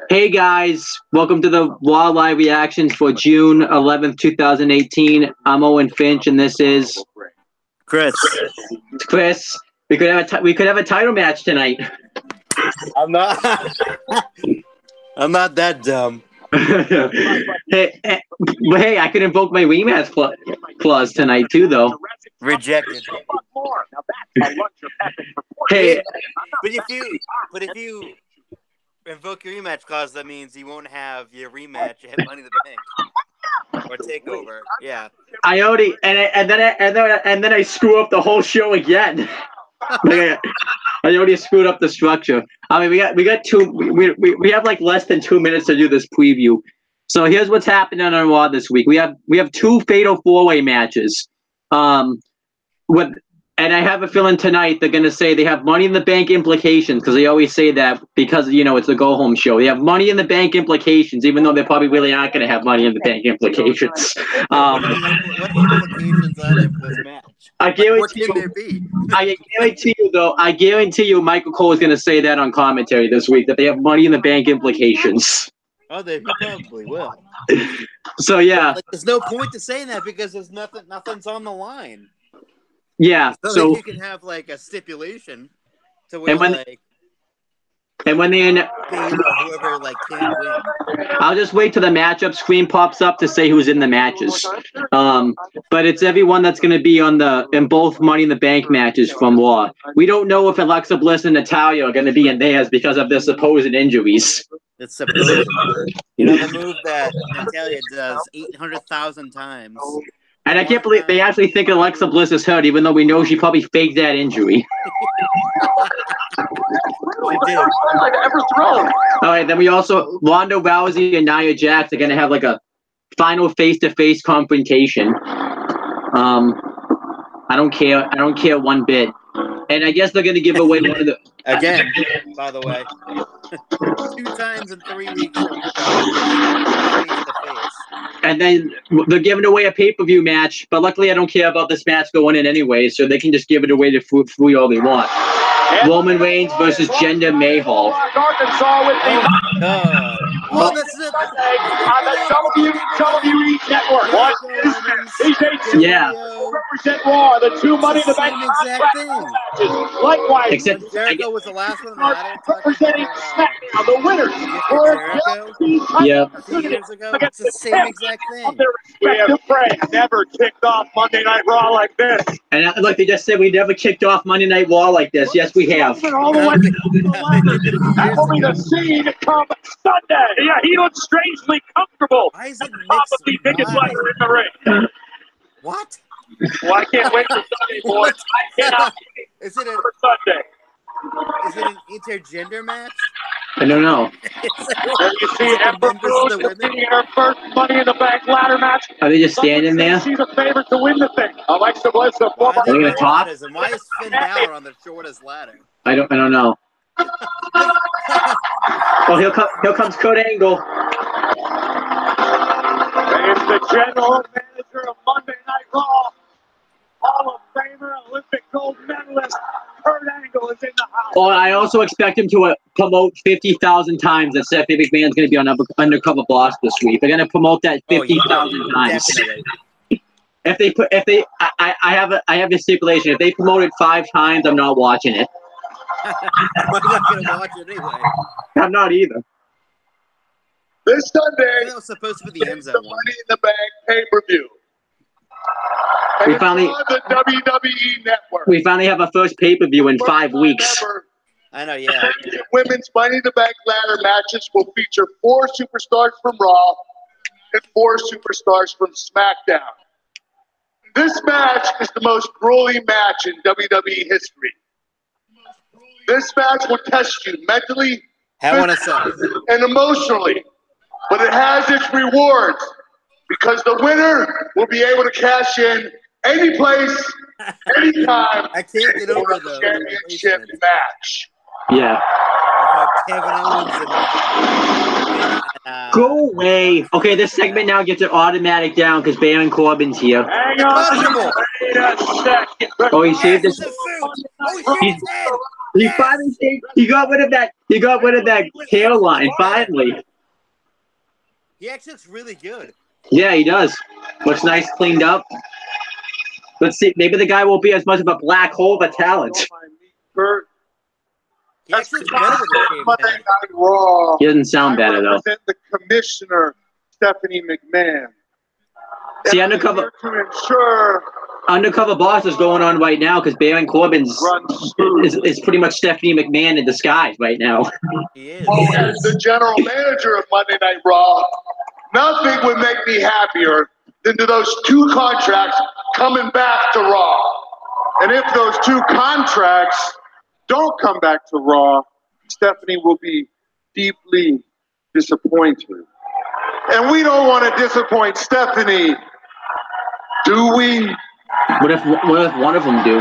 Hey guys, welcome to the RAW Live Reactions for June 11th, 2018. I'm Owen Finch, and this is Chris. Chris. We could have a title match tonight. I'm not that dumb. hey, I could invoke my rematch clause tonight too, though. Rejected. Hey, but if you invoke your rematch clause, that means you won't have your rematch at Money in the Bank or Takeover. Yeah. I already and then I screw up the whole show again. I already screwed up the structure. I mean, we have like less than 2 minutes to do this preview. So here's what's happening on Raw this week. We have two fatal four-way matches. And I have a feeling tonight they're going to say they have Money in the Bank implications, because they always say that because, you know, it's a go-home show. They have Money in the Bank implications, even though they probably really aren't going to have Money in the Bank implications. What implications are there for this match? What can there be? I guarantee you Michael Cole is going to say that on commentary this week, that they have Money in the Bank implications. Oh, they probably will. So, yeah. Like, there's no point to saying that because there's nothing's on the line. Yeah, so like you can have like a stipulation to where and when they whoever like can't win. I'll just wait till the matchup screen pops up to say who's in the matches. But it's everyone that's going to be in both Money in the Bank matches from Raw. We don't know if Alexa Bliss and Natalya are going to be in theirs because of their supposed injuries. It's supposed. You know the move that Natalya does 800,000 times. And I can't believe they actually think Alexa Bliss is hurt, even though we know she probably faked that injury. She did. All right, then we also Ronda Rousey and Nia Jax are gonna have like a final face-to-face confrontation. I don't care. I don't care one bit. And I guess they're gonna give away one of the again. By the way, 2 times in 3 weeks. And then they're giving away a pay-per-view match, but luckily I don't care about this match going in anyway, so they can just give it away to free all they want. Roman Reigns versus Jinder Mahal. Arkansas with the well, that's it. On the WWE Network. What is these 8 yeah. represent Raw, the 2 Money in the Bank exact thing. Likewise, except Jericho was the last one. Representing SmackDown, the winners for yeah. A few years ago. It's the same exact thing. We have never kicked off Monday Night Raw like this. And like they just said, we never kicked off Monday Night Raw like this. Yes, we have. All the way that will be the scene come Sunday. Yeah, he looks strangely comfortable. Why is it the biggest player in the ring. What? Well, I can't wait for Sunday, boys. I cannot wait is it for Sunday. Is it an intergender match? I don't know. You see Ember Moon in her first Money in the Bank ladder match. Are they just standing there? She's a favorite to win the thing. Alexa Bliss, the Why are they gonna talk? And why is Finn Balor on the shortest ladder? I don't know. Oh, here comes Kurt Angle. It's the general manager of Monday Night Raw. Hall of Famer, Olympic gold medalist, Kurt Angle is in the house. Oh, I also expect him to promote 50,000 times that Stephanie McMahon's going to be on Undercover Boss this week. They're going to promote that 50,000 times. Definitely. I have a stipulation. If they promote it 5 times, I'm not watching it. I'm not going to watch it anyway. I'm not either. This Sunday, that was supposed to be the end zone. The Money in the Bank pay-per-view. We finally on the WWE Network. We finally have our first pay-per-view in 5 weeks. I know, yeah. Women's Money in the Bank ladder matches will feature 4 superstars from Raw and 4 superstars from SmackDown. This match is the most grueling match in WWE history. This match will test you mentally, physically, and emotionally, but it has its rewards because the winner will be able to cash in any place, anytime. I can't get over the championship match. Yeah. Kevin Owens Go away. Okay, this segment now gets an automatic down because Baron Corbin's here. Hang on. Wait a second. Oh, he saved his. He finally he got rid of that. He got rid of that hairline. Finally. He actually looks really good. Yeah, he does. Looks nice, cleaned up. Let's see. Maybe the guy won't be as much of a black hole of a talent. Kurt, He actually looks better with a shaved Monday head. Night Raw. He doesn't sound better though. Represent the commissioner, Stephanie McMahon. See, And I'm undercover here to ensure boss is going on right now because Baron Corbin's is pretty much Stephanie McMahon in disguise right now. He is. as the general manager of Monday Night Raw, nothing would make me happier than to those two contracts coming back to Raw. And if those two contracts don't come back to Raw, Stephanie will be deeply disappointed. And we don't want to disappoint Stephanie, do we? What if one of them do?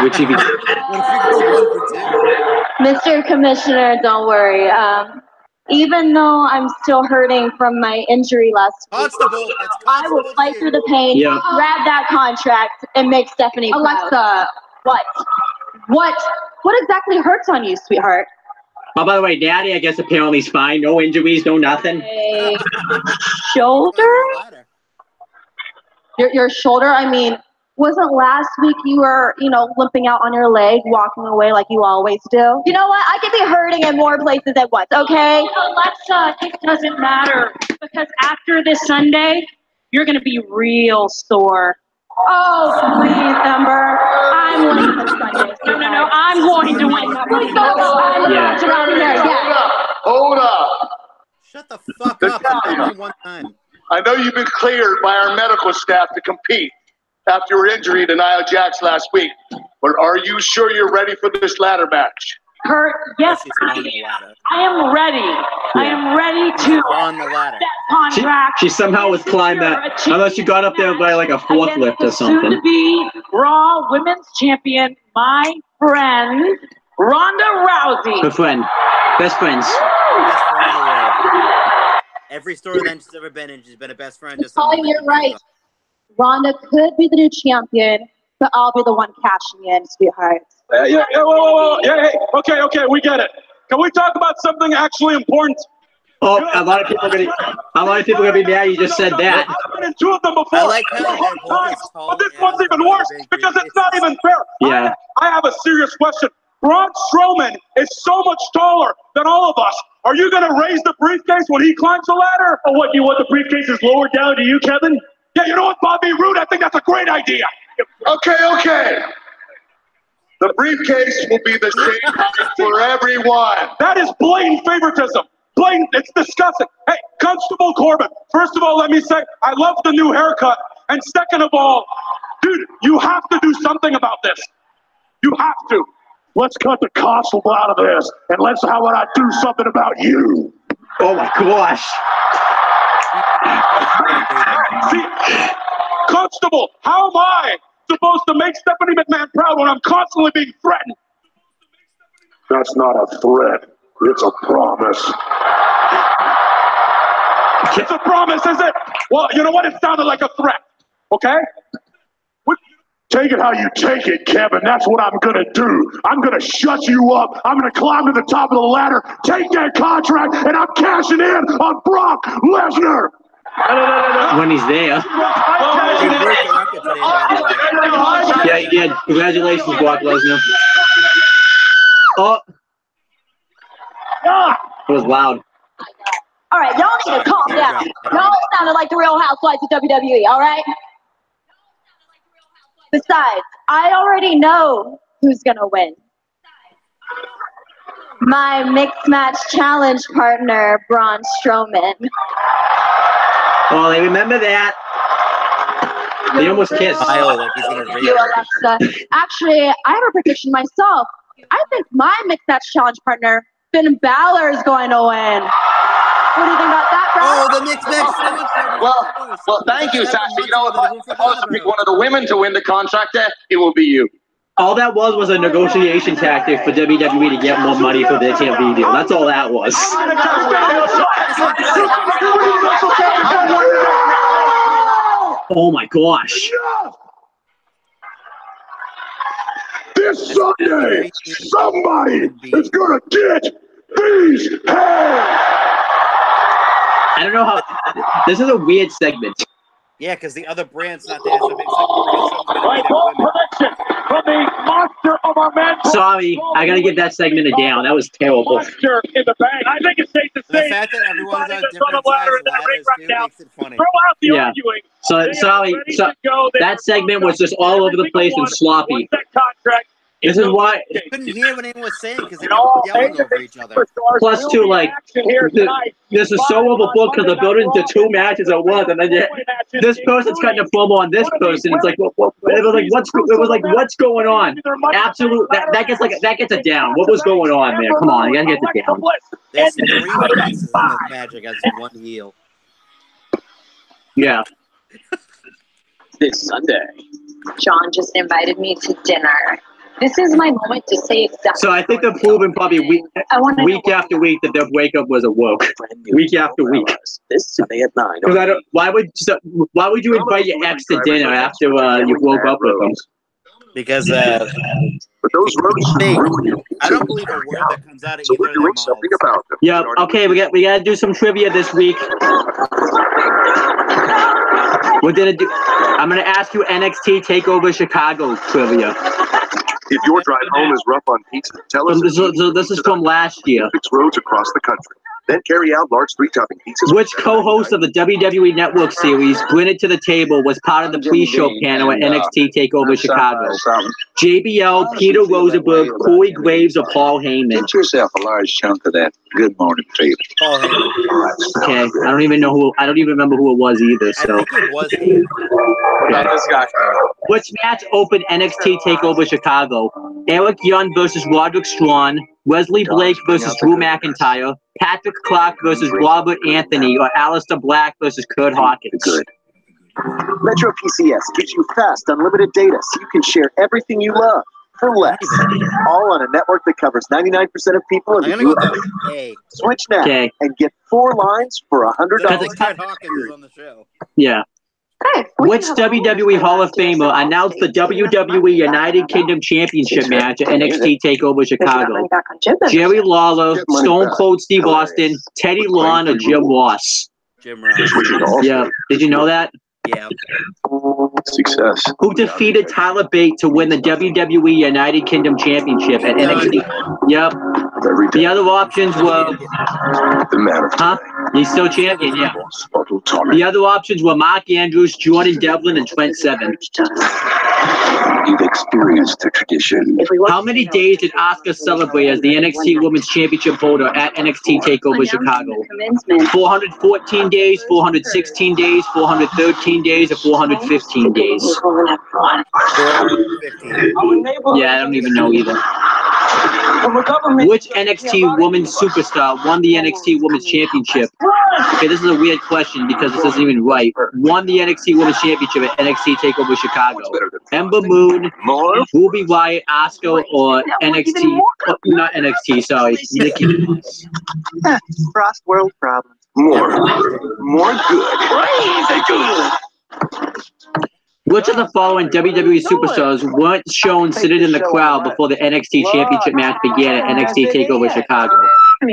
Which if he, What if we go 1 for 2? Mr. Commissioner, don't worry. Even though I'm still hurting from my injury last week, Constable, it's I will Constable fight to through you. the pain, Yeah. grab that contract, and make Stephanie proud. Alexa, what exactly hurts on you, sweetheart? oh, by the way, Daddy, I guess apparently is fine. No injuries, no nothing. A shoulder? Ladder. Your shoulder? I mean, wasn't last week you were, limping out on your leg, walking away like you always do? You know what? I could be hurting in more places at once, okay? Alexa, it doesn't matter because after this Sunday, you're going to be real sore. Oh, please, Ember. I'm winning this Sunday. No, I'm going to win. Please don't go Yeah. around here. Yeah. Hold up. Shut the fuck up. Tell me one time. I know you've been cleared by our medical staff to compete after your injury to Nia Jax last week, but are you sure you're ready for this ladder match? Kurt, yes, She's I on the am. ladder. I am ready. I am ready to On the ladder. that contract. She somehow was climbed that, unless she got up there by like a forklift or something. Soon-to-be Raw Women's Champion, my friend Ronda Rousey. Her friend, best friends. Best friend in the world. Every storyline she's ever been in, she's been a best friend. Just Holly, you're right. Ronda could be the new champion, but I'll be the one cashing in, sweetheart. Whoa. Yeah, hey, okay, we get it. Can we talk about something actually important? Oh, a lot of people are gonna be mad you just said that. I've been in two of them before. I like how the whole they're both time, as tall but this as one's even worse big because it's faces. not even fair. Yeah. I have a serious question. Braun Strowman is so much taller than all of us. Are you going to raise the briefcase when he climbs the ladder? Or what, you want the briefcase is lowered down to you, Kevin? Yeah, you know what, Bobby Roode? I think that's a great idea. Okay. The briefcase will be the same height for everyone. That is blatant favoritism. Blatant, it's disgusting. Hey, Constable Corbin, first of all, let me say, I love the new haircut. And second of all, dude, you have to do something about this. You have to. Let's cut the constable out of this, and how about I do something about you? Oh my gosh. See, Constable, how am I supposed to make Stephanie McMahon proud when I'm constantly being threatened? That's not a threat. It's a promise. It's a promise, is it? Well, you know what? It sounded like a threat. Okay? Take it how you take it, Kevin. That's what I'm going to do. I'm going to shut you up. I'm going to climb to the top of the ladder, take that contract, and I'm cashing in on Brock Lesnar. When he's there. They broke the record today, by the way. Yeah. Congratulations, Brock Lesnar. Oh. It was loud. All right, y'all need to calm down. Y'all sounded like the Real Housewives of WWE, all right? Besides, I already know who's going to win. My mixed match challenge partner, Braun Strowman. Oh, they remember that. They almost kissed. Smile like he's gonna rape You, her. Alexa. Actually, I have a prediction myself. I think my mixed match challenge partner, Finn Balor, is going to win. What do you think about that, bro? Oh, the mixed match. Well, thank you, Sasha. You know, if I'm supposed to pick one of the women to win the contract there, it will be you. All that was a negotiation tactic for WWE to get more money for their TV deal. That's all that was. Oh my gosh. This this Sunday, somebody is gonna get these hands. I don't know how. This is a weird segment. Yeah, because the other brand's not there, so it makes like real someone's gonna beat up women. From the monster of our man. Sorry, I gotta give that segment a down. That was terrible. Monster in the bank. I think it's safe to The say. fact that everyone's on different size ladders too makes it funny. Throw out the Yeah. arguing. So sorry. So that segment was just all over the place and sloppy. This is why. You couldn't hear what anyone was saying because they were yelling over each other. Plus, too, like this is so overbooked because they're building into 2 matches at once, and then this person's cutting a promo on this person. It's like, it was like, what's going on? Absolute. That gets a down. What was going on there? Come on, you gotta get it down. There's 3 faces in this match against 1 heel. Yeah. This Sunday. John just invited me to dinner. This is my moment to say exactly. So I think they're proving probably week after week that their breakup was a woke. Week after week. This Sunday at 9. Because I don't. Why would you invite your ex to dinner after you woke up with them? Because those I don't believe a word that comes out of either of their mouths. Yeah. Okay. We gotta do some trivia this week. We're gonna do. I'm gonna ask you NXT Takeover Chicago trivia. If your drive home is rough on pizza, tell us. So this is from last year. 6 roads across the country. Then carry out large 3-topping pizzas. Which co-host of the WWE Network series, Bring It to the Table, was part of the pre-show panel at NXT TakeOver Chicago? JBL, Peter Rosenberg, Corey Graves, or Paul Heyman? Get yourself a large chunk of that good morning feeling. Paul Heyman. Okay, I don't even remember who it was either. So. I think it was Heyman. Okay. This guy. Which match opened NXT TakeOver Chicago? Eric Young versus Roderick Strong, Wesley Blake versus Drew McIntyre, Patrick Clark versus Robert Anthony, or Aleister Black versus Kurt Hawkins. Good. Metro PCS gives you fast, unlimited data so you can share everything you love for less. All on a network that covers 99% of people in the I'm gonna go U.S. with A. Switch now and get 4 lines for $100. Kurt Hawkins is on the show. Yeah. Which WWE Hall of Famer announced the WWE United Kingdom Championship match at NXT TakeOver Chicago? Jerry Lawler, Stone Cold Steve Austin, Teddy Long, or Jim Ross? Jim Ross. Yeah. Did you know that? Yeah. Success. Who defeated Tyler Bate to win the WWE United Kingdom Championship at NXT? Yep. The other options were. Huh? He's still champion, yeah. The other options were Mark Andrews, Jordan Devlin, and Trent Seven. You've experienced the tradition. How many days did Asuka celebrate as the NXT Women's Championship holder at NXT TakeOver Chicago? 414 days, 416 days, 413 days, or 415 days? 415. Yeah, I don't even know either. Which NXT Women's Superstar won the NXT Women's Championship? Okay, this is a weird question because this isn't even right. Won the NXT Women's Championship at NXT TakeOver Chicago? Ember Moon, Ruby Riott, Asuka, or NXT? Oh, not NXT, sorry. Cross world problems. More good. Crazy good. Which of the following WWE superstars weren't shown sitting in the crowd before the NXT Championship match began at NXT TakeOver Chicago?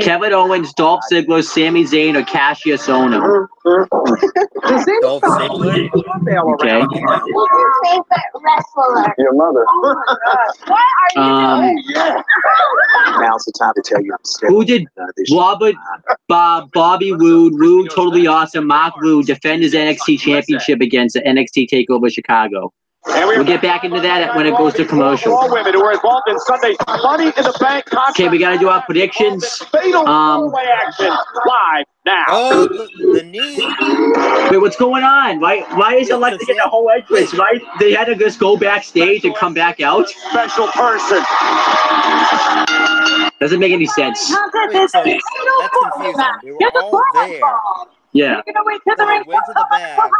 Kevin Owens, Dolph Ziggler, Sami Zayn, or Cassius Ohno? Dolph Ziggler. Okay. Your mother. Now's the time to tell you I'm still. Who did Bobby Roode, Totally Awesome, Mark Roode defend his NXT Championship against at NXT TakeOver Chicago? We'll get back into that when it goes to commercial. All women who are involved in Sunday's Money in the Bank contract. Okay, we got to do our predictions. Fatal four-way action live now. Oh, the knee. Wait, what's going on? Why is Alexa getting a whole entrance? Right? They had to just go backstage and come back out? Special person. Doesn't make any sense. Wait, so that's confusing. They were all there. Yeah. They went to the bag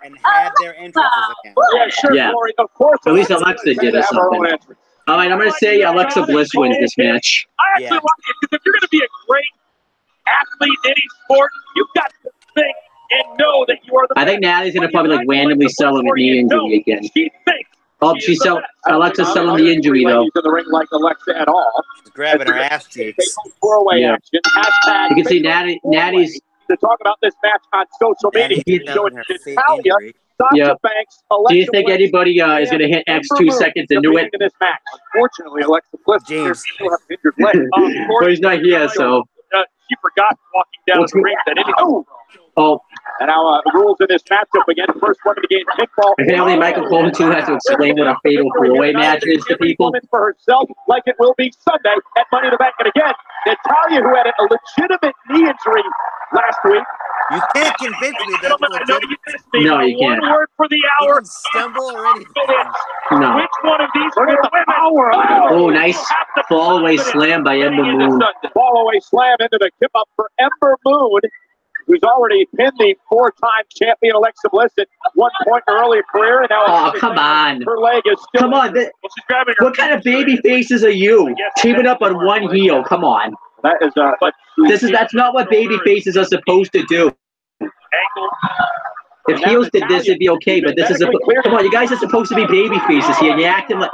and had their entrances again. Yeah, sure, Yeah. Corey. Of course. At least Alexa did or something. All right, I'm going to say Alexa Bliss wins this match. I actually like it because if you're going to be a great athlete in any sport, you've got to think and know that you are the I think Natalie's going to probably randomly sell him a knee injury again. Oh, she Alexa's selling the injury, though. In the ring like Alexa at all. She's grabbing her ass cheeks. Four-way Yeah. action. Hashtag You can see Natty's. to talk about this match on social media. Natty's selling her fake injury. Sasha Yeah. Banks, Do Alexa you think Bliss, anybody is going to hit X 2 seconds and do it? in this match. Unfortunately, Alexa Bliss James. still has an injured leg. Well, he's not here, so. She forgot walking down the ring that anything. Oh, And now rules in this matchup again. First one to gain pinfall. apparently Michael Cole, too, has to explain what a fatal four-way match is to people. For herself, like it will be Sunday at Money in the Bank. And again, Natalia, who had a legitimate knee injury last week. You can't convince me that's legitimate. No, you can't. One word for the You hour. didn't stumble or anything. No. Which one of these are the power? Oh, nice fall-away slam by Ember Moon. Fall-away slam into the kip-up for Ember Moon, who's already pinned the four-time champion Alexa Bliss at one point in her early career. And now Oh, come on. her leg is still. Come on. She's grabbing her. What kind of baby faces are you? Teaming up on one heel. Come on. That is That's not what baby faces are supposed to do. If heels did this, it'd be okay, but this is come on, you guys are supposed to be baby faces here, and you're acting like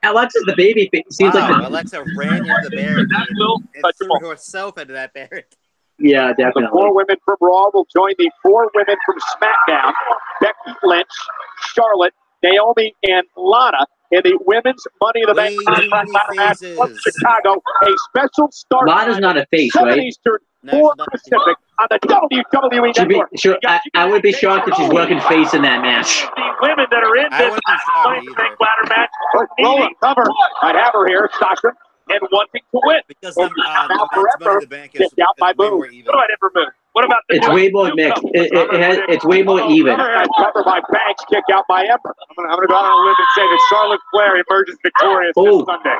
Alexa's the baby face. Seems like Alexa ran into the barricade and threw herself into that barricade. Yeah, The definitely. four women from Raw will join the four women from SmackDown: Becky Lynch, Charlotte, Naomi, and Lana in the women's Money in the Bank match from Chicago. A special start. Lana's not a face, 7 right? Eastern, 4 Pacific on the WWE Network. I would be shocked if she's working face in that match. The women that are in I this wouldn't be shocked Money in the either. Bank ladder match are needing cover. I'd have her here, Sasha, and wanting to win. Because the men's Money in the Bank is Kicked out by way Boone. more even. What about Ember Moon? What about the It's way more mixed. It's way more even. Cover by Banks, kick out by Ember. I'm gonna go out on a limb and say that Charlotte Flair emerges victorious this Sunday.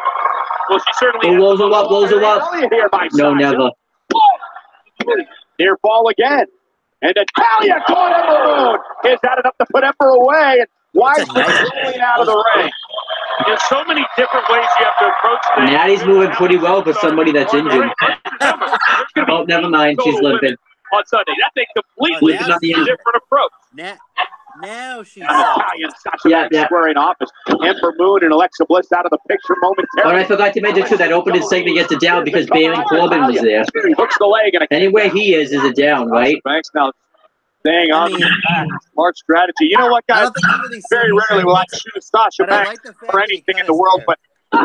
Well, she certainly Blows her up, blows her up. Here by No, Sasha. never. Near fall again. And Natalia caught Ember Moon. Is that enough to put Ember away? And Wiseman rolling out of the ring. There's so many different ways you have to approach things. Natty's moving pretty well for somebody that's injured. Oh, never mind. She's limping. On Sunday. That's a completely different approach. Now she's Yeah. Squaring off as Ember Moon and Alexa Bliss out of the picture momentarily. But I forgot to mention, too, that opening segment gets a down because Baron Corbin was there. Hooks the leg and Anywhere he is a down, right? Banks now staying on smart strategy. You know what, guys? Very rarely will I choose Sasha Banks for anything in the world, but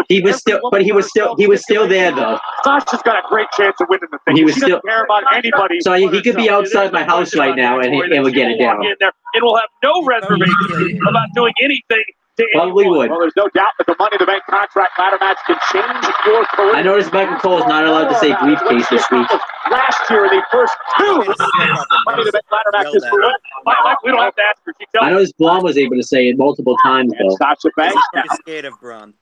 he was still there though. Sasha's got a great chance of winning the thing. He was she still doesn't care about anybody. So he could be outside my house right now and would get it down. It will have no reservation about doing anything. Probably would. Well, there's no doubt that the Money in the Bank contract ladder match can change your career. I noticed Michael Cole is not allowed to say briefcase this week. Last year, the first two Money in the Bank ladder matches for we don't have to ask her. I noticed Braun was able to say it multiple times though. Sasha Banks I'm scared of Braun.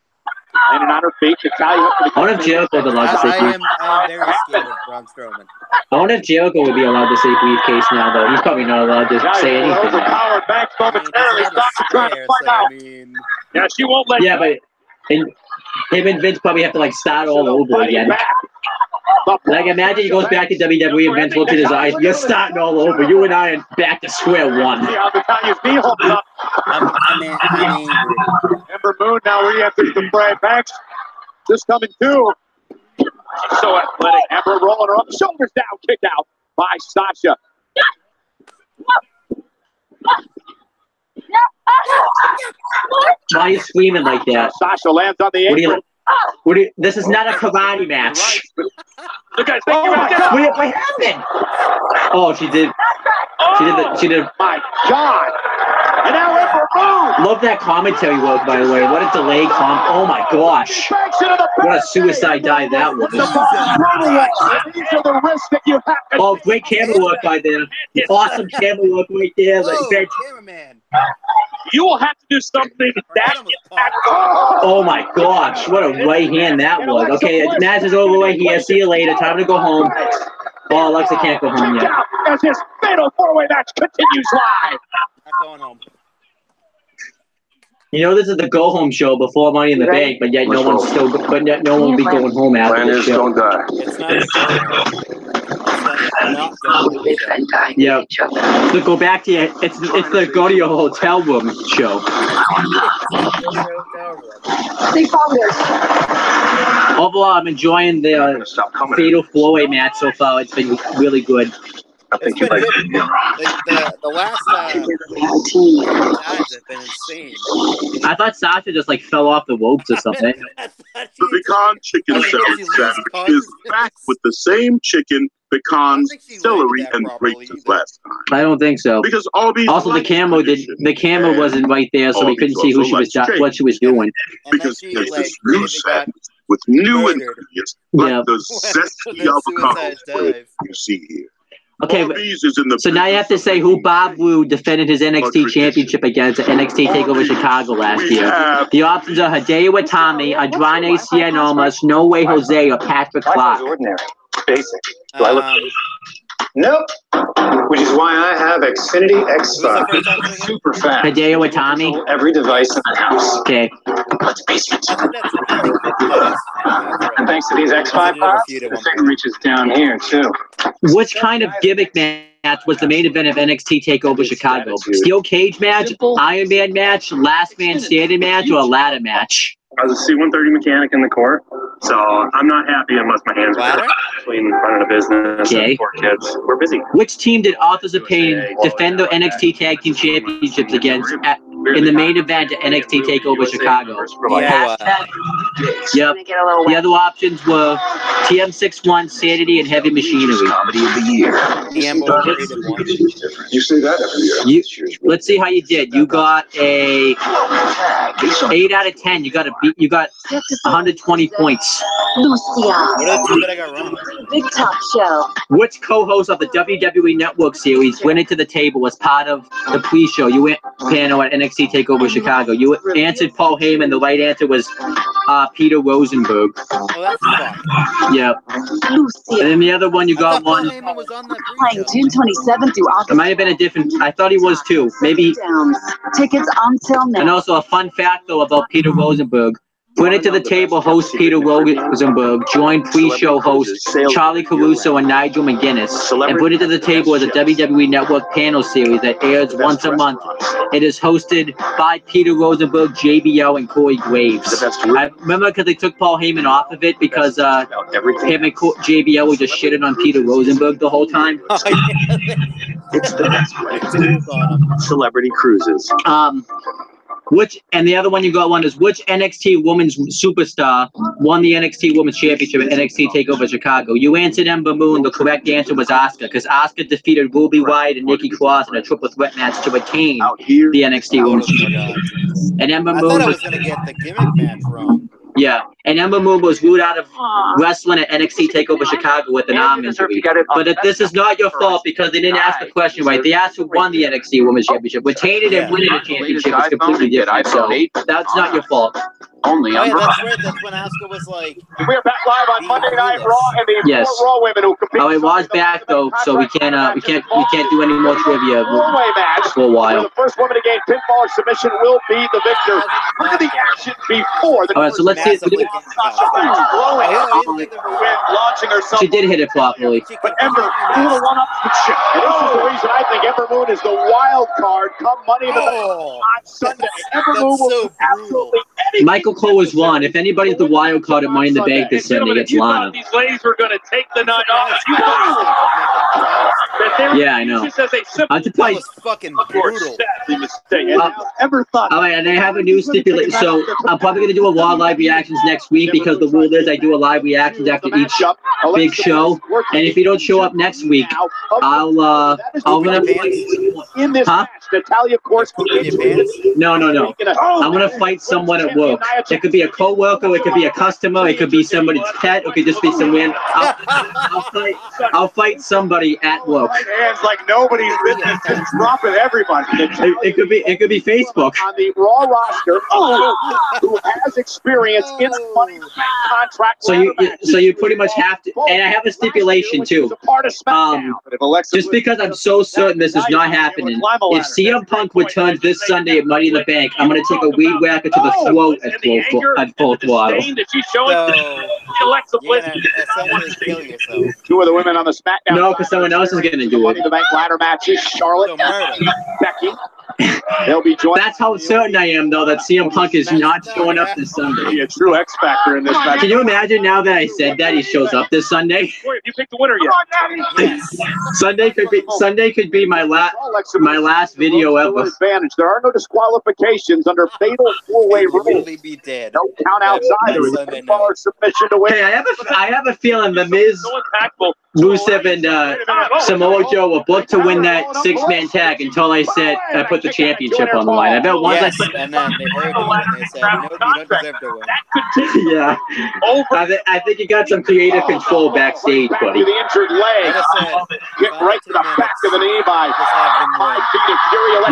landing on her feet. Natalia. I wonder if Jericho would allowed to say I am very scared of Braun Strowman. I wonder if Jericho would be allowed to say briefcase now though. He's probably not allowed to say anything. Overpowered Banks momentarily. Sasha trying to find out. Yeah, she won't let Yeah, but him and Vince probably have to like start all over again. Like imagine he goes back to WWE and Vince looks in his eyes. You're starting all over. You and I are back to square one. Natalia's knee holds up. I'm angry. Ember Moon now re-enters the fray. Banks just coming to. She's so athletic. Ember rolling her up. Shoulders down. Kick out by Sasha. Why are you screaming like that? Sasha lands on the apron. This is not a karate match. Look, guys, thank you. What happened? Oh, she did. She did. My God. And now Ember Moon. Love that commentary work, by the way. What a delay oh my gosh. What a suicide dive that was. These are the risks that you have to Oh, great camera work by there. Awesome camera work right there. Cameraman. You will have to do something that. Oh my gosh, what a right hand that was. Okay, match is over right here. See you later. Time to go home. Oh, Alexa can't go home yet. As this fatal four-way match continues live. Not going home. You know this is the go home show before Money in the Bank, but yet no one will be going home after the show. It's not a go home. not going to the show. Yeah. So go back to your, it's the go to your hotel room show. Overall, I'm enjoying the fatal four-way match so far. It's been really good. It's been good. The last times have been insane. I thought Sasha just like fell off the ropes or something. The pecan chicken salad sandwich is back with the same chicken, pecans, celery, and grapes as last time. I don't think so. Because Arby's also the camera wasn't right there, so we couldn't see who what she was doing. Because there's this new sandwich with new ingredients, like the zesty avocado flavor you see here. Okay, so now you have to say who Bob Roode defended his NXT championship against at NXT TakeOver Chicago last year. The options are Hideo Itami, Andrade Cien Almas, No Way Jose, or Patrick Clark. Ordinary, basic. Do I look? Nope. Which is why I have Xfinity X5. Super fast. Hideo Itami. Every device in the house. Okay. Let's basement. And thanks to these X5 pods, the thing reaches down here too. Which kind of gimmick match was the main event of NXT TakeOver Chicago? Steel cage match, Iron Man match, last man standing match, or a ladder match? I was a C-130 mechanic in the Corps, so I'm not happy unless my hands are between running a business and 4 kids. We're busy. Which team did Authors of Pain defend the NXT Tag Team Championships against in the main event at NXT TakeOver Chicago? Yep. The other options were TM61, Sanity, and Heavy Machinery. Comedy of the year. You say that every year. Let's see how you did. You got a 8 out of 10. You got 120 points. Lucia. What are the two that I got wrong? Big Top Show. Which co-host of the WWE Network series went into the table as part of the pre-show panel at NXT TakeOver Chicago? You answered Paul Heyman. The right answer was Peter Rosenberg. Oh, that's fun. Yeah. Lucia. And then the other one, you got Paul one. Heyman was on that Playing June 27th through August. It might have been a different. I thought he was too. Maybe. Tickets on sale now. And also a fun fact though about Peter Rosenberg. Went into the table host Peter Rosenberg, joined pre-show host Charlie Caruso and Nigel McGuinness, and put it to the table as a WWE Network panel series that airs once a month. It is hosted by Peter Rosenberg, JBL, and Corey Graves. I remember because they took Paul Heyman off of it because him and JBL were just shitting on Peter Rosenberg the whole time. It's the best. Celebrity Cruises. And the other one you got one is which NXT Women's Superstar won the NXT Women's Championship at NXT TakeOver Chicago? You answered Ember Moon. The correct answer was Asuka, because Asuka defeated Ruby Riott and Nikki Cross in a triple threat match to retain the NXT Women's Championship. And Ember Moon I thought I was going to get the gimmick match wrong. Yeah, and Ember Moon was ruled out of wrestling at NXT TakeOver Chicago with an arm injury. But this is not your fault because they didn't ask the question right. They asked who won the NXT Women's Championship. Retaining and winning the championship is completely different, so that's not your fault. Only on that's right. That's when Asuka was like. We're back live on Monday Night Raw, and the four Raw women who compete. Oh, it was back though, so we can't do any more trivia for a while. The first woman to gain pinfall or submission will be the victor. Look at the action before the. All right, so let's see. Launching herself. She did hit it properly. But Ember, who the one up to check. And this is the reason I think Ember Moon is the wild card come Money in the Bank on Sunday. Ember Moon will absolutely anything. Michael Cole was won. If anybody's the wild card at Money in the Bank this Sunday, it's Lana. These ladies were going to take the night off. Yeah, I know. I'm surprised. That was fucking brutal. Ever thought? All right, and I have a new stipulation. So I'm probably going to do a Raw live reactions next week because the rule is I do a live reactions after each big show. And if you don't show up next week, I'm gonna in this match. Natalia, of course, No. I'm gonna fight someone at work. It could be a co-worker, it could be a customer, it could be somebody's pet, it could just be some random. I'll fight somebody at work. Hands like nobody's business, just dropping everybody. It could be Facebook. On the Raw roster, who has experience in the Money contract. So you pretty much have to, and I have a stipulation too. Just because I'm so certain this is not happening, if CM Punk returns this Sunday at Money in the Bank, I'm going to take a weed whacker to the go out at full throttle. Alexa You're Bliss. gonna essentially kill yourself. Two of the women on the SmackDown. No, because someone else is going to do Money it. in the Bank ladder matches. Charlotte, So murder. Becky. They'll be joined. That's how certain I am, though, that CM Punk is not showing up this Sunday. Be a true X factor in this match. Can you imagine now that I said that he shows up this Sunday? Corey, have you picked the winner yet? Yes. Sunday could be my last video ever. Advantage. There are no disqualifications under fatal four-way You'll rules. really be dead. No count outside. That There is Sunday a bar night. submission to win. Hey, I have a feeling the Miz, Rusev, and Samoa Joe were booked to win that six-man tag until I said I put the championship on the line. I bet once Yes, and then they heard you and they said, nope, you don't deserve to win. yeah. I think you got some creative control backstage, buddy. The injured leg. Like I said, Get right to the back of the knee by just have them win.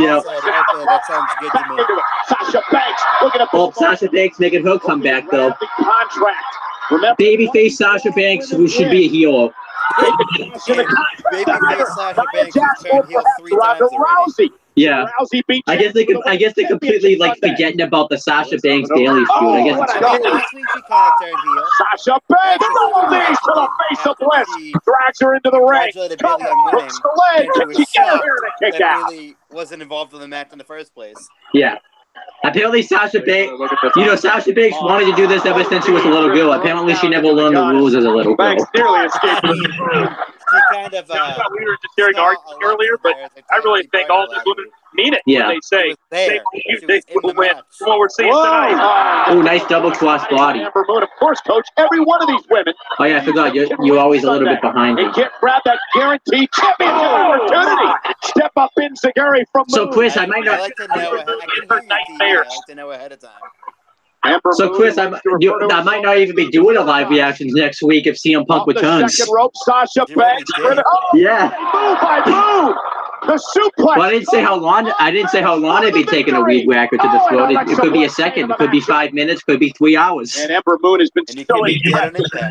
Yeah. I said, okay, that sounds good to me. Sasha Banks looking at Oh, Sasha Banks making her comeback, though. contract. Remember, Babyface Sasha Banks, who should be a heel. Babyface Sasha Banks has turned heel 3 times already. Yeah. I guess they completely like forgetting about the Sasha Banks Bailey feud. I guess it's Last week she kind of turned heel. Sasha Banks knees to the face of Bliss. Drags her into the ring. Congratulated Bailey on winning. Hooks the leg. And Can she get her here to kick that out? Bailey wasn't involved in the match in the first place. Yeah. Apparently Sasha Banks, Sasha Banks wanted to do this ever since she was a little girl. Apparently she never learned the rules as a little girl. Banks nearly escaped. She kind of, we were just hearing argument earlier, but I really think all these women mean it Yeah. when they say there. they will win. What we're seeing tonight. Oh, nice double cross body. Amber Moon, of course, coach. Every one of these women. Oh yeah, I forgot. You're always a little bit behind. And get grab that guaranteed championship opportunity. Step up in Zagari from So Moon. Chris, I might I not. like to know. I can hear you, I like to know ahead of time. So Chris, I might not even be doing a live reactions next week if CM Punk returns. Second rope, Sasha Banks. Yeah. Move by move. The suplex. Well, I didn't say how long. I didn't say how long I'd be taking a weed whacker to the throat. It could be a second. It could be 5 minutes. Could be 3 hours. And Ember Moon has been showing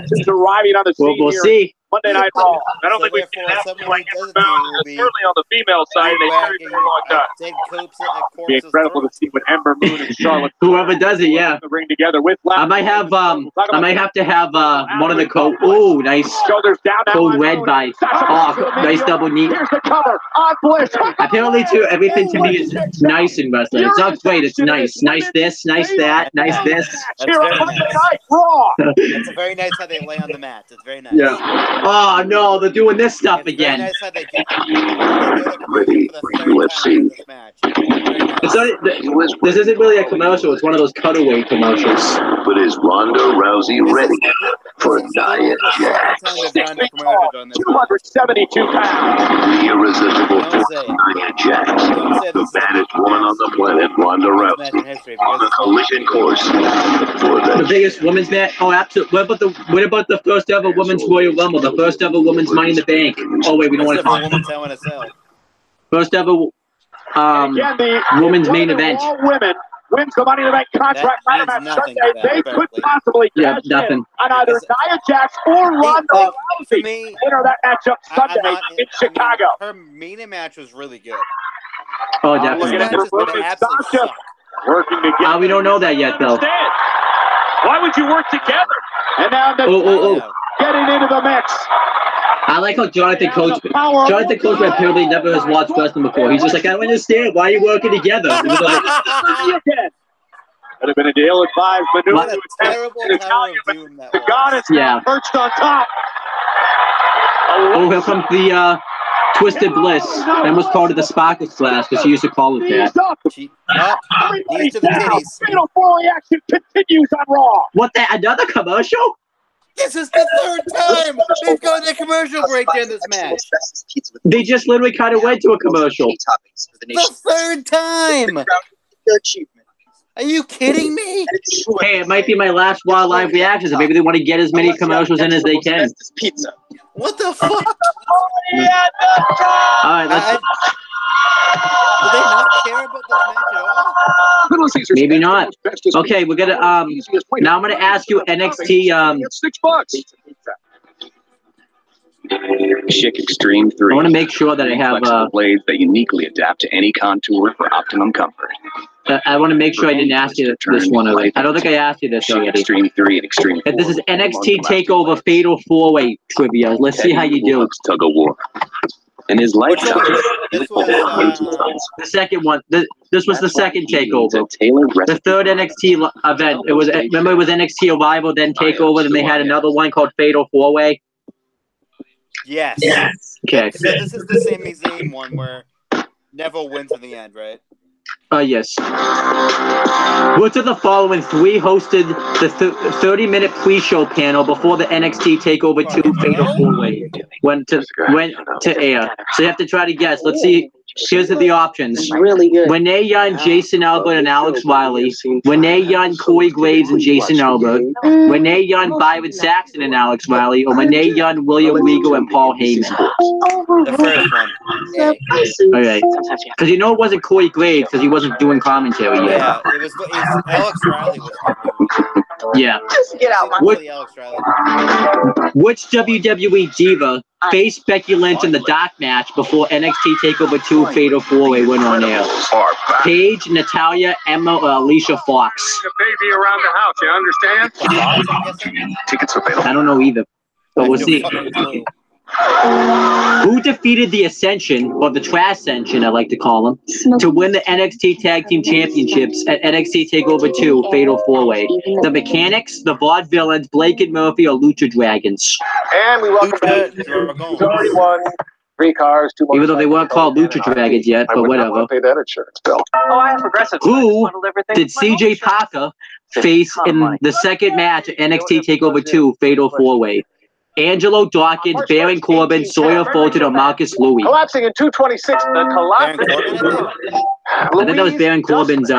since arriving on the scene. We'll here. see. Monday Night Raw. I don't think we can have them like certainly on the female side. They carry for a long time. Be incredible to see what Ember Moon and Charlotte. Whoever does it, yeah. Bring together with. I might have to have one of the code. Oh, nice. Shoulders down. Code red by. Oh, nice double knee. Here's the cover on Bliss. Apparently, too, everything to me is nice in wrestling. It's not great. It's nice. Nice this, nice that, nice this. Here on Monday Night Raw. It's very nice how they lay on the mat. It's very nice. Yeah. Oh no, they're doing this stuff It's again. very nice how they get ready for the UFC match. It's not, this isn't really a commercial. It's one of those cutaway commercials. But is Ronda Rousey ready for Nia Jax? 272 pounds. The irresistible Nia Jax, the baddest woman on the planet, Ronda Rousey, on a collision course for The biggest women's match. Oh, absolutely. What about the first ever women's Royal Rumble? The first ever women's Money in the Bank. Oh wait, we don't want to talk. First ever women's main event. Women wins the Money in the Bank contract ladder match Sunday. They could possibly cash in on either Nia Jax or Ronda Rousey. Winner of that matchup Sunday in Chicago. Her main match was really good. Oh, definitely. Working together. We don't know that yet, though. Why would you work together? And now getting into the mix. I like how Jonathan Coachman apparently never has watched wrestling before. He's just like, I don't understand. Why are you working together? Could have been a ill-advised maneuver. What a terrible Tower of Doom that was. God is now perched on top. Oh, here comes the Twisted Bliss. That was part of the Sparkle Splash because she used to call it that. Everybody's to the titties. Fatal 4 reaction continues on Raw. What, another commercial? This is the third time they've gone to commercial break during this match. They just literally kind of went to a commercial. The third time! Are you kidding me? Hey, it might be my last Raw live reactions, and maybe they want to get as many commercials in as they can. What the fuck? All right, let's. Do they not care about this match at all? Maybe not. Okay, we're gonna now I'm gonna ask you NXT $6. Chic Extreme 3. I want to make sure that I have blades that uniquely adapt to any contour for optimum comfort. I want to make sure I didn't ask you this one already. I don't think I asked you this already. Extreme 3 and Extreme 4. This is NXT TakeOver Fatal 4-Way trivia. Let's see how you do. Tug of war. In his lifetime, This was the second one. This was the second TakeOver. The third NXT event. It was, remember, it was NXT Arrival, then TakeOver, then they had another one called Fatal 4-Way. yes. Okay. So this is the same one where Neville wins in the end, right? Yes. Which of the following three hosted the 30-minute pre-show panel before the NXT TakeOver 2 Fatal 4-Way went to air? So you have to try to guess. Let's see. Here's the options. Really good. Renee Young, Jason Albert, and Alex Riley. Renee Young, Corey Graves, and Jason Albert. Renee Young, Byron Saxton, and Alex Riley. Or Renee Young, William Regal, and Paul Heyman. The first one. Okay. Because you know it wasn't Corey Graves because he wasn't doing commentary yet. Yeah, it was Alex Riley was Yeah. Just get out, man. Alex Riley. Which WWE diva faced Becky Lynch in the dark match before NXT TakeOver 2 Fatal 4-Way went on air? Paige, Natalia, Emma, or Alicia Fox? A baby around the house, you understand? Tickets for Fatal. I don't know either, but we'll see. Who defeated the Ascension, or the Trascension, I like to call them, to win the NXT Tag Team Championships at NXT TakeOver 2 Fatal 4-Way? The Mechanics, the Vaudevillains, Blake and Murphy, or Lucha Dragons? And we welcome back 31, 3 cars, 2 Even though they weren't called Lucha Dragons yet, but whatever. Pay that insurance bill. Oh, I have progressive. Who did CJ Parker face in the second match at NXT TakeOver 2 Fatal 4-Way? Angelo Dawkins, Baron Corbin, Sawyer Fulton, or Marcus Louis? Collapsing in 226. The collapse. I think that was Baron Corbin's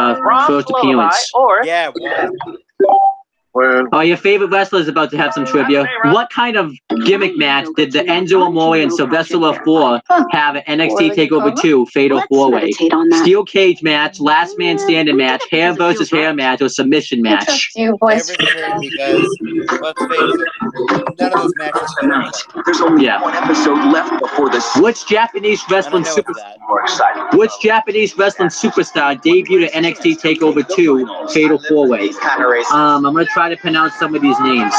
first appearance. Yeah. Oh, your favorite wrestler is about to have some trivia. What kind of gimmick match did the Enzo Amore and Sylvester LaFour have at NXT TakeOver 2 Fatal 4-Way? Steel cage match, last man standing match, hair versus hair match, or submission match? Because, let's face it, none of those matches are There's only one episode left before this. Which Japanese wrestling superstar debuted at NXT TakeOver 2 Fatal 4-Way? I'm gonna try to pronounce some of these names.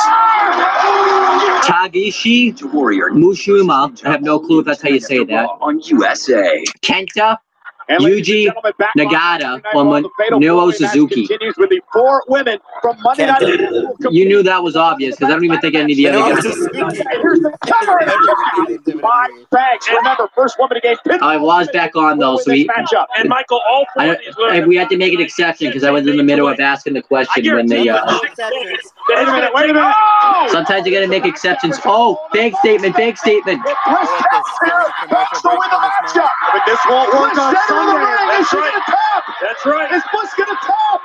Tagishi Mushima. I have no clue if that's how you say that. On USA. Kenta, Yuji Nagata, or Minoru Suzuki. Continues with the 4 women from Monday Night. You knew that was obvious because I don't even think any of the other guys. Here's the cover. 5 bags. Remember, first woman to gain. I was back on though, so And Michael, all 4 of these we had to make an exception because I was in the middle of asking the question when they. Wait a minute. Oh! Sometimes you gotta make exceptions. Oh, big statement, big statement. That's the winner matchup. But this won't work on Sunday. That's right. That's right. Is Bush gonna top?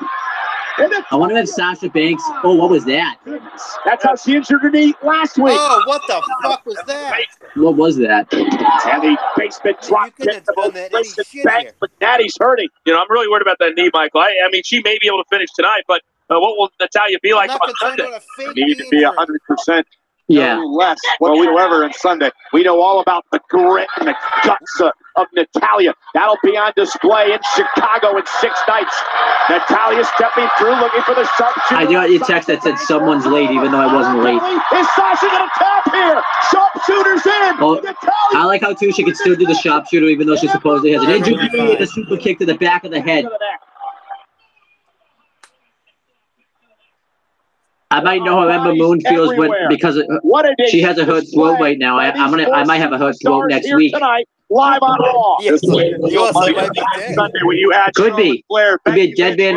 I wonder if Sasha Banks. Oh, what was that? That's how she injured her knee last week. Oh, what the fuck was that? What was that? And the basement drop kick to both Banks, but Natty's hurting. You know, I'm really worried about that knee, Michael. I mean, she may be able to finish tonight, but what will Natalia be like on Sunday? Need to be 100%. Yeah. No less whatsoever in Sunday. We know all about the grit and the guts of Natalia. That'll be on display in Chicago in 6 nights. Natalia stepping through, looking for the sharpshooter. I got your text that said someone's late, even though I wasn't late. Is Sasha going to tap here? Sharpshooter's in. Well, I like how, too, she can still do the sharpshooter, even though she supposedly has an injury and a super kick to the back of the head. I might know how Ember Moon feels because she has a hurt throat right now. I might have a hurt throat next week. Tonight, live on Raw. Could be a dead man.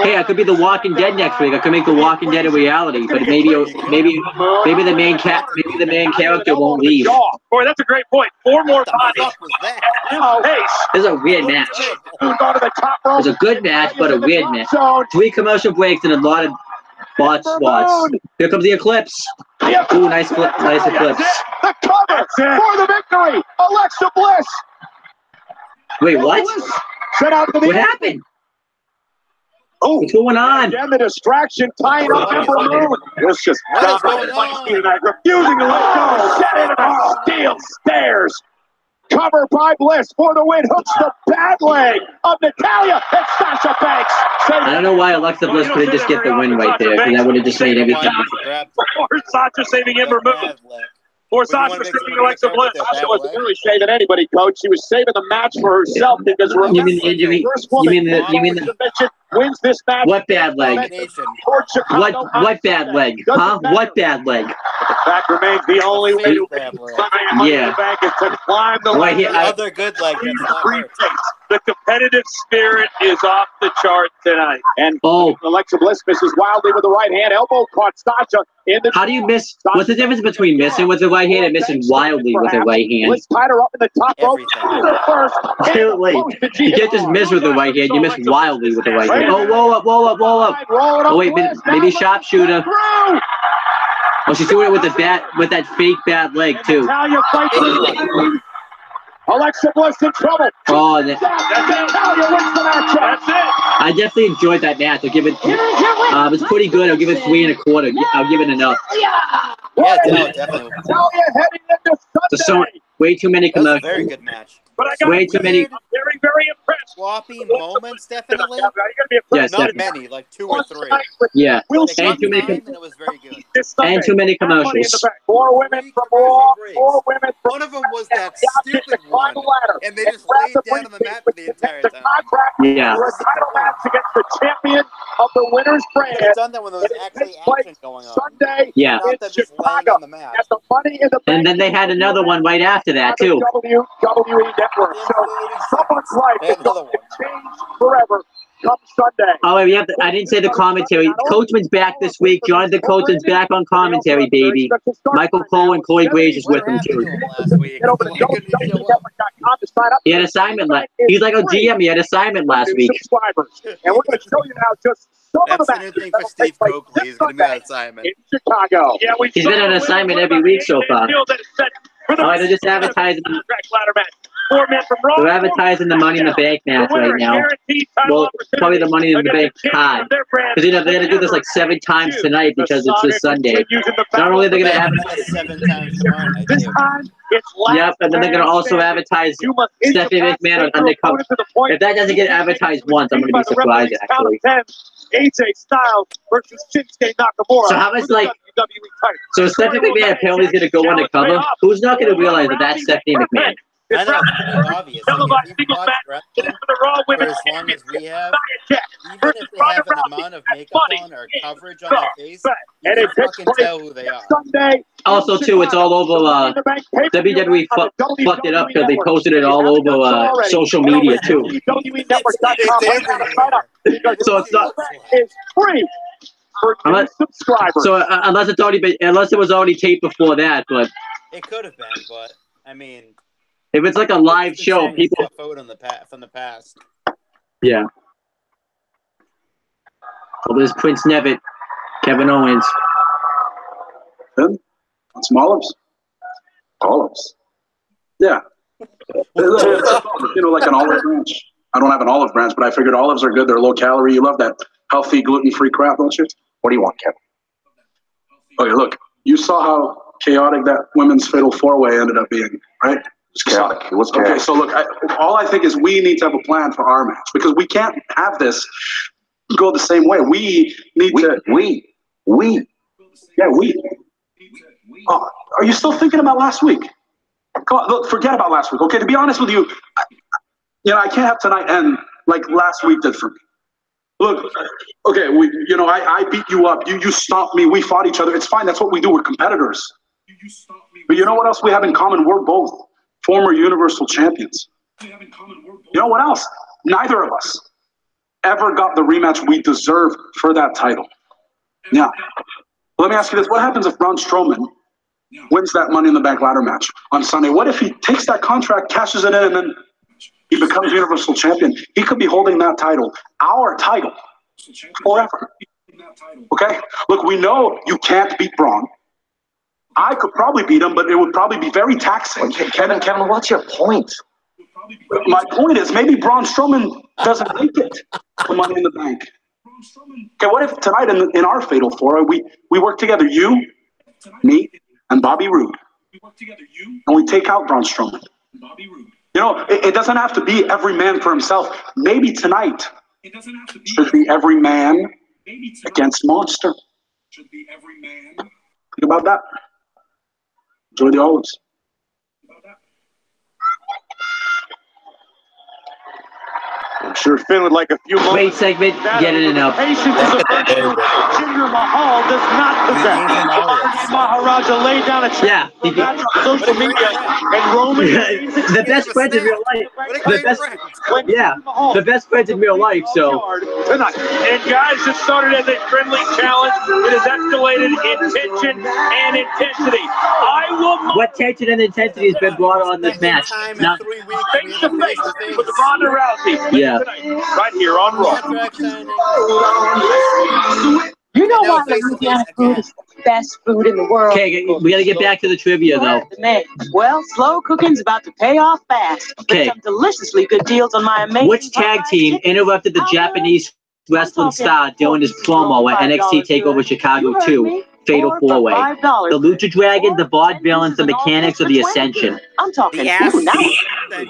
Hey, I could be the Walking Dead next week. I could make the Walking Dead a reality, but maybe the main character won't leave. Boy, that's a great point. 4 more bodies. This is a weird match. It's a good match, but a weird match. 3 commercial breaks and a lot of bot spots. Here comes the Eclipse. Ooh, nice Eclipse. The cover for the victory. Alexa Bliss. Wait, what? What happened? Oh, what's going on? Again, the distraction tying up Ember Moon. It's just refusing to let go. Set into the steel stairs. cover by Bliss for the win. Hooks the bad leg of Natalya and Sasha Banks. I don't know why Alexa Bliss couldn't just get the win right there, because that would have just made everything. Or Sasha saving him removed. Or Sasha saving Alexa Bliss. Sasha was really saving anybody, Coach. She was saving the match for herself because You mean the injury? first woman You mean the submission wins this match. what bad leg? What bad leg? Huh? What bad leg? But the fact remains the only way to win Money in the Bank is to climb the Right here, ladder. Other good leg. That's not hurt. The competitive spirit is off the chart tonight. And Alexa Bliss misses wildly with the right hand. Elbow caught Sasha in the. How do you miss? What's the difference between missing with the right hand and missing wildly with the right hand? Bliss tied her up in the top rope. First, Wait, you can't just miss with the right hand. You miss wildly with the right hand. Oh, roll up, roll up, roll up. Oh wait, maybe sharpshooter. Oh, she's doing it with that fake bad leg too. Alexa Bliss in trouble. Oh, Natalya wins the match. That's it. I definitely enjoyed that match. I'll give it. It was pretty good. I'll give it 3 1/4. I'll give it enough. Yeah, definitely. Natalya heading into Sunday. So way too many That was a commercials. very good match. But I got way too many. Very, very impressed. Sloppy moments, definitely. Yes, Not definitely. many, like 2 or 3. Yeah, They and got too many. time, and it was very good. And too many commercials. 4 women from Raw. 4 women from. One of them was that stupid one, and they just laid down on the mat for the entire time. Yeah. For a title match against the champion of the Winners brand. They've done that when there was actually action going on. Sunday Yeah. Not them just laying on the mat. At the Money in the And then they had another one right after that too. WWE Network. So someone's life is going to change forever come Sunday. Oh, we have I didn't say the commentary. Coachman's back this week. Jonathan Coachman's back on commentary, baby. Michael Cole and Chloe Grace is with him too. Last week. Why couldn't he show up? He had assignment he's like a GM. He had assignment last week. Subscribers. And we're going to show you now just some of That's the the new matches thing for Steve Coakley. He's going to be on assignment. in Chicago. Yeah, He's been on assignment every week so far. Oh, they're just advertising. Four men from Raw. They're advertising the Money in the Bank match right now. Well, probably the Money in the Bank card. Because they're going to do this like 7 times tonight because it's this Sunday. Not only are they going to advertise 7 times tomorrow night, This too. time, it's last Yep, and then they're going to also advertise Stephanie McMahon on Undercover. If that doesn't get advertised once, I'm going to be surprised, actually. AJ Styles versus Shinsuke Nakamura. So how much, like, so Stephanie McMahon apparently is going to go undercover? Who's not going to realize that that's Stephanie McMahon? I know, it's pretty obvious. Like, if you've watched wrestling for as long as we have, even if they have an amount of makeup on or coverage on their face, you can fucking tell who they are. Also, too, it's all over, WWE fucked it up because they posted it all over social media, too. So it's not... It's free for new subscribers. So unless it was already taped before that, but... It could have been, but, I mean... If it's like a live show, people... Photo from the past. Yeah. Well, there's Prince Nevitt, Kevin Owens. Him? On some olives? Olives? Yeah. Like an olive branch. I don't have an olive branch, but I figured olives are good. They're low calorie. You love that healthy, gluten-free crap, don't you? What do you want, Kevin? Okay, look. You saw how chaotic that women's fatal 4-way ended up being, right? It's chaotic. It was chaotic. Okay, so look, all I think is we need to have a plan for our match because we can't have this go the same way. We need to. We. Yeah, we. Oh, are you still thinking about last week? Come on, look, forget about last week. Okay, to be honest with you, I can't have tonight end like last week did for me. Look, okay, I beat you up. You stomped me. We fought each other. It's fine. That's what we do. We're competitors. But you know what else we have in common? We're both former Universal Champions. You know what else? Neither of us ever got the rematch we deserve for that title. Yeah. Let me ask you this. What happens if Braun Strowman wins that Money in the Bank ladder match on Sunday? What if he takes that contract, cashes it in, and then he becomes Universal Champion? He could be holding that title, our title, forever. Okay? Look, we know you can't beat Braun. I could probably beat him, but it would probably be very taxing. Okay, Kevin, what's your point? My point is maybe Braun Strowman doesn't make it to Money in the Bank. Okay, what if tonight in our Fatal 4, we work together, you, me, and Bobby Roode, and we take out Braun Strowman? You know, it doesn't have to be every man for himself. Maybe tonight should be every man against Monster. Think about that. Enjoy the olives. I'm sure Finn would like a few moments. Great segment, getting it up. Patience is a virtue Jinder Mahal does not possess. Maharaja laid down a check on social media and Roman Reigns the best friends in real life. The best friends in real life. So tonight. And guys, it started as a friendly challenge. It has escalated in tension and intensity. What tension and intensity has been brought on this match? Now, face to face with Ronda Rousey. Yeah. Right here on Raw. You know why Louisiana food is the best food in the world? Okay, we got to get back to the trivia, though. Man, well, slow cooking's about to pay off fast. Okay. Some deliciously good deals on my amazing. Which tag team interrupted the Japanese wrestling star during his promo at NXT TakeOver Chicago 2? Fatal 4-Way. The Lucha Dragon, the Vaudevillains, the Mechanics, or the Ascension? I'm talking food now.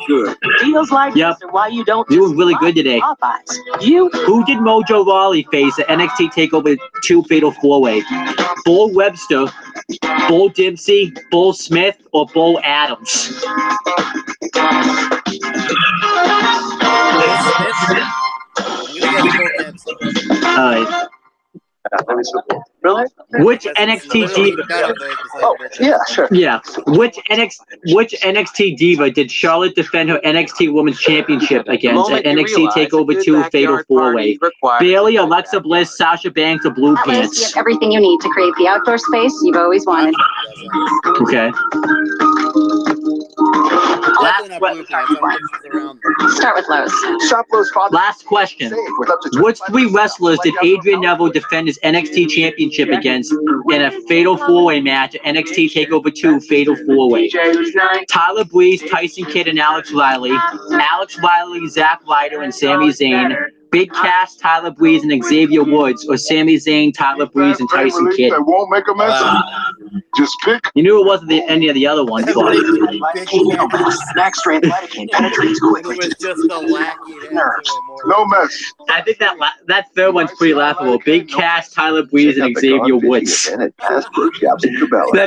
Good. Deals like Yep. this are why you don't. You were really good today. Who did Mojo Rawley face at NXT TakeOver 2 Fatal 4-Way? Bull Webster, Bull Dempsey, Bull Smith, or Bull Adams? Alright. Really? Which NXT Diva? Yeah, sure. Yeah. Which NXT Diva did Charlotte defend her NXT Women's Championship against at NXT TakeOver 2 Fatal 4-Way? Bayley, Alexa Bliss, Sasha Banks, or Blue That list, you Pants? have everything you need to create the outdoor space you've always wanted. Okay. Start with Lowe's. Shop Lowe's. Last question. Which three wrestlers did Adrian Neville defend his NXT Championship against in a Fatal 4-Way match at NXT TakeOver 2 Fatal 4-Way? Tyler Breeze, Tyson Kidd, and Alex Riley. Alex Riley, Zack Ryder, and Sami Zayn. Big Cass, Tyler Breeze, and Xavier Woods, or Sami Zayn, Tyler Breeze, and Tyson Kidd? That won't make a mess. Just pick. You knew it wasn't any of the other ones, but Snack strength lidocaine penetrates quickly. It was just a lackey. No mess. I think that third one's pretty laughable. Big Cass, Tyler Breeze, and Xavier Woods. That'd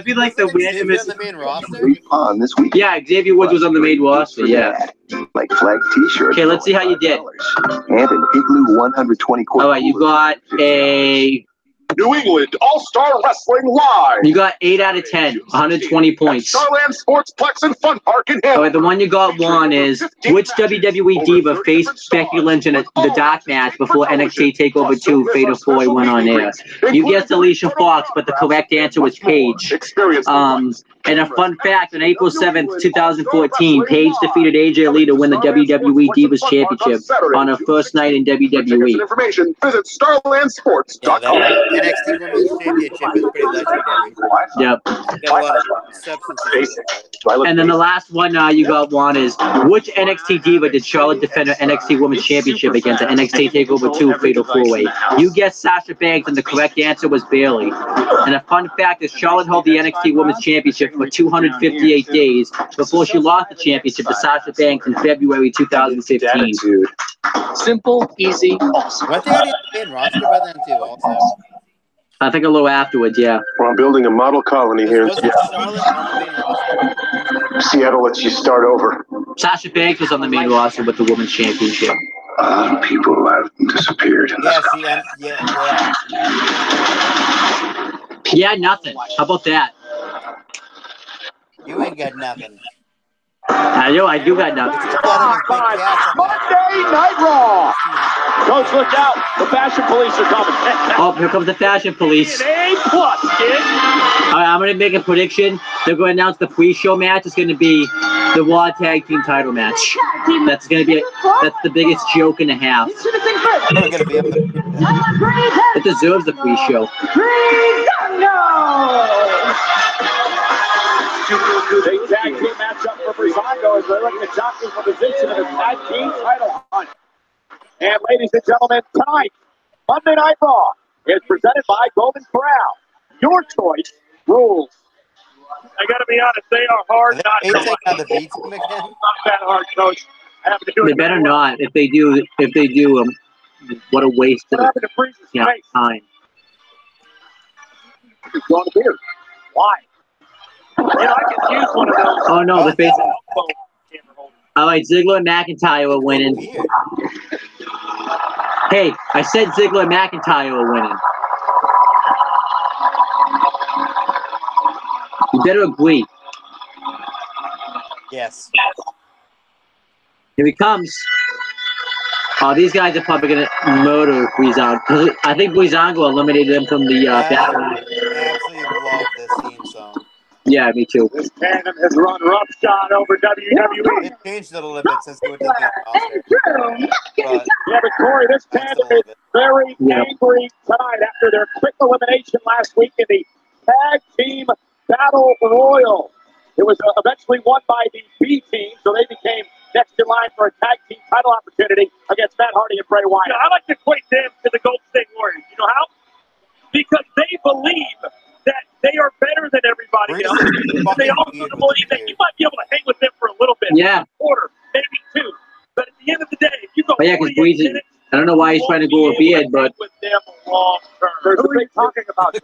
be like the randomest. On this week. Yeah, Xavier Woods was on the main roster. Yeah. Like flag T-shirts. Okay, let's see how you did. And an Igloo 120 quart. All right, you got a. New England All-Star Wrestling Live. You got 8 out of 10, 120 points. Starland Sportsplex and Fun Park in All right, the one you got one is which WWE Diva faced Becky Lynch in the dark match before NXT TakeOver 2 Fatal 4-Way went on air? You guessed Alicia Fox, but the correct answer was Paige. And a fun fact, on April 7th, 2014, Paige defeated AJ Lee to win the WWE Divas Championship on her first night in WWE. Information, visit StarlandSports.com. NXT Women's Championship is pretty legendary. Yep. Got a lot of substances. And then the last one you got one is which NXT Diva did Charlotte defend her NXT Women's Championship against at NXT TakeOver 2 Fatal 4-Way? You guessed Sasha Banks, and the correct answer was Bayley. And a fun fact is Charlotte held the NXT Women's Championship for 258 days before she lost the championship to Sasha Banks in February 2015. Simple, easy, awesome. Weren't they already in roster by then too? Also, I think a little afterwards, yeah. Well, I'm building a model colony here. wasn't Charlotte on the main roster? Seattle lets you start over. Sasha Banks was on the main roster with the Women's Championship. A lot of people have disappeared in Yeah, see, Yeah, nothing. How about that? you ain't got nothing. I do got nothing. Monday Night Raw. Coach, look out. The Fashion Police are coming. Oh, here comes the Fashion Police. A plus, kid. All right, I'm going to make a prediction. They're going to announce the pre-show match. It's going to be the Raw Tag Team title match. That's going to be that's the biggest joke and a half. It deserves the pre-show. Big tag team matchup for Breezango as they're looking to jockey for position in the tag team title hunt. And ladies and gentlemen, tonight, Monday Night Raw is presented by Golden Corral. Your choice rules. I got to be honest, they are hard not to take on the B team again. Not that hard, coach. I have to do They it. better not. If they do, what a waste of time. He's going to beer. Why? You know, I could use one of those. Oh no, the face. All right, Ziggler and McIntyre are winning. Hey, I said Ziggler and McIntyre are winning. You better agree. Yes. Here he comes. Oh, these guys are probably going to murder Breezango. I think Breezango eliminated him from the battle. I absolutely love this theme song. Yeah, me too. This tandem has run roughshod over WWE. It changed a little bit since we went to the main roster. Yeah, but Corey, this tandem is very angry tonight after their quick elimination last week in the Tag Team Battle Royal. It was eventually won by the B team, so they became next in line for a tag team title opportunity against Matt Hardy and Bray Wyatt. I like to equate them to the Golden State Warriors. You know how? Because they believe that they are better than everybody else. They also believe that you might be able to hang with them for a little bit. Yeah. A quarter, maybe two. But at the end of the day, if you go But yeah, because Breeze, I don't know why he's trying to grow a beard, but with them long term. There's a big talking about.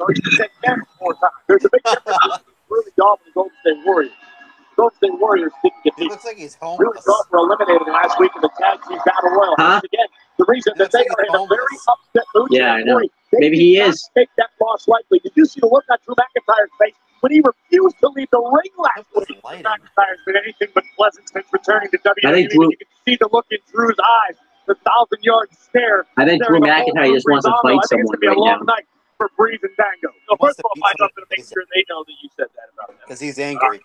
There's a big difference. Really dominant Golden State Warriors. Golden State Warriors didn't get beat. Looks like he's homeless. Really were eliminated last week in the Tag Team Battle Royal. Once again, the reason that they are in a very upset mood. Yeah, I know. Maybe he is. Take that loss lightly. Did you see the look on Drew McIntyre's face when he refused to leave the ring last week? McIntyre's been anything but pleasant since returning to WWE. You can see the look in Drew's eyes, the 1,000-yard stare. I think Drew McIntyre just wants to fight someone right now. Night for Breeze and Dango. So first of all, I have to make sure they know that you said that about them. Because he's angry.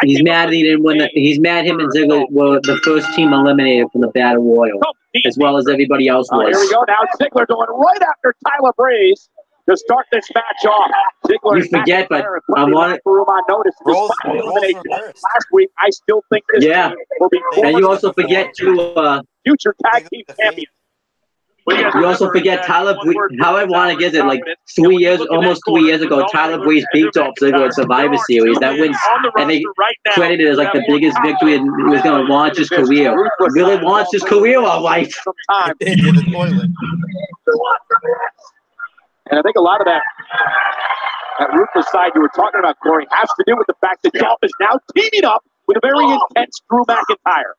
He's mad he didn't win. He's mad him and Ziggler were the first team eliminated from the Battle Royal, as well as everybody else was. Here we go. Now Ziggler going right after Tyler Breeze to start this match off. Ziggler You forget, but I want it. on notice. Last week, I still think this team will be. And you also forget to future tag team champions. You also forget Tyler Breeze. How ironic is it? Like almost 3 years ago, Tyler Breeze beat Dolph Ziggler in Survivor Series. That wins, and they credited it as like the biggest victory, and he was going to launch his career. He really launched his career all right. Into the toilet. And I think a lot of that ruthless side you were talking about, Corey, has to do with the fact that Dolph is now teaming up with a very intense Drew McIntyre.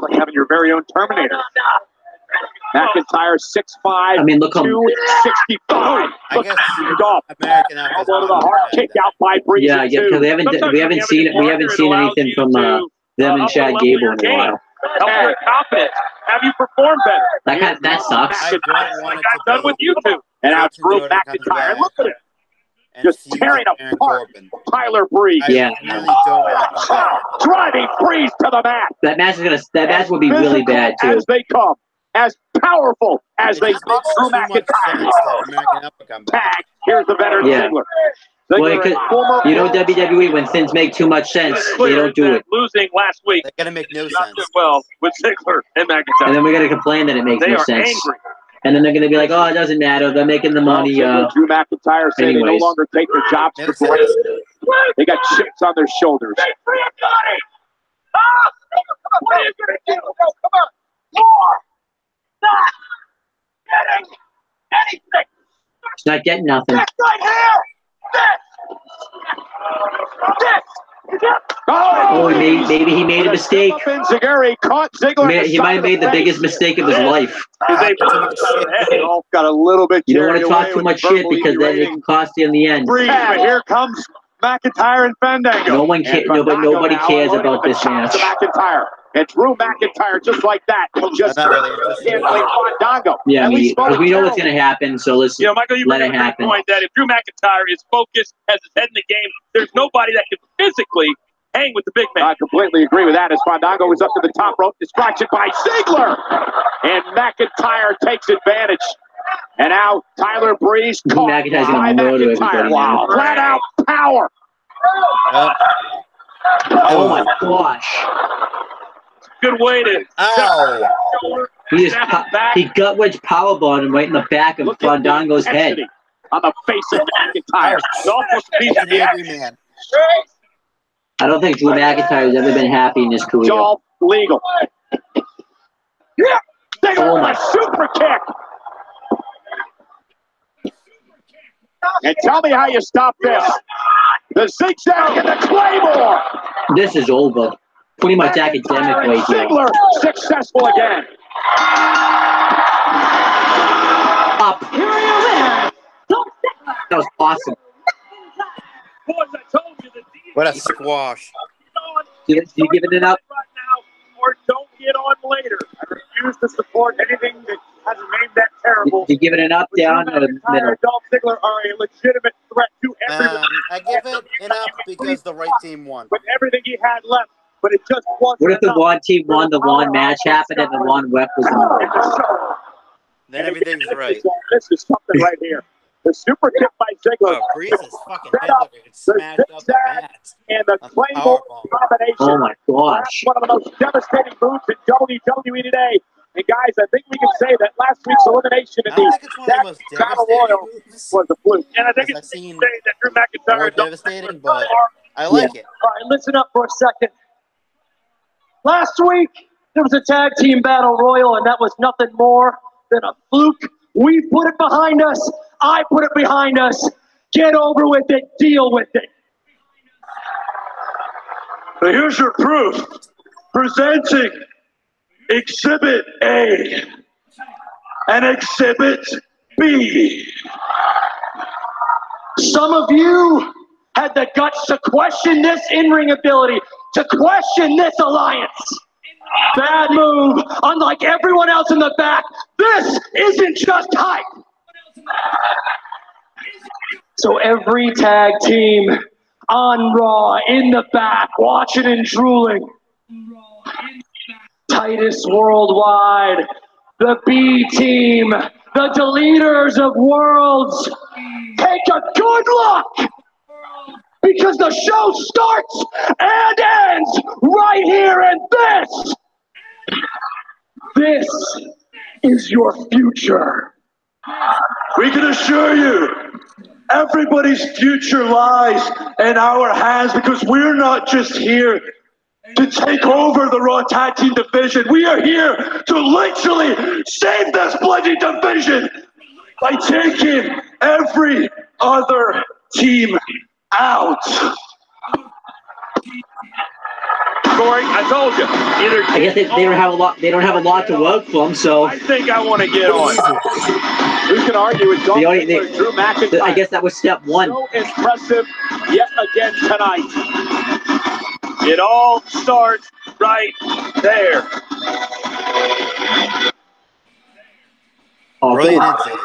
Like having your very own Terminator. McIntyre 6'5", I mean, look how 265. I guess Dolph. American elbow to the heart, kick out by Breeze. Yeah, because we haven't seen anything from them and Chad Gable in a while. Help your confidence. Have you performed better? That sucks. I don't want it to done with you two. And now Drew McIntyre. Look at it. Just tearing apart Tyler Breeze. Yeah. I really don't want that. Driving Breeze to the mat. That match will be really bad too. As they come, as powerful as they come. Drew McIntyre. Tag. Here's the veteran Ziggler. Well, you know WWE, when things make too much sense, they don't do it. Losing last week. They gotta make no sense. Well, with Ziggler and McIntyre. And then we gotta complain that it makes no sense. Angry. And then they're gonna be like, "Oh, it doesn't matter. They're making the money." Drew McIntyre saying they no longer take their jobs for granted. They got chips on their shoulders. What are you gonna do? Come on, more. Not getting anything. It's not getting nothing. This right here. This. Oh, maybe he made a mistake. Zagari caught Ziggler. He might have made the biggest mistake of his life. Got a little bit. You don't want to talk too much shit because then it can cost you in the end. Here comes McIntyre and Fandango. Nobody cares about this match. McIntyre. And Drew McIntyre, just like that, just can't play Fandango. Yeah, we know what's going to happen, so let's Michael, you let bring it up a happen. point that if Drew McIntyre is focused, has his head in the game, there's nobody that can physically hang with the big man. I completely agree with that as Fandango is up to the top rope, distraction by Ziggler. And McIntyre takes advantage. And now Tyler Breeze caught by McIntyre. Wow, flat out power. Oh my gosh. Good way to. Ow. He gut wedge powerbomb him right in the back of Fandango's head. On the face of McIntyre. Almost a piece of the angry man. I don't think Drew McIntyre has ever been happy in his career. All legal. Yeah, take Oh my super kick. And tell me how you stop this. The zigzag and the claymore. This is over. Pretty much academic right here. Ziggler successful again. Up. That was awesome. What a squash. You giving it up? Or don't get on later. I refuse to support anything that has a name that terrible. You giving it up, down, or middle? Dolph Ziggler are a legitimate threat to everyone. I give it an up because the right team won. With everything he had left, but it just wasn't. What if the enough. one team won, the one match happened, and the one rep was in the Then everything's right. This is something right here. The super kick by Ziggler. Oh, Breeze's fucking head like it smashed up the mat. And the claymore combination. Oh my gosh. That's one of the most devastating moves in WWE today. And guys, I think we can say that last week's elimination in the Battle Royal was a fluke. And I think it's safe to say that Drew McIntyre more devastating, but I like it. All right, listen up for a second. Last week, there was a tag team battle royal, and that was nothing more than a fluke. We put it behind us. I put it behind us. Get over with it. Deal with it. But here's your proof. Presenting Exhibit A and Exhibit B. Some of you had the guts to question this in-ring ability, to question this alliance. Bad move. Unlike everyone else in the back, this isn't just hype. So every tag team on Raw in the back, watching and drooling. Titus Worldwide, the B team, the deleters of worlds. Take a good look, because the show starts and ends right here, and this is your future. We can assure you, everybody's future lies in our hands, because we're not just here to take over the Raw Tag Team division. We are here to literally save this bloody division by taking every other team out. Corey, I told you. Either I guess they don't have a lot. They don't have a lot to work from. So I think I want to get on. Who's going to argue with Dolph Ziggler, Drew McIntyre? I guess that was step one. So impressive yet again tonight. It all starts right there. Oh, brilliant insight.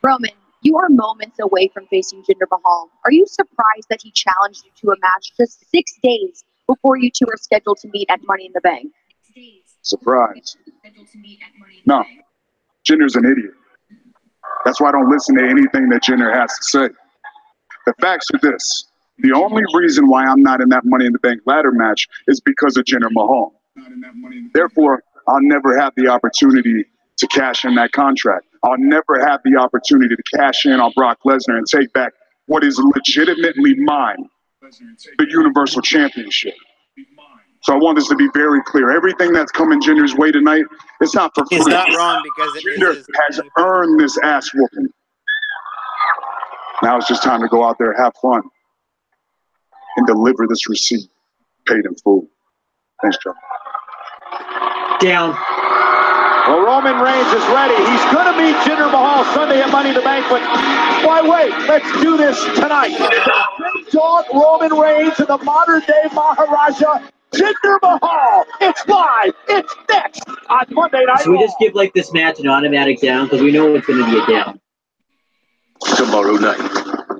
Roman, you are moments away from facing Jinder Mahal. Are you surprised that he challenged you to a match just 6 days before you two are scheduled to meet at Money in the Bank? Surprise. No. Jinder's an idiot. That's why I don't listen to anything that Jinder has to say. The facts are this. The only reason why I'm not in that Money in the Bank ladder match is because of Jinder Mahal. Therefore, I'll never have the opportunity to cash in that contract. I'll never have the opportunity to cash in on Brock Lesnar and take back what is legitimately mine, the Universal Championship. So I want this to be very clear. Everything that's coming Jinder's way tonight, it's not for free. It's not wrong because it Jinder has earned this ass whooping. Now it's just time to go out there, have fun, and deliver this receipt paid in full. Thanks, Joe. Down. Well, Roman Reigns is ready. He's going to meet Jinder Mahal Sunday at Money in the Bank, but why wait? Let's do this tonight. Big Dog Roman Reigns and the modern-day Maharaja, Jinder Mahal. It's live. It's next on Monday Night So we just give like this match an automatic down because we know it's going to be a down. Tomorrow night,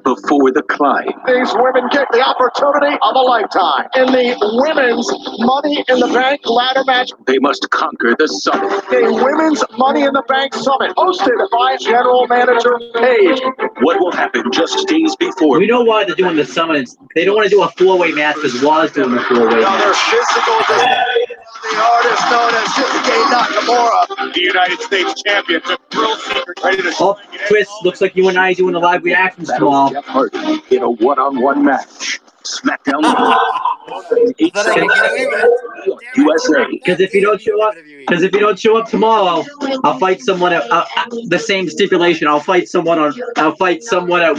before the climb. These women get the opportunity of a lifetime in the women's Money in the Bank ladder match. They must conquer the summit. The Women's Money in the Bank Summit, hosted by General Manager Paige. What will happen just days before? We know why they're doing the summons. They don't want to do a four-way match because Raw's doing a four-way match. They're physical. The artist known as Shinsuke Nakamura, the United States champion, took thrill seeker ready to. Oh, Twist, looks like you and I doing the live reactions tomorrow. Jeff Hardy in a one-on-one match. SmackDown Live. 8 Central, USA. Because if you don't show up tomorrow, I'll fight someone at the same stipulation. I'll fight someone at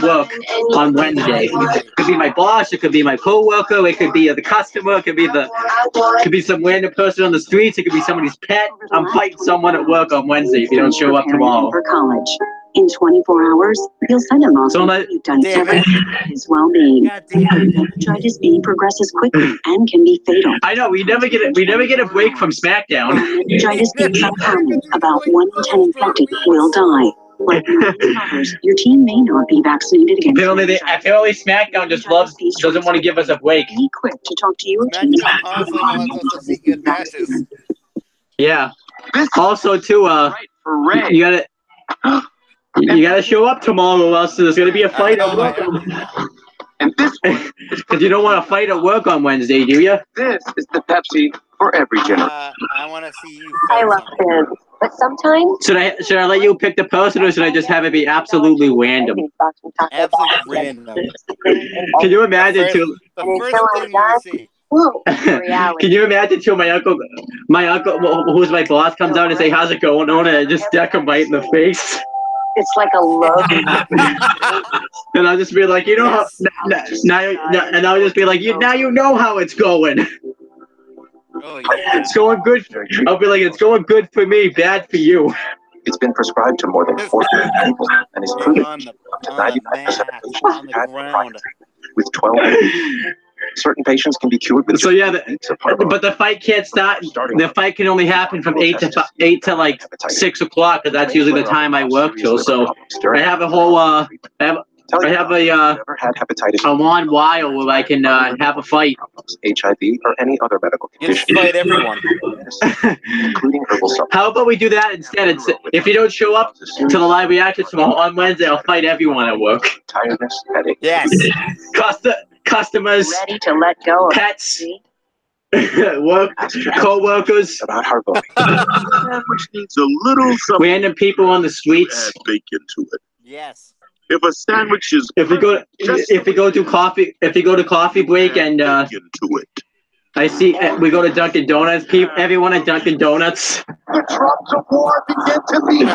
work on Wednesday. It could be my boss. It could be my coworker. It could be the customer. It could be some random person on the streets. It could be somebody's pet. I'm fighting someone at work on Wednesday if you don't show up tomorrow. For college. In 24 hours, you'll send him off. You've done everything for his well-being. Hepatitis B progresses quickly and can be fatal. I know we never get a break from SmackDown. Hepatitis B is uncommon. About 1 in 10 infected will die. Like others, your team may not be vaccinated against. Apparently SmackDown just doesn't want to give us a break. Be quick to talk to your team. Yeah. Also, too, you gotta show up tomorrow, or else there's gonna be a fight at work. And this one because you don't want to fight at work on Wednesday, do you? This is the Pepsi for every generation. I want to see you. I love kids, but sometimes. Should I let you pick the person, or should I just have it be absolutely random? Absolutely random. Can you imagine too? The first thing you see. Can you imagine too? My uncle, who's my boss, comes out and say, "How's it going, on?" And I just deck him right in the face. It's like a love. And I'll just be like, you know how and I'll just be like, now you know how it's going. Oh, yeah. It's going good. I'll be like, it's going good for me, bad for you. It's been prescribed to more than 4 million people and is proven to 99% of patients who've had chronic with 12. Certain patients can be cured with. So yeah, but the fight can't start. The fight can only happen from 8 to like 6 o'clock, because that's usually the time I work till. So I have a whole I have a long while where I can have a fight. HIV or any other medical condition. You fight everyone, including herbal supplements. How about we do that instead? If you don't show up to the live reaction tomorrow on Wednesday, I'll fight everyone at work. Tiredness, headache. Yes. Customers, ready to let go of pets, co-workers, about heartburn, which needs a little something. Random people on the streets. Bake into it. Yes. If a sandwich is if we go to coffee break and into it. I see we go to Dunkin' Donuts. Everyone at Dunkin' Donuts. The drums of war begin to beat.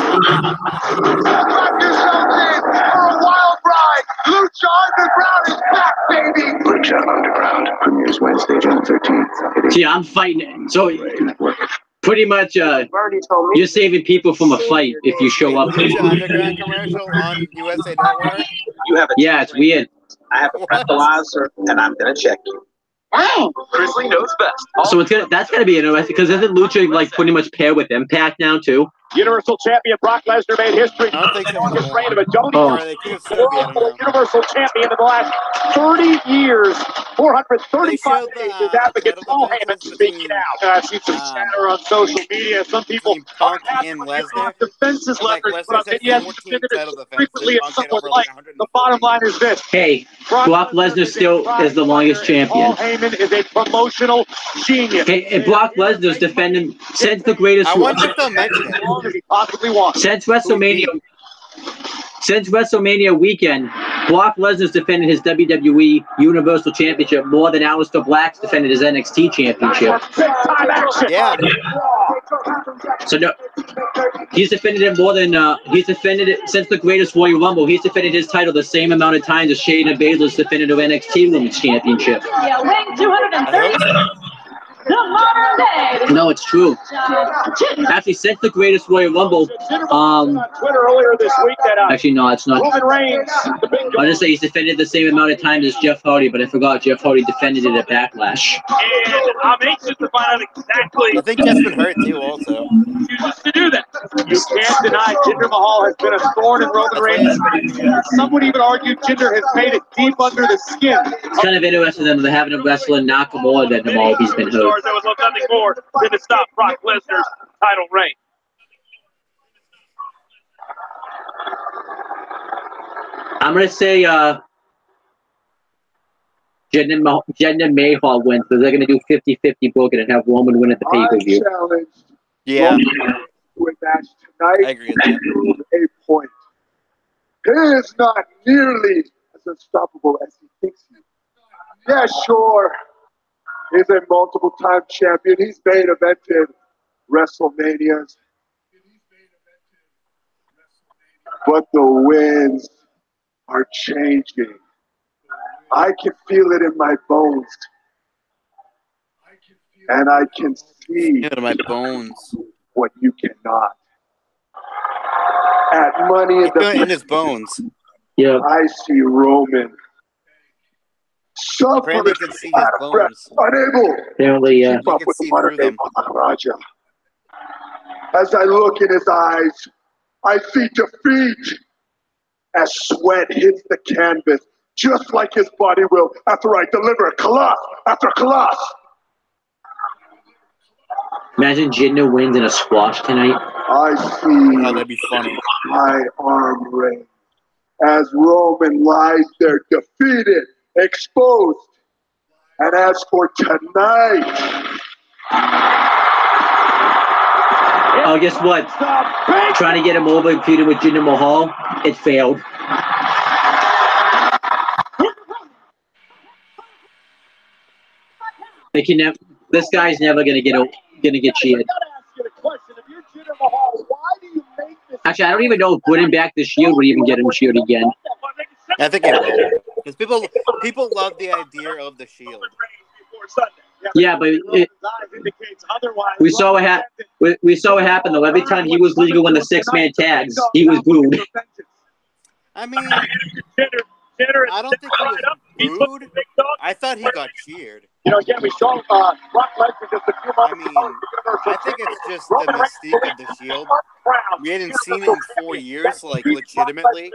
Strap yourself in for a wild ride. Lucha Underground is back, baby. Lucha Underground premieres Wednesday, June 13th. See, I'm fighting. So pretty much, you're saving people from a fight if you show up. Lucha Underground commercial on USA Network. You have yeah, it's weird. I have a breathalyzer, and I'm gonna check you. Dang. Grizzly knows best. So that's gonna be interesting, because isn't Lucha like pretty much paired with Impact now too? Universal Champion Brock Lesnar made history. I don't think so. His reign of a World Universal Champion in the last 30 years. 435 days. His advocates Paul Heyman speaking out. I see some chatter on social media. Some people Punk and Lesnar. Defenses Lesnar, but he hasn't defended it frequently and somewhat like. The bottom line is this. Hey, Brock Lesnar still is the longest champion. Paul Heyman is a promotional genius. Hey, and Brock Lesnar's defending since the greatest. I wonder if they'll mention it. As he possibly wants. Since WrestleMania weekend, Brock Lesnar's defended his WWE Universal Championship more than Aleister Black's defended his NXT Championship. Yeah. So no, he's defended it more than he's defended it since the Greatest Royal Rumble. He's defended his title the same amount of times as Shayna Baszler's defended her NXT Women's Championship. Yeah, weighing 230. The modern day. No, it's true. Actually, since the Greatest Royal Rumble, Twitter earlier this week that actually no, it's not. Roman Reigns, the big I'll just say he's defended the same amount of times as Jeff Hardy, but I forgot Jeff Hardy defended it at Backlash. And I'm anxious to find out exactly. I think that's been hurt too, also. Chooses to do that. You can't deny Jinder Mahal has been a thorn in Roman Reigns. Some would even argue Jinder has made it deep under the skin. It's kind of interesting that they're having him wrestle in Nakamura than Mahal. He's been hurt. There was nothing more than to stop Brock Lesnar's title reign. I'm gonna say Jinder Mahal wins, so they're going to do 50-50 booking and have Roman win at the pay-per-view. I challenged Yeah. Roman to a match tonight. I agree with that. To prove a point. He is not nearly as unstoppable as he thinks he is. Yeah, sure. He's a multiple-time champion. He's main evented WrestleManias. But the winds are changing. I can feel it in my bones. And I can see in my bones what you cannot. At Money in the in his bones. Yeah. I see Roman suffering Apparently, you can see his bones. unable Apparently, to keep up with the modern day Maharaja. As I look in his eyes, I see defeat as sweat hits the canvas, just like his body will after I deliver coloss after coloss. Imagine Jinder wins in a squash tonight. I see that'd be funny. my arm raised as Roman lies there defeated, exposed. And as for tonight, oh, guess what? Trying to get him over and feud him with Jinder Mahal, it failed. They can never. This guy's never gonna get cheered. Actually, I don't even know if putting back the Shield would even get him cheered again. I think it will, because people love the idea of the Shield. Yeah, but we saw what happened. We saw what happened though. Every time he was legal in the 6-man tags, he was booed. I mean, I don't think he was booed. I thought he got cheered. You know, again, we saw Brock Lesnar just a few months ago. I think it's just the mystique of the Shield. We hadn't seen it in 4 years, like, legitimately.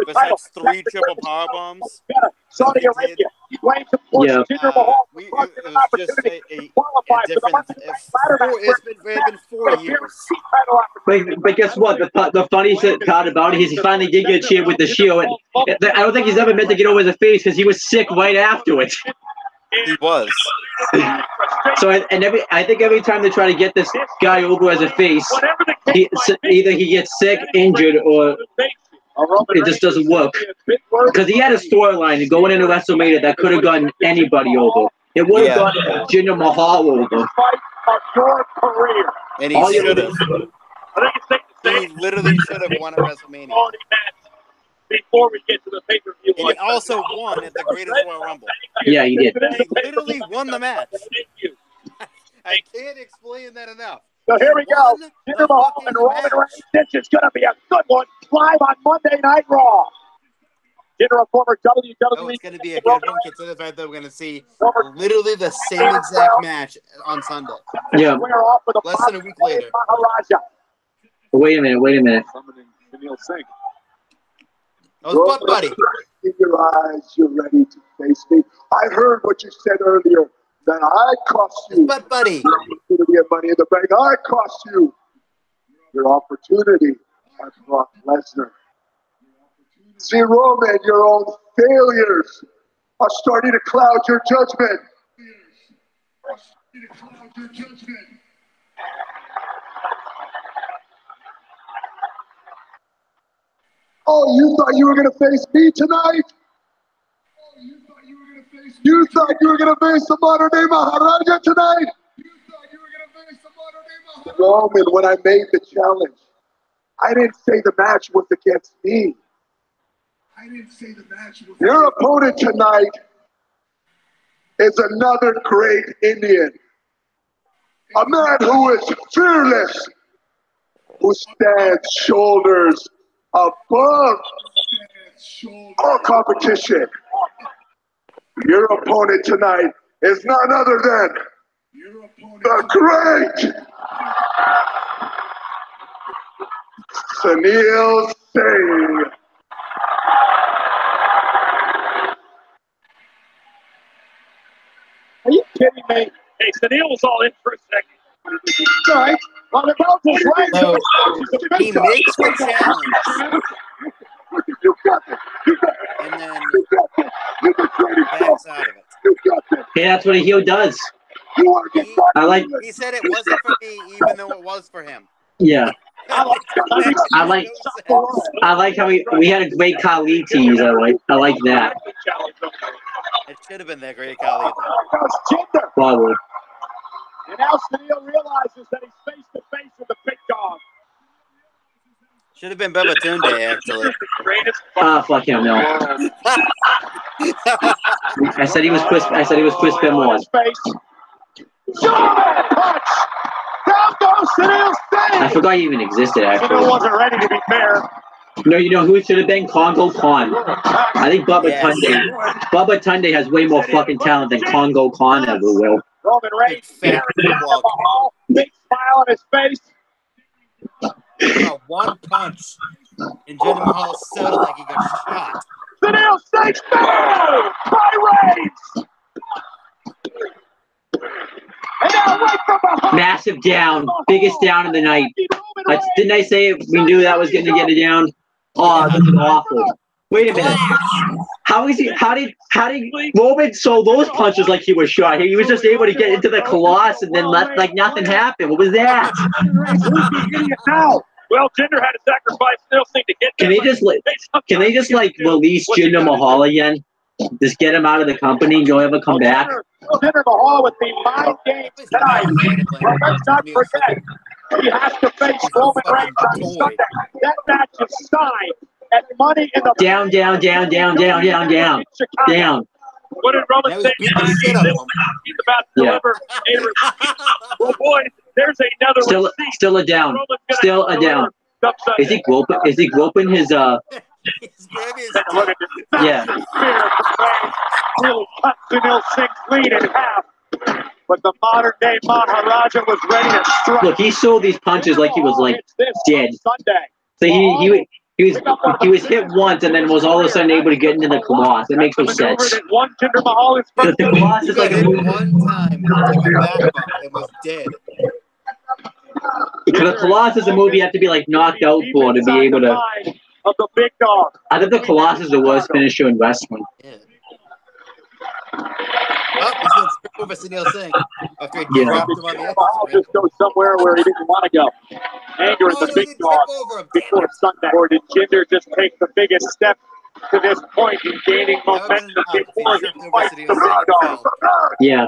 Besides 3 triple power bombs. Saudi Arabia. It was just a different. It's been 4 years. But guess what? The funny part about it is he finally did get cheered with the Shield. I don't think he's ever meant to get over the face because he was sick right after it. He was. So I think every time they try to get this guy over as a face, either he gets sick, injured, or it just doesn't work. Because he had a storyline going into WrestleMania that could have gotten anybody over. It would have gotten Jinder Mahal over. And he should have. He literally should have won at WrestleMania. Before we get to the pay-per-view. And he also won at the Greatest Royal Rumble. Yeah, he did. He literally won the match. I can't explain that enough. So here we go. Jinder Mahal and Roman Reigns. This is going to be a good one. Live on Monday Night Raw. Jinder, a former WWE. Oh, it's going to be a good one, considering the fact that we're going to see literally the same exact match on Sunday. Yeah. Less than a week later. Wait a minute. That was Butt Buddy. In your eyes, you're ready to face me. I heard what you said earlier, that I cost you. Butt Buddy. Your opportunity of Money in the Bank. I cost you your opportunity at Brock Lesnar. See, Roman, your own failures are starting to cloud your judgment. Oh, you thought you were going to face me tonight? You thought you were going to face the modern day Maharaja tonight? Roman, when I made the challenge, I didn't say the match was against me. Your opponent tonight is another great Indian. A man who is fearless, who stands shoulders above all competition. Your opponent tonight is none other than the great Sunil Singh. Are you kidding me? Hey, Sunil was all in for a second. All right. Well, the belt is right. So, he makes the challenge. You got it. And then Hey, that's what a heel does. I like. He said it wasn't for me, even though it was for him. Yeah. I like how we had a great Khali tease. I like that. It should have been that great Khali. Probably. And now Sunil realizes that he's face to face with the big dog. Should have been Bubba Tunde, actually. Fuck him, no. I said he was Chris Benoit. I forgot he even existed, actually. Sunil wasn't ready to be fair. No, you know who it should have been? Congo Khan. I think Bubba Tunde has way more fucking talent than Congo Khan ever will. Roman Reigns, big smile on his face. One punch, and Jinder Mahal sounded like he got shot. Sunil Singh's by Reigns. And now right from behind. Massive down, biggest down of the night. Didn't I say we knew that was going to get it down? Oh, this is awful. Wait a minute. How did Roman sold those punches like he was shot? He was just able to get into the Colossus and then like nothing happened. What was that? Well, Jinder had to sacrifice Sunil Singh to get. Can they just release Jinder Mahal again? Just get him out of the company and don't ever come back. Jinder Mahal with the mind games tonight. Well, let's not forget, he has to face Roman Reigns on Sunday. That match is signed at Money in the down. What did Roman say? He's about to deliver. Well, boy, there's another still a down. Still a down. Is he groping his Yeah. Really cut Sunil Singh's lead in half. But the modern day Maharaja was ready to strike. Look, he sold these punches like he was like dead. So he was hit once and then was all of a sudden able to get into the Colossus. It makes no sense. The Colossus is like a one time, took a back bump and was dead. Because the Colossus is a movie you have to be like knocked out for to be able to. Of the big dog. I think the Colossus is the worst finisher in wrestling. Yeah. Oh, he's going straight over Sunil Singh after he dropped him on the I'll just go somewhere where he didn't want to go. Anger at the big dog before Sunday. Or did Jinder just take the biggest step to this point in gaining momentum before he fights the big dog? Yeah.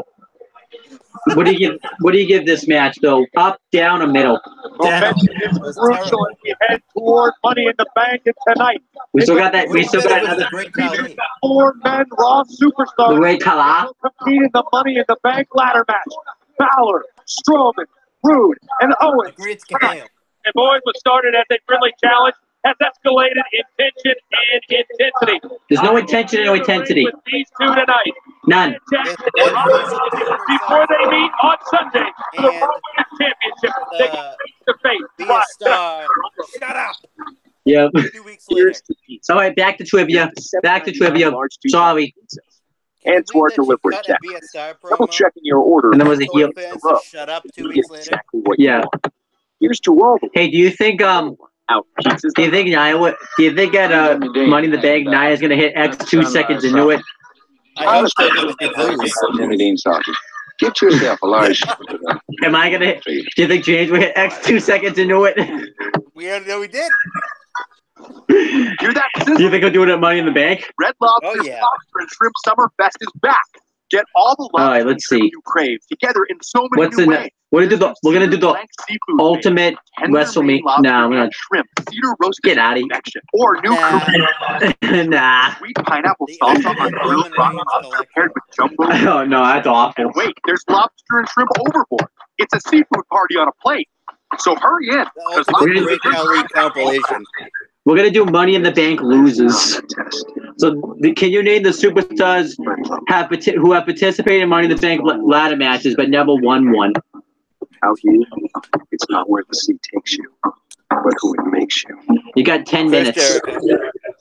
What do you give this match though? Up, down, or middle? Momentum is crucial as we head toward Money in the Bank tonight. We still got another great Khali. 4 men Raw superstars. The great Khali. Compete in the Money in the Bank ladder match. Balor, Strowman, Rude, and Owen. And boys, what started as a friendly challenge has escalated in tension and intensity. There's no intention and no intensity. With these two tonight. None. Before they meet on Sunday for the Raw Women's Championship, they get face to face. Be a star. Shut up. Yep. 2 weeks later. All right, back to trivia. Sorry. And toward delivery check. Double checking your order. And then was a heel. Shut up 2 weeks later. Exactly what you want. Here's to all. Hey, do you think at Money in the Bank, Nia's gonna hit X 2 seconds into it? I hope so. Get yourself a large. Am I gonna hit? Do you think James will hit X 2 seconds into it? We already know we did. Hear that? Do you think he'll do it at Money in the Bank? Red Lobster Lobster and Shrimp Summer Fest is back. Get all the love let's see. you crave together in so many new ways. We're gonna do the ultimate WrestleMania. Nah, we're not. Shrimp, cedar roast. Get out of here. Or new nah. Sweet pineapple salsa on grilled prawns prepared with jumbo. Oh no, that's awful. And wait, there's lobster and shrimp overboard. It's a seafood party on a plate. So hurry in. Great Khali compilation. We're gonna do Money in the Bank losers. So, can you name the superstars who have participated in Money in the Bank ladder matches but never won one? Out here, it's not where the seat takes you, but who it makes you. You got 10 minutes.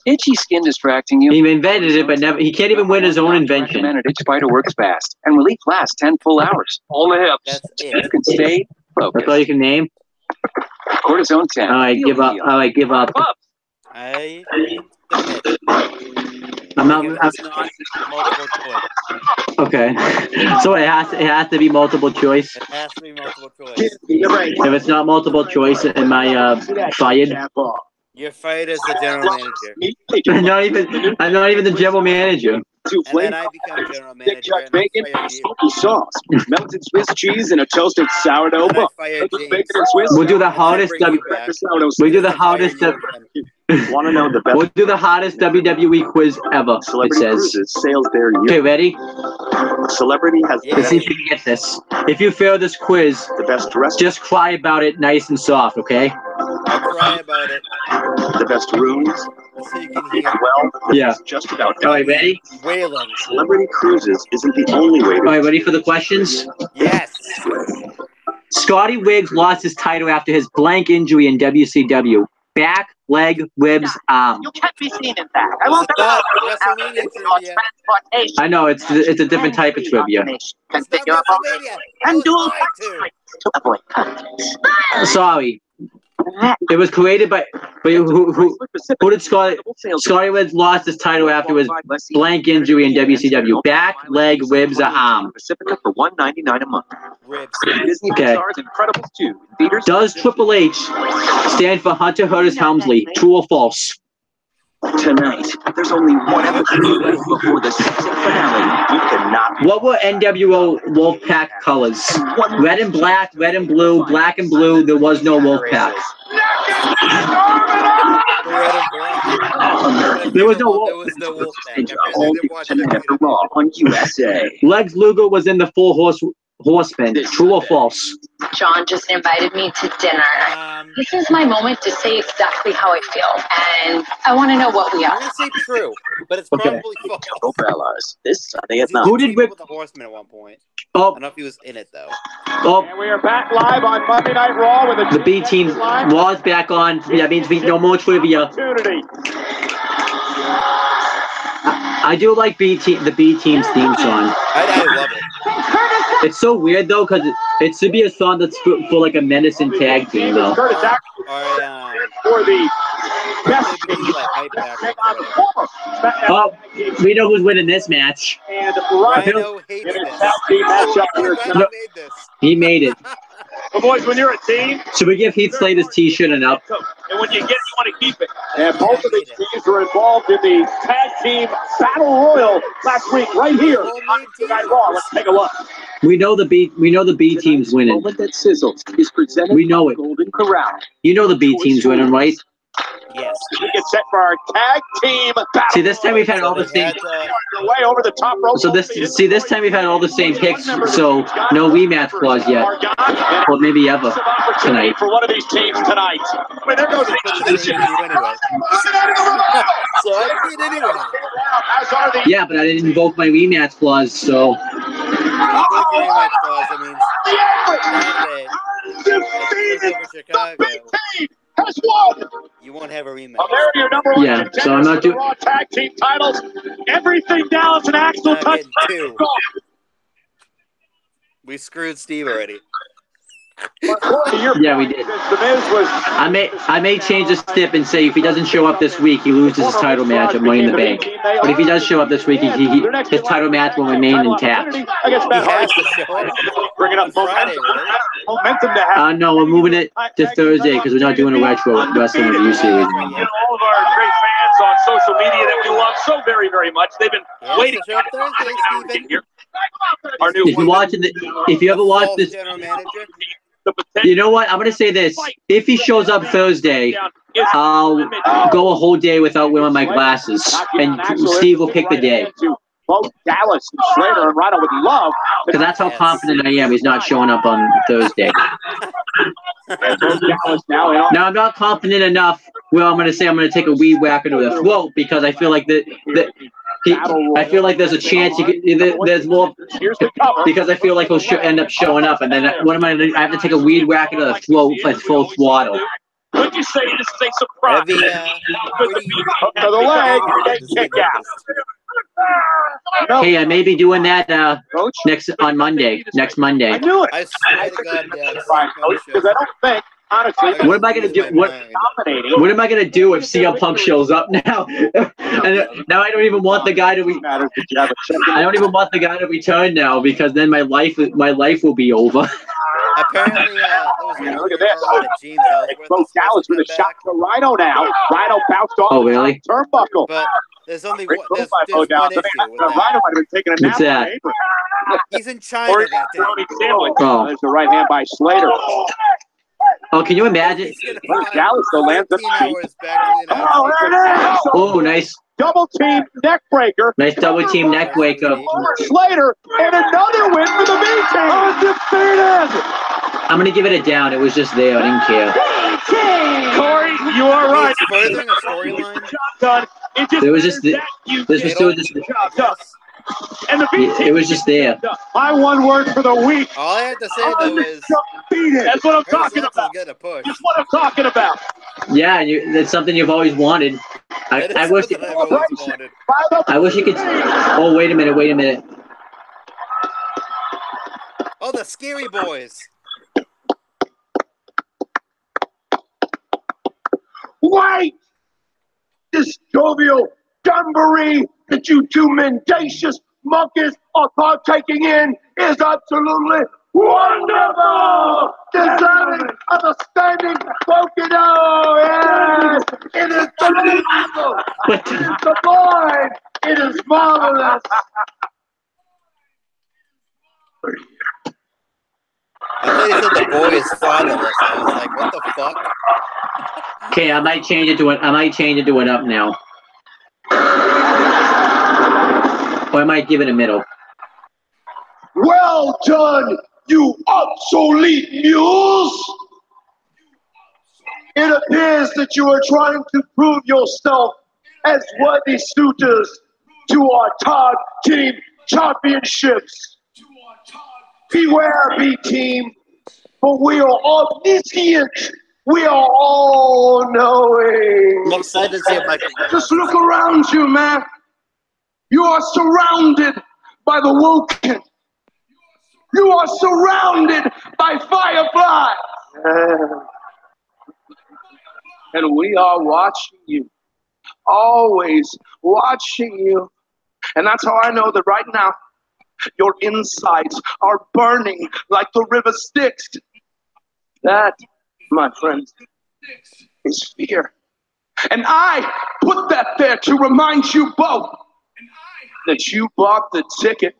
Itchy skin distracting you. He invented it, but he can't even win his own invention. Itch Fighter works fast, and relief lasts 10 full hours. All the hips. That's it. You can stay focused. That's all you can name? Cortisone 10. All right, give up. All right, give up. All I'm not. It's not multiple choice. Okay. So it has to be multiple choice. It has to be multiple choice. If it's not multiple choice, am I fired? You're fired as the general manager. I'm not even the general manager. And then I become general manager and I fire you. Smoky sauce, melted Swiss cheese, and a toasted sourdough And I bun. fire James. We'll do the hardest. We do the hardest. Want to know the best? We'll do the hardest WWE quiz ever. It Celebrity says. Cruises sails there. Okay, ready? Celebrity has Let's see if you can get this. If you fail this quiz, the best dressed, just cry about it, nice and soft. Okay? I'll cry about it. the best rooms. So you can hear. Well, Yeah. just about. All right, ready? Wailing. Celebrity Cruises isn't the only way to. All right, ready for the questions? Yes. Scotty Wiggs lost his title after his blank injury in WCW. Back, leg, ribs, arm. You can't be seen in that. I want Not WrestleMania trivia. transportation. I know it's a different type of trivia. Configurable and dual to avoid conflicts. Sorry. It was created by who did Scotty Wiggs lost his title after his blank injury in WCW? Back, leg, ribs, or arm? Pacifica for $1.99 a month. Ribs. Disney Okay. Pixar's Incredibles 2 in theaters. Does Triple H stand for Hunter Hearst Helmsley? True or false? Tonight, there's only one episode left before the season finale. You cannot. What were NWO Wolfpack colors? Red and black, red and blue, black and blue. There was no Wolfpack. There was no Wolfpack. All tonight after Raw on USA. Lex Luger was in the Four Horsemen. True or false? John just invited me to dinner. This is my moment to say exactly how I feel, and I want to know what we I'm are. gonna say true, but it's Okay. probably false. Go Bellas. This Sunday at 9. Who did With the Horseman at one point. I Oh, don't know if he was in it though. oh, And we are back live on Monday Night Raw with a the B team was back on. That means we no more trivia. opportunity. I do like the B team's theme song. I love it. It's so weird though, because it should be a song that's for like a menacing tag team though. Curtis Axel Or for the best they be like hype back or whatever. Oh, we know who's winning this match. and right Rhino hates in a this. tag team matchup here Rhino tonight. made this. He made it. But boys, when you're a team, Should we give Heath Slater's t-shirt an up? and when you get it, you want to keep it. And both of these teams were involved in the tag team battle royal last week, right here on Monday Night Raw. Let's take a look. We know the B team's winning. Moment that sizzles is presented We know by it. Golden Corral. You know the B team's winning, right? Yes. We get set for our tag team battle. See, this time we've had all the They same. had, Away over the top rope. So this time we've had all the same picks. So no rematch clause yet, or maybe ever tonight. For one of these teams tonight. I mean, there goes the anyway. So I did anyway. As are the Yeah, but I didn't invoke my rematch clause, so Rematch clause, that means Saturday, over Chicago, has won. you won't have a rematch. They're your number one Yeah, so I'm contenders not for the doing. Raw tag team titles. Everything Dallas and Axel Not touched. getting two. We screwed Steve already. Yeah, we did. The Miz was I may change the stip and say if he doesn't show up this week, he loses his title match at Money in the Bank. But if he does show up this week, his title match will remain intact. against He Matt has Hardy. to show up Bringing up on Friday, momentum. right? Momentum to have. No, we're moving it to Thursday because we're not doing a retro wrestling review series anymore. All of our great fans on social media that we love so very, very much. They've been waiting. So show up Thursday, Steven. Our new If you watching if you ever watch this, General manager. you know what? I'm gonna say this: if he shows up Thursday, I'll go a whole day without wearing my glasses, and Steve will pick the day. Both Dallas and Slater and Rhino would love. Because that's how confident I am. He's not showing up on Thursday. Now I'm not confident enough. Well, I'm gonna say I'm gonna take a weed whacker to the throat because I feel like I feel like there's a chance there's more because I feel like he'll end up showing up, and then what am I gonna do? I have to take a weed whacker to the throat for full throttle. Would you say this is a surprise? Heavy, To the leg, kick out. Hey, I may be doing that next Monday. I knew it. I swear to God, Because I don't think, honestly, What am I gonna do? What am I gonna do if CM Punk shows up now? And now I don't even want the guy to. I don't even want the guy to return now because then my life will be over. Apparently, look at this. James Ellsworth Bo Dallas with a shot to Rhino now. Rhino bounced off really? the turnbuckle. But there's only Great one, move there's by Bo one Dallas. issue with that. Rhino might have been taking a nap What's on that? the apron. He's in China that day. Oh. There's the right hand by Slater. Oh, can you imagine? Dallas though lands up. Hours back to the United States. Oh, nice. Double team neck breaker. Nice double team neck breaker. Slater and another win for the B team. Undefeated. I'm gonna give it a down. It was just there. I didn't care. Corey, you are right. It's furthering a storyline. It was just And the B team it was just there. My one word for the week. All I have to say though is that's what I'm talking about. Get a push. That's what I'm talking about. Yeah, and that's something you've always wanted. I wish. I wish you could. Oh, wait a minute. Oh, the Scary Boys. Wait! This jovial jamboree that you two mendacious monkeys are partaking in is absolutely wonderful! Deserving of a standing broken yes! It is delightful! It is sublime! It is marvelous! I thought you said the boy is fatherless. I was like, what the fuck? Okay, I might change it to an up now. Or I might give it a middle. Well done, you obsolete mules! It appears that you are trying to prove yourself as worthy suitors to our tag team championships. Beware, B-Team, for we are omniscient. We are all knowing. I'm excited to see if I can. Just look around you, man. You are surrounded by the woken. You are surrounded by fireflies. And we are watching you. Always watching you. And that's how I know that right now, your insides are burning like the river Styx. That, my friends, is fear. And I put that there to remind you both that you bought the ticket.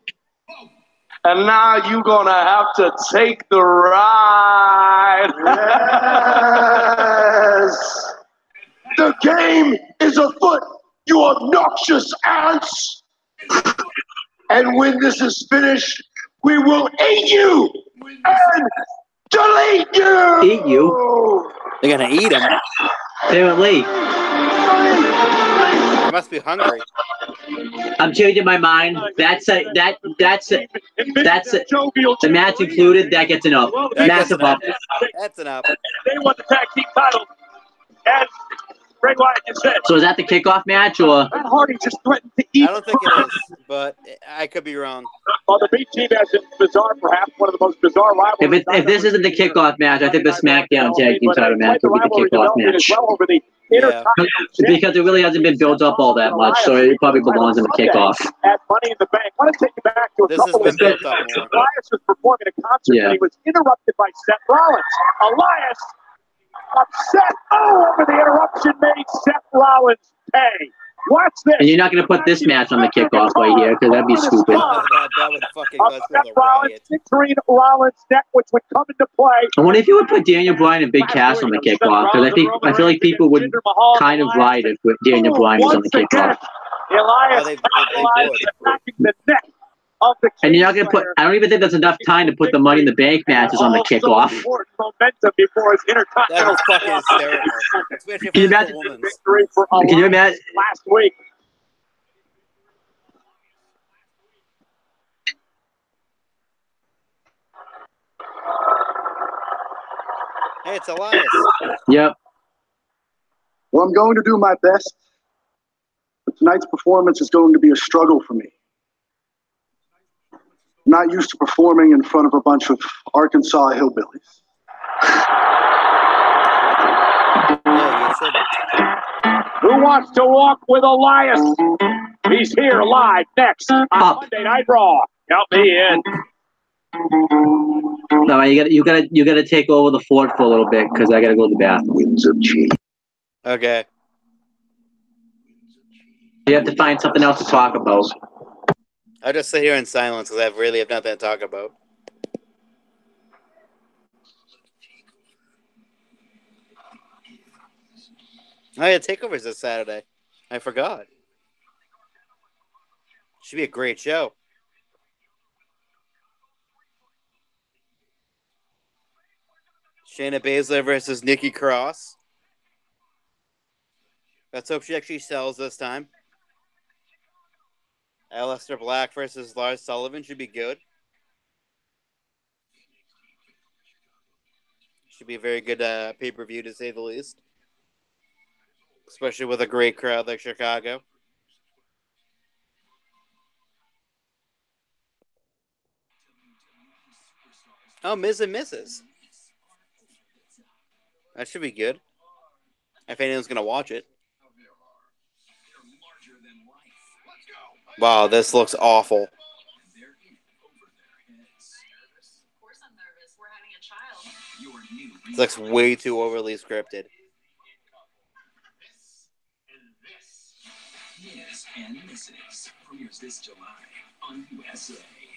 And now you're going to have to take the ride. Yes. The game is afoot, you obnoxious ants. And when this is finished, we will eat you and delete you. Eat you? They're gonna eat him. Apparently. They must be hungry. I'm changing my mind. That's it. The match included. That gets an up. Massive up. That's an up. They won the tag team title. As Bray Wyatt just said. So is that the kickoff match, or? Matt Hardy just threatened to eat. I don't think it is, but I could be wrong. Well, the B team has a bizarre, perhaps one of the most bizarre rivalries. If this isn't the kickoff match, I think the SmackDown tag team title match will be the kickoff match. Yeah. Because it really hasn't been built up all that much, so it probably belongs in the kickoff. At Money in the Bank. I want to take you back to a couple of days. Elias was performing a concert and he was interrupted by Seth Rollins. Elias, upset over the interruption, made Seth Rollins pay. Watch this. And you're not going to put this match on the kickoff right here, because that'd be stupid. That would fucking cause Seth Rollins featuring Rollins' neck, which would come into play. I wonder if you would put Daniel Bryan and Big Cass on the kickoff, because I feel like people would kind of ride if Daniel Bryan was on the kickoff. Elias attacking the neck of the and you're not going to put, I don't even think that's enough time to put the Money in the Bank matches on the kickoff. Momentum before his That was fucking hysterical. Especially Can you for imagine? victory for Can you imagine? last week. Hey, it's Elias. Yep. Well, I'm going to do my best, but tonight's performance is going to be a struggle for me. I'm not used to performing in front of a bunch of Arkansas hillbillies. Yeah, you should. Who wants to walk with Elias? He's here live next on Monday Night Raw. Count me in. No, you gotta take over the fort for a little bit because I gotta go to the bathroom. Okay. You have to find something else to talk about. I'll just sit here in silence because I really have nothing to talk about. Oh yeah, Takeover's this Saturday. I forgot. Should be a great show. Shayna Baszler versus Nikki Cross. Let's hope she actually sells this time. Aleister Black versus Lars Sullivan should be good. Should be a very good pay-per-view to say the least. Especially with a great crowd like Chicago. Oh, Miz and Mrs. That should be good. If anyone's going to watch it. Wow, this looks awful. This looks way too overly scripted.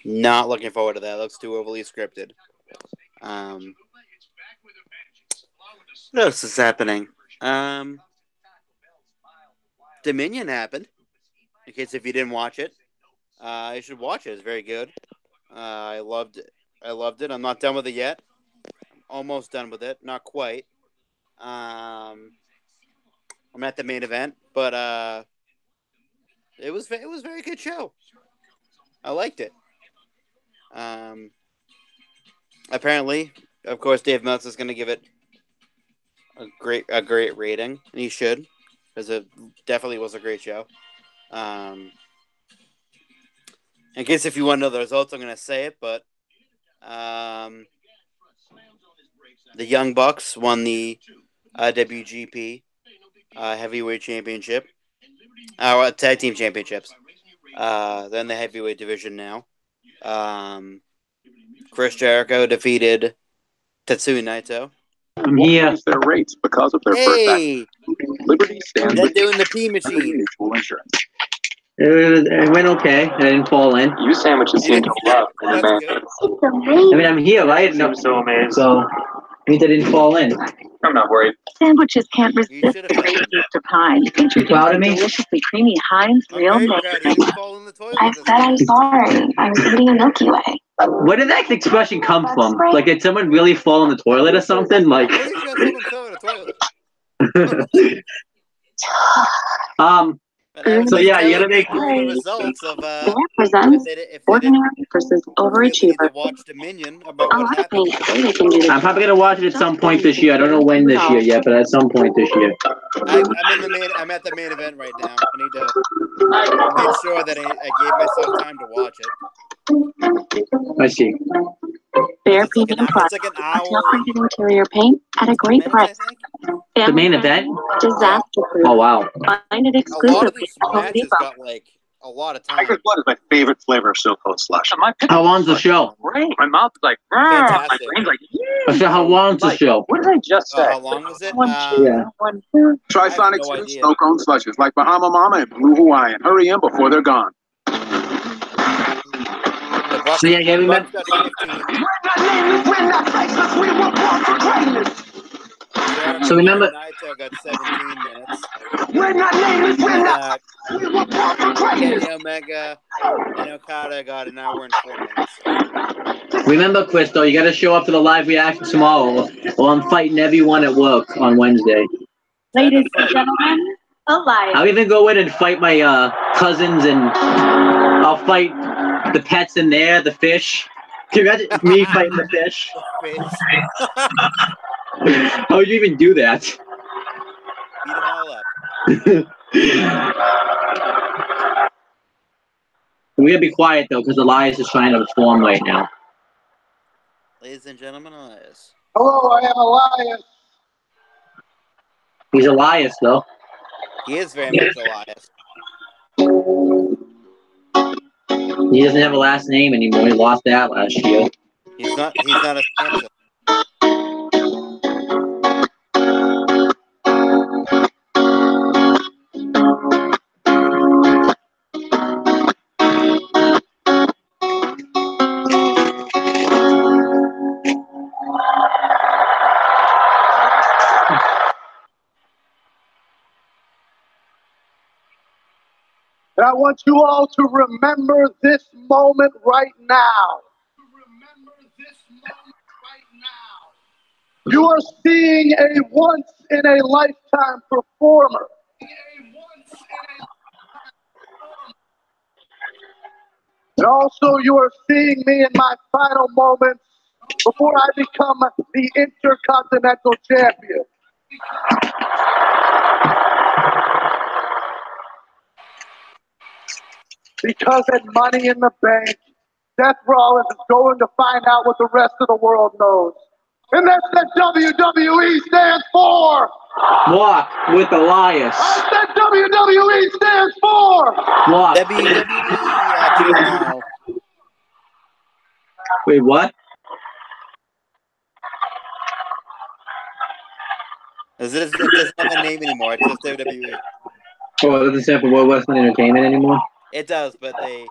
Not looking forward to that. It looks too overly scripted. What else is happening? Dominion happened. In case if you didn't watch it, you should watch it. It's very good. I loved it. I'm not done with it yet. I'm almost done with it. Not quite. I'm at the main event, but it was a very good show. I liked it. Apparently, of course, Dave Meltzer is going to give it a great rating, and he should, because it definitely was a great show. In case if you want to know the results, I'm going to say it, but the Young Bucks won the WGP Heavyweight Championship, Tag Team Championships. They're in the heavyweight division now. Chris Jericho defeated Tetsuya Naito. I'm here. Their rates because of their Hey! Liberty stands They're doing the P machine. mutual insurance. It went okay. I didn't fall in. You sandwiches seem to love when That's good. I mean, I'm here, right? No, so amazing. so means I didn't fall in. I'm not worried. Sandwiches can't resist the great taste of Heinz. You proud of me? Deliciously creamy Heinz real Very milk. proud. You didn't fall in the toilet. I said I'm sorry. I was eating a Milky Way. Where did that expression come from? Like, did someone really fall in the toilet or something? Like, What did you have someone fell in the toilet? So yeah, you gotta make the results of They represent ordinary versus overachiever. watch Dominion about A lot of things they can do. I'm probably gonna watch it at some point this year. I don't know when this year yet, but at some point this year. I'm at the main event right now. I need to make sure that I gave myself time to watch it. I see. Bare premium products, printed interior paint at a great price. The main event? Disaster proof. Oh wow. Find it A lot of exclusively these at Home matches Depot. got like a lot of time. Tiger's blood is my favorite flavor of Stone Cold slush. How long's the show? Great. My mouth is like, my Fantastic. brain's like, I said, how long's the show? what did I just say? How long was it? Yeah. Try Sonic no idea. Snow Cone slushes like Bahama Mama and Blue Hawaiian. Hurry in before they're gone. So yeah, yeah, remember. So remember. Naito got 17 minutes. Kenny Omega and Okada got an hour and 4 minutes. Remember, Chris, though, you got to show up to the live reaction tomorrow, or I'm fighting everyone at work on Wednesday. Ladies and gentlemen, Elias. I'll even go in and fight my cousins, and I'll fight the pets in there, the fish. Can you imagine me fighting the fish? How would you even do that? Beat them all up. We gotta be quiet though, because Elias is trying to perform right now. Ladies and gentlemen, Elias. Hello, I am Elias. He's Elias though. He is very much Elias. He doesn't have a last name anymore. He lost that last year. He's not a Samson. And I want you all to remember this moment right now. You are seeing a once-in-a-lifetime performer. And also you are seeing me in my final moments before I become the Intercontinental Champion. Because at Money in the Bank, Seth Rollins is going to find out what the rest of the world knows. And that's what WWE stands for. Walk with Elias. That's what WWE stands for. Walk. WWE actually now. Wait, what? It doesn't have a name anymore. It's just WWE. Oh, it doesn't stand for World Wrestling Entertainment anymore? It does, but they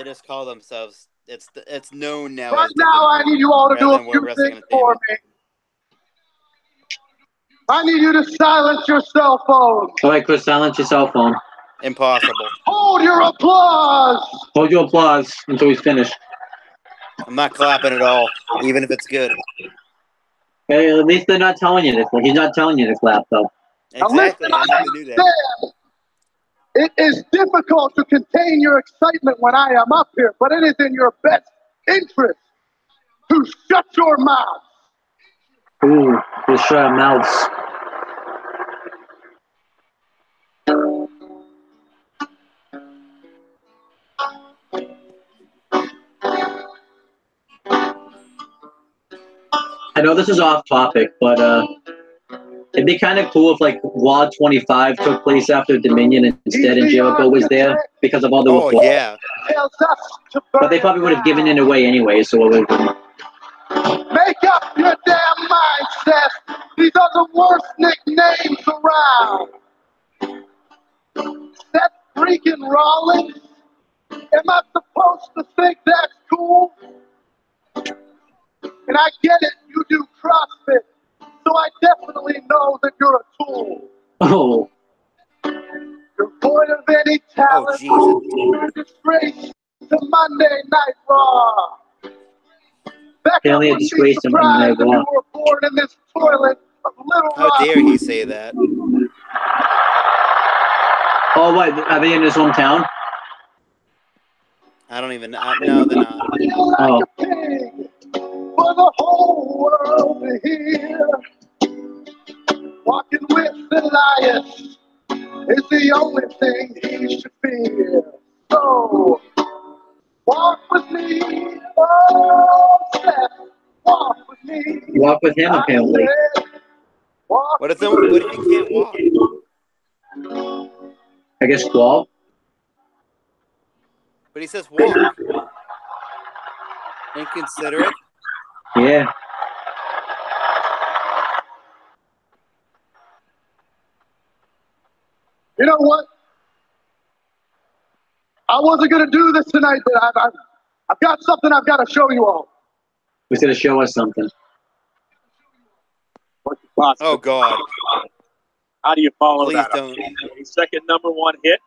just call themselves. It's known now. Right as now, WWE, I need you all to do a rather than World few Wrestling things for me. I need you to silence your cell phone. All right, Chris, silence your cell phone. Impossible. Hold your applause. Hold your applause until he's finished. I'm not clapping at all, even if it's good. Hey, at least they're not telling you this. He's not telling you to clap, though. Exactly. I never knew that. It is difficult to contain your excitement when I am up here, but it is in your best interest to shut your mouth. Ooh, just shut our mouths. I know this is off topic, but it'd be kind of cool if like Raw 25 took place after Dominion instead and Jericho was there because of all the reports. Yeah. But they probably would have given it away anyway, so it would. Make up your damn mind, Seth. These are the worst nicknames around. Seth freaking Rollins? Am I supposed to think that's cool? And I get it, you do CrossFit, so I definitely know that you're a tool. Oh. You're void of any talent. You're a disgrace to Monday Night Raw. Becca Only a would be disgrace to surprised Monday if Night you were born in this toilet of Little How Rock. dare he say that? Oh, what? Are they in his hometown? I don't even know. No, they're not. Oh. For the whole world to hear. Walking with Elias is the only thing he should fear. So, walk with me, oh, Seth, walk with me. Walk with him, apparently. What if he can't walk? I guess Squall. But he says walk. Inconsiderate. Yeah. You know what? I wasn't going to do this tonight, but I've got something I've got to show you all. He's going to show us something. Oh, God. How do you follow Please that up? don't. A second #1 hit.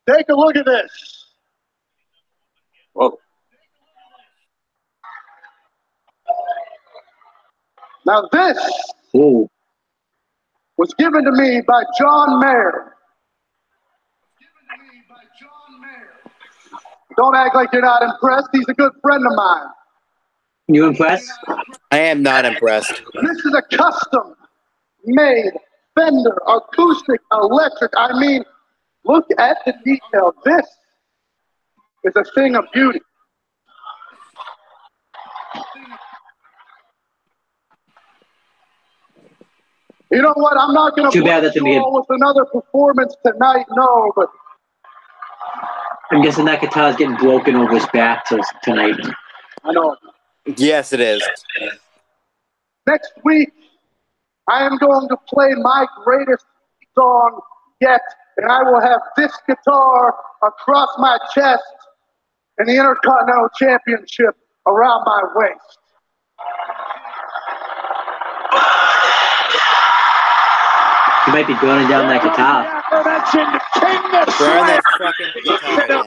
Take a look at this. Whoa. Now this was given to me by John Mayer. Don't act like you're not impressed. He's a good friend of mine. You impressed? I am not impressed. This is a custom-made Fender acoustic electric. I mean, look at the detail. This is a thing of beauty. You know what? I'm not going to bless you all with another performance tonight, no, but I'm guessing that guitar's getting broken over his back tonight. I know. Yes, it is. Next week, I am going to play my greatest song yet, and I will have this guitar across my chest and the Intercontinental Championship around my waist. You might be burning down that guitar. Burn that fucking guitar down.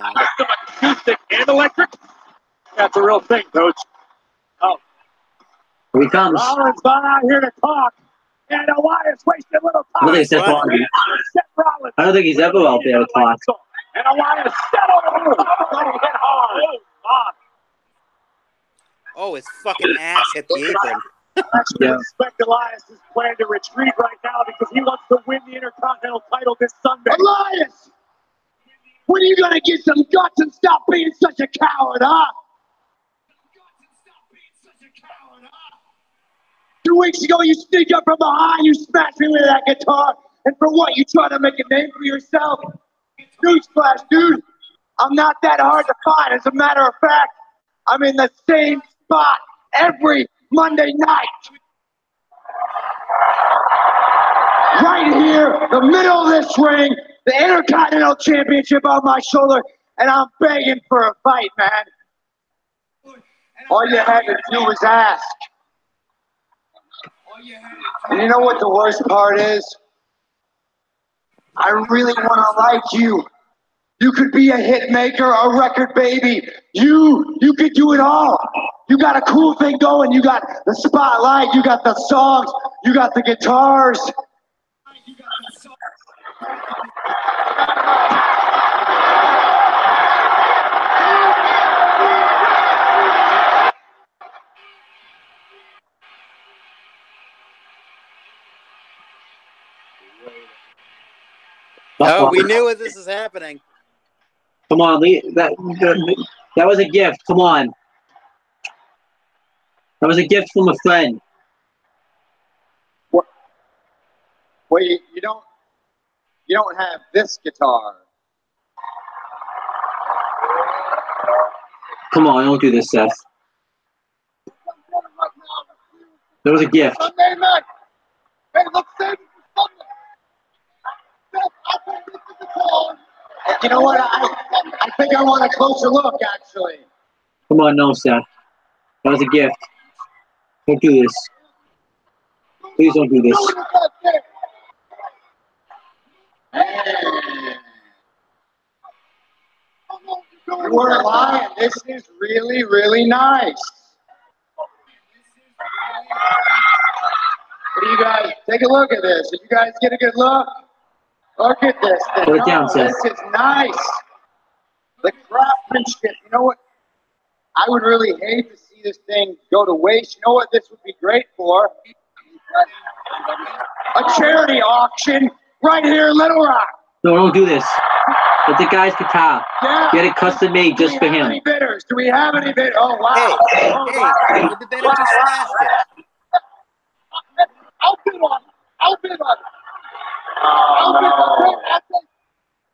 Acoustic and electric. That's a real thing, Coach. Oh. Here he comes. Rollins not out here to talk. And Elias wasted a little time. I don't think he's ever out there to talk. And Elias settled him. Hit hard. Oh, his fucking ass hit the apron. I actually respect Elias' plan to retreat right now because he wants to win the Intercontinental title this Sunday. Elias! When are you going to get some guts and stop being such a coward, huh? 2 weeks ago, you sneak up from behind, you smash me with that guitar, and for what? You try to make a name for yourself? Newsflash, dude. I'm not that hard to find. As a matter of fact, I'm in the same spot every Monday night. Right here, the middle of this ring, the Intercontinental Championship on my shoulder, and I'm begging for a fight, man. All you had to do was ask. And you know what the worst part is? I really want to like you. You could be a hit maker, a record baby. You could do it all. You got a cool thing going. You got the spotlight. You got the songs. You got the guitars. Oh, we knew this is happening. Come on, that was a gift. Come on. That was a gift from a friend. Well, you don't have this guitar. Come on, don't do this, Seth. That was a gift. Sunday night. Hey, let's save it for Sunday. You know what? I think I want a closer look, actually. Come on, no, Seth. That was a gift. Don't do this. Please don't do this. You weren't lying. This is really, really nice. What do you guys? Take a look at this. Did you guys get a good look? Look at this thing. Put it down, Seth. This is nice. The craftsmanship. You know what? I would really hate to see this thing go to waste. You know what this would be great for? A charity auction right here in Little Rock. No, don't do this. It's a guy's guitar. Yeah. Get it custom made just for him. Any bidders? Do we have any bidders? Oh, wow. Hey, the bidder just slashed it. I'll bid on it. I'll bid on it.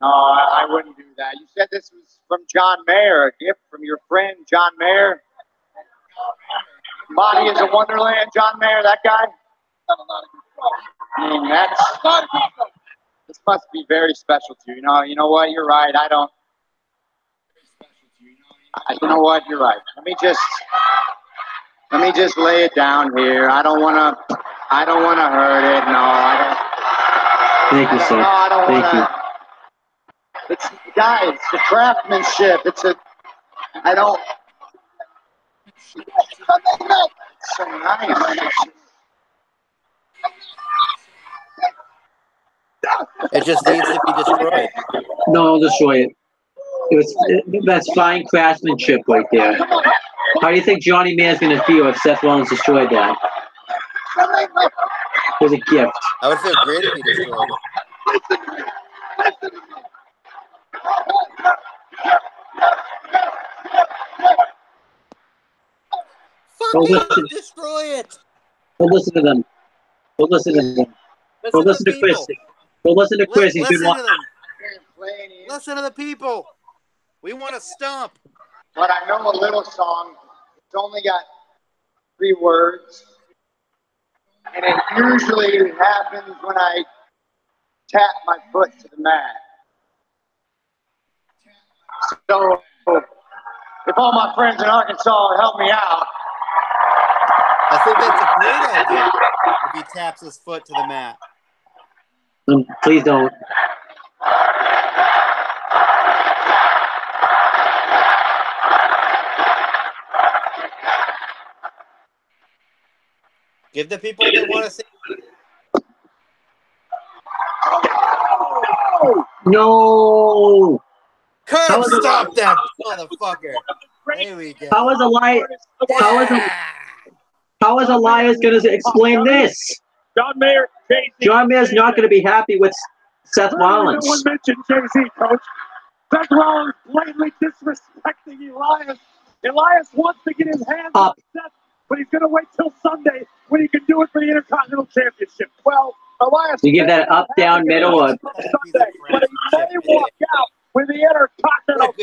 No, I wouldn't do that. You said this was from John Mayer, a gift from your friend, John Mayer. Body is a Wonderland, John Mayer, that guy? I mean, this must be very special to you. You know what? You're right. You know what? You're right. Let me just lay it down here. I don't want to hurt it. No, I don't. Thank you, sir. No, I don't Thank you. It's, guys, the craftsmanship. I don't. It's so nice. It just needs to be destroyed. No, I'll destroy it. That's fine craftsmanship right there. How do you think Johnny Man's going to feel if Seth Rollins destroyed that? It was a gift. I would feel great if he destroyed it. Don't listen. Destroy it. Don't listen to them. Don't listen to them. Go listen to Chris. Go listen to Chris. He's been Listen to them. Listen to the people. We want to stomp. But I know a little song. It's only got 3 words. And it usually happens when I tap my foot to the mat. So if all my friends in Arkansas would help me out. I think that's a great idea if he taps his foot to the mat. Please don't. Give the people what they want to see. No. Curb stop that motherfucker. There we go. How is Elias? How is Elias going to explain this? John Mayer's not going to be happy with Seth Rollins. No one mentioned Jay-Z, Coach. Seth Rollins blatantly disrespecting Elias. Elias wants to get his hands on Seth, but he's going to wait till Sunday when he can do it for the Intercontinental Championship. Well, Elias... You give that up, down, middle, or... Sunday, but he may walk out with the Intercontinental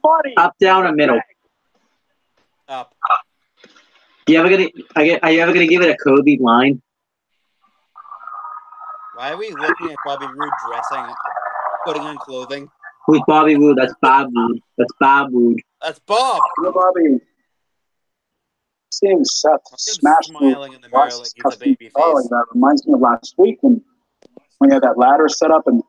money. Up, down, or middle? Up. Are you ever gonna give it a Kobe line? Why are we looking at Bobby Roode dressing, putting on clothing? Who's Bobby Roode? That's Bob Roode. That's Bob Roode. That's Bob. You know, Bobby, seeing Seth smash smiling in the mirror like he's a baby face. That reminds me of last week when we had that ladder set up and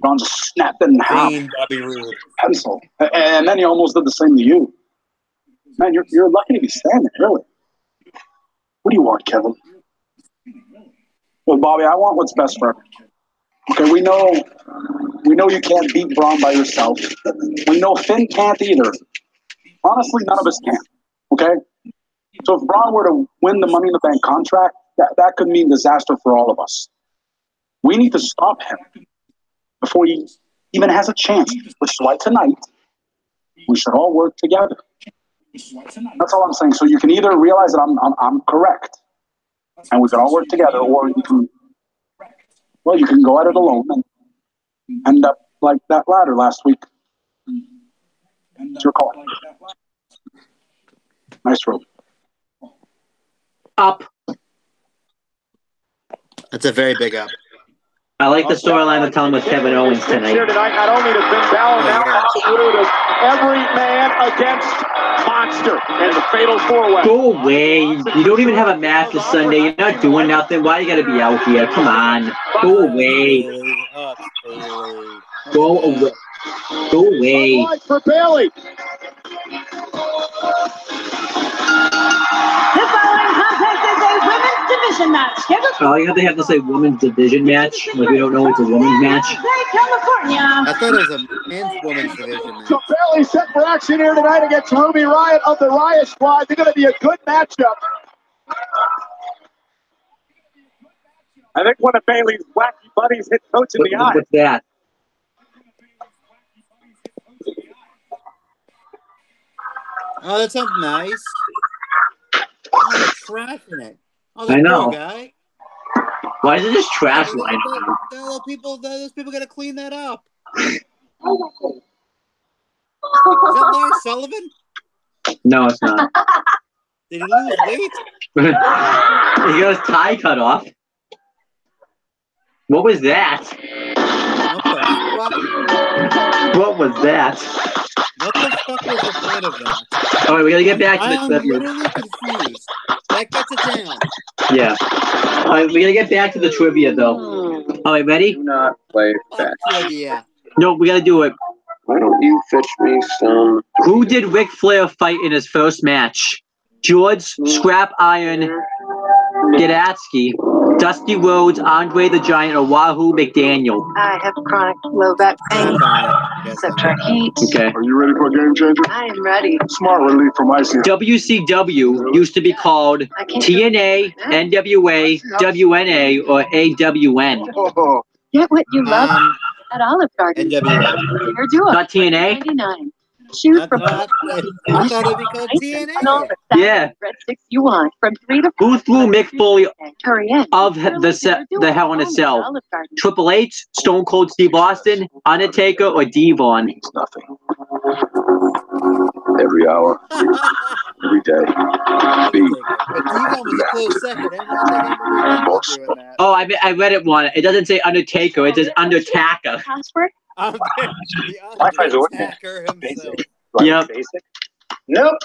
Ron just snapped it in half. Bobby Roode. Pencil. And then he almost did the same to you. Man, you're lucky to be standing, really. What do you want, Kevin? Well, Bobby, I want what's best for everyone. Okay, we know you can't beat Braun by yourself. We know Finn can't either. Honestly, none of us can. Okay? So if Braun were to win the Money in the Bank contract, that could mean disaster for all of us. We need to stop him before he even has a chance. Which is why tonight we should all work together. That's all I'm saying. So you can either realize that I'm correct, and we can all work together, or you can go at it alone and end up like that ladder last week. It's your call. Nice rope. Up. That's a very big up. I like the storyline they're telling with Kevin Owens tonight. Here tonight, not only to Finn Balor, now Roode is every man against Monster in the Fatal 4-Way. Go away. You don't even have a match this Sunday. You're not doing nothing. Why you got to be out here? Come on. Go away. Go away. Go away. For Bailey. The following contest is a women's division match. Oh, you have to say women's division match? Like we don't know it's a women's match? California. I thought it was a men's women's division match. So Bailey set for action here tonight against Ruby Riott of the Riott Squad. They're going to be a good matchup. I think one of Bailey's wacky buddies hit Coach in the eye. What's that? Oh, that sounds nice. Oh, they're trashing it. Oh, I know. Poor guy. Why is it just trash line? Those people got to clean that up. Is that Lars Sullivan? No, it's not. Did he lose weight? He got his tie cut off. What was that? What was that? What the fuck was the point of that? All right, we gotta get back to the I'm literally confused. That gets it down. Yeah. All right, we gotta get back to the trivia, though. All right, ready? Do not play back. Trivia. No, we gotta do it. Why don't you fetch me some? Who did Ric Flair fight in his first match? George Scrap Iron Gadatsky, Dusty Rhodes, Andre the Giant, or Wahoo McDaniel? I have chronic low back pain, subtract heat. Okay. Are you ready for a game changer? I am ready. Smart relief from ICU. WCW used to be called TNA, NWA, WNA, or AWN. Get what you love at Olive Garden. NWA. Your duo. Not TNA? $99. Choose from I thought it'd be called TNA. Yeah. Red 6 you want from 3 to 4. Who threw Mick Foley Hurry in. of the Hell in a Cell? Triple H, Stone Cold Steve Austin, Undertaker, or Devon? Means nothing. Every hour, every day. But Devon was a close second. Everyone think anybody doing that. Oh, I read it one. It doesn't say Undertaker. It says Undertaker. Password? The Undertaker himself. Yep. Nope.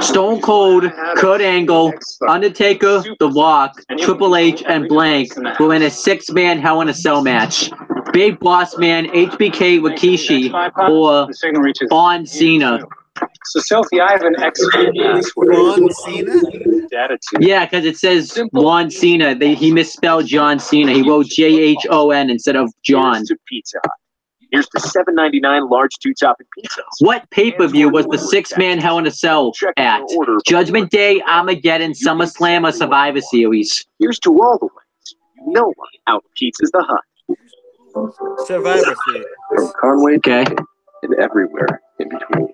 Stone Cold, Kurt Angle, Undertaker, The Rock, Triple H, and Blank were in a 6-man Hell in a Cell match. Big Boss Man, HBK, Rikishi, or John Cena. So, Sophie, I have an expert password. John Cena? Yeah, because it says John Cena. He misspelled John Cena. He wrote John instead of John. Here's to Pizza Hut. Here's the $7.99 large 2-topping pizzas. What pay-per-view was the 6-man Hell in a Cell at? Judgment Day, Armageddon, SummerSlam, or Survivor Series? Here's to all the ways you know one out Pizza's the Hut. Survivor Series. From Conway and everywhere in between.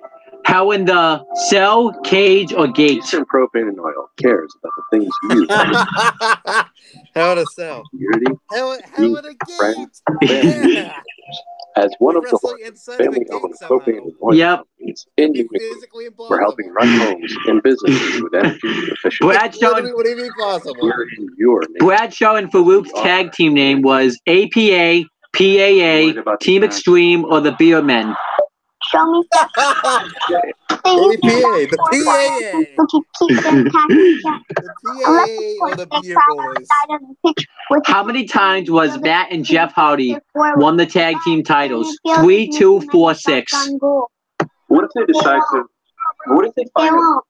Hell in the Cell, Cage, or Gate? Eastern Propane and Oil cares about the things you use. Hell in a Cell. Community, Hell in a Gate. friends, family. As one of the family-owned propane and oil companies in New England, we're helping run homes and businesses with energy efficiency. Bradshaw and Farouk's tag team name was APA, PAA, Team Extreme, or the Beer Men. Show me that. the PAA, or the Beer Boys. How many times was Matt and Jeff Hardy won the tag team titles? 3, 2, 4, 6. What if they decide to? What if they find out?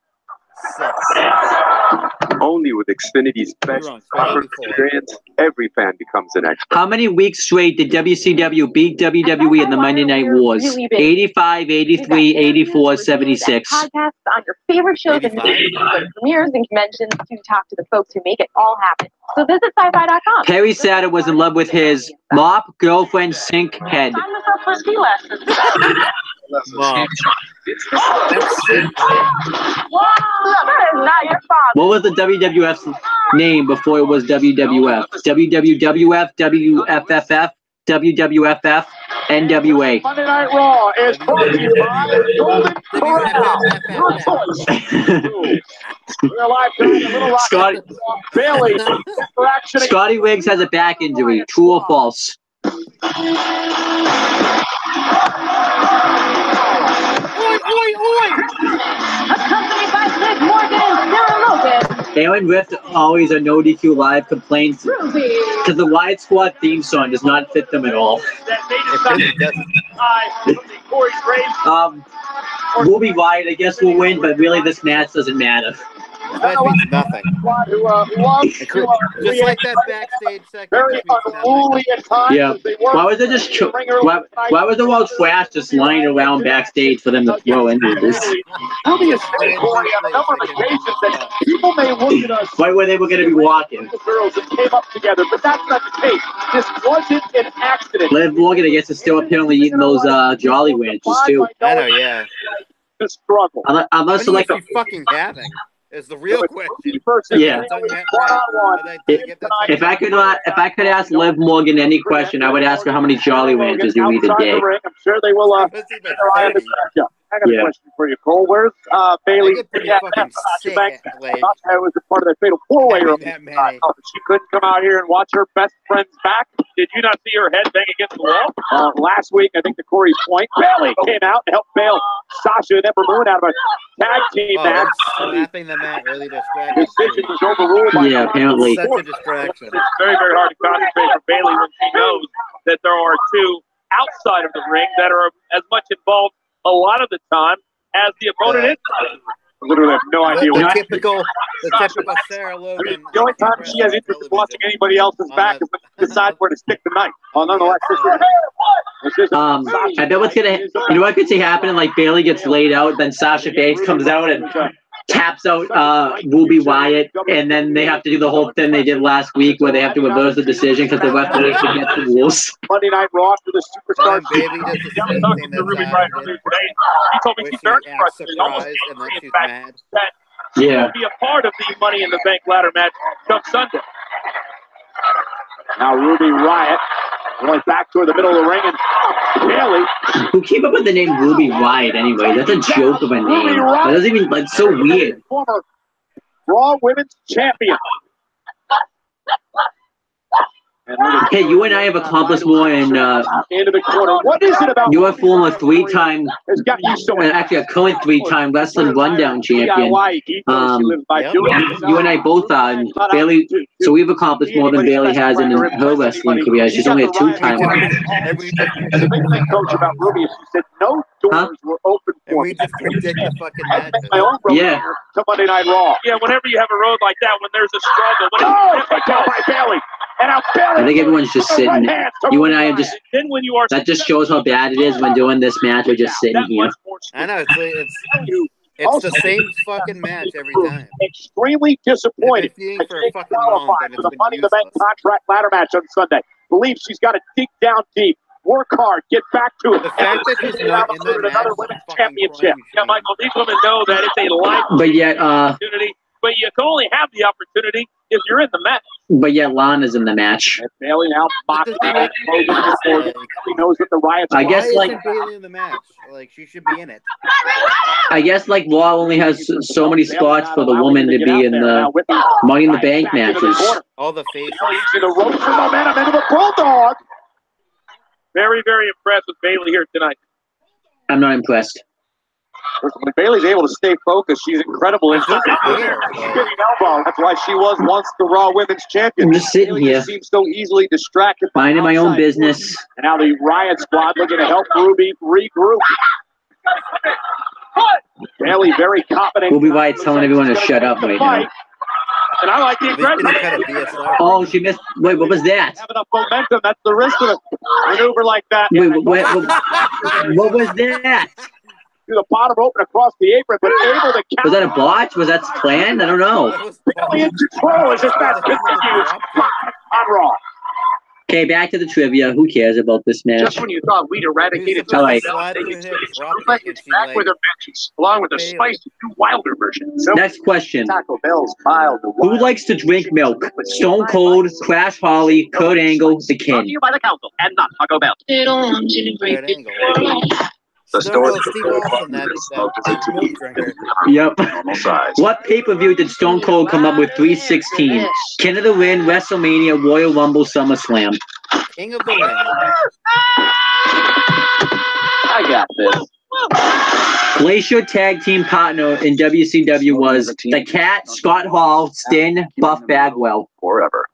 Only with Xfinity's best conference experience, every fan becomes an expert. How many weeks straight did WCW beat WWE in the Monday Night Wars? 85, 83, 84, 76. Podcasts on your favorite shows and premieres and conventions to talk to the folks who make it all happen. So visit sci-fi.com. Perry Saturn was in love with his mop girlfriend sink head. Mom. What was the WWF's name before it was WWF? WWWF, WFFF, WWFF, NWA. Monday Night Raw is brought to you by Golden Corral. Your choice. We're live tonight in Little Rock. Bailey. Scotty Riggs has a back injury. True or false? Accompanied by Sid Morgan and Sarah Logan. Aaron Rift always a no DQ live complaints because the Wyatt Squad theme song does not fit them at all. Ruby Wyatt, I guess, will win, but really this match doesn't matter. That means nothing. Just like that backstage segment. Very unruly at times. Yeah. Why was it just why was the world trash just lying around backstage for them to throw into this? Ruby is saying, Corey, on a number of occasions that people may look at us right where they were going to be walking. The girls that came up together, but that's not the case. This wasn't an accident. Liv Morgan, I guess, is still apparently eating those Jolly Ranchers too. I know, yeah. The struggle. Unless like a fucking having. Is the real question. Yeah. If I could ask Liv Morgan any question, I would ask her how many Jolly Ranchers you eat a day. I'm sure they will. I got a question for you, Cole. Where's Bailey? I was a part of that fatal four-way. She couldn't come out here and watch her best friend's back. Did you not see her head bang against the wall? Last week, I think to Corey's point, Bailey came out and helped bail Sasha and Ember Moon out of a tag team match. Slapping the mat really distracted. Decision was overruled by apparently. Such a distraction. It's very, very hard to concentrate for Bailey when she knows that there are two outside of the ring that are as much involved a lot of the time as the opponent is. I literally have no idea The what typical Sarah Logan. the only time she has interest in watching anybody else's back is when she decides where to stick the knife. Nonetheless, I bet what's gonna, you know what could see happening? Like Bailey gets laid out, then Sasha Banks comes out and taps out Ruby Wyatt, and then they have to do the whole thing they did last week where they have to reverse the decision because the referee forgets the rules. Monday Night Raw for the Superstars. Baby does the same thing that Sasha did. He told me Where she's she very acts frustrated, almost surprised and then angry, she's in fact, mad. that she will be a part of the Money in the Bank ladder match come Sunday. Now Ruby Riott going back toward the middle of the ring, and Bayley. Who came up with the name Ruby Riott anyway? That's a joke of a name. That doesn't even, like, so weird. Former Raw Women's Champion. Hey, you and I have accomplished more in into the corner. What is it about you're a former three-time, actually a current three-time wrestling rundown champion. You and I both are. And Bayley, so we've accomplished more than Bayley has in her wrestling career. She's only a two-time. The coach about Ruby, she said no doors were open for me. We just predict the fucking match. Yeah. To Monday Night Raw. Yeah, whenever you have a road like that, when there's a struggle, when by Bayley. And now Bayley. I think everyone's just sitting. You and I are just. That just shows how bad it is when doing this match. We're just sitting here. I know it's the same fucking match every time. Extremely disappointed. For a fucking month and it's the been Money in the Bank contract ladder match on Sunday. Believes she's got to dig down deep, work hard, get back to it. The fact that she's not in that another match women's championship. Yeah, Michael, these women know that it's a life But yet, opportunity, but you can only have the opportunity if you're in the match. But yet, Lana's in the match. And Bayley now mocking it. He knows what the riots I guess, Why like, isn't Bayley in the match? Like, she should be in it. I guess like Raw only has so many spots for the woman to be in the Money in the Bank matches. All the faces. Using the ropes for momentum into the Bulldog. Very, very impressed with Bayley here tonight. I'm not impressed. When Bayley's able to stay focused, she's incredible. Elbow. That's why she was once the Raw Women's Champion. I'm just sitting Bayley here, just seems so easily distracted. minding my own business. And now the Riot Squad looking to help Ruby regroup. Bayley very confident. Ruby Wyatt's telling everyone to shut up right now. And I like the aggressive. Oh, she missed. Wait, what was that? Have enough momentum. That's the risk of a maneuver like that. Wait, what was that? To the bottom rope and across the apron, but able to count. Was that a botch? Was that planned? I don't know. Bayley in control as this match continues on Raw. Okay, back to the trivia. Who cares about this match? Just when you thought we'd eradicated All right. they can back with their matches, along with a spicy, wilder version. So, Next question. Taco Bell's mild. Who likes to drink milk? Stone Cold, Crash Holly, Kurt Angle, The brought to King. you by the council and not Taco Bell. The store Yep. What pay-per-view did Stone Cold come up with 316? King of the Ring, WrestleMania, Royal Rumble, SummerSlam. King of the Ring. I got this. Glacier tag team partner in WCW was The Cat, Scott Hall, Sting, Buff Bagwell. Forever.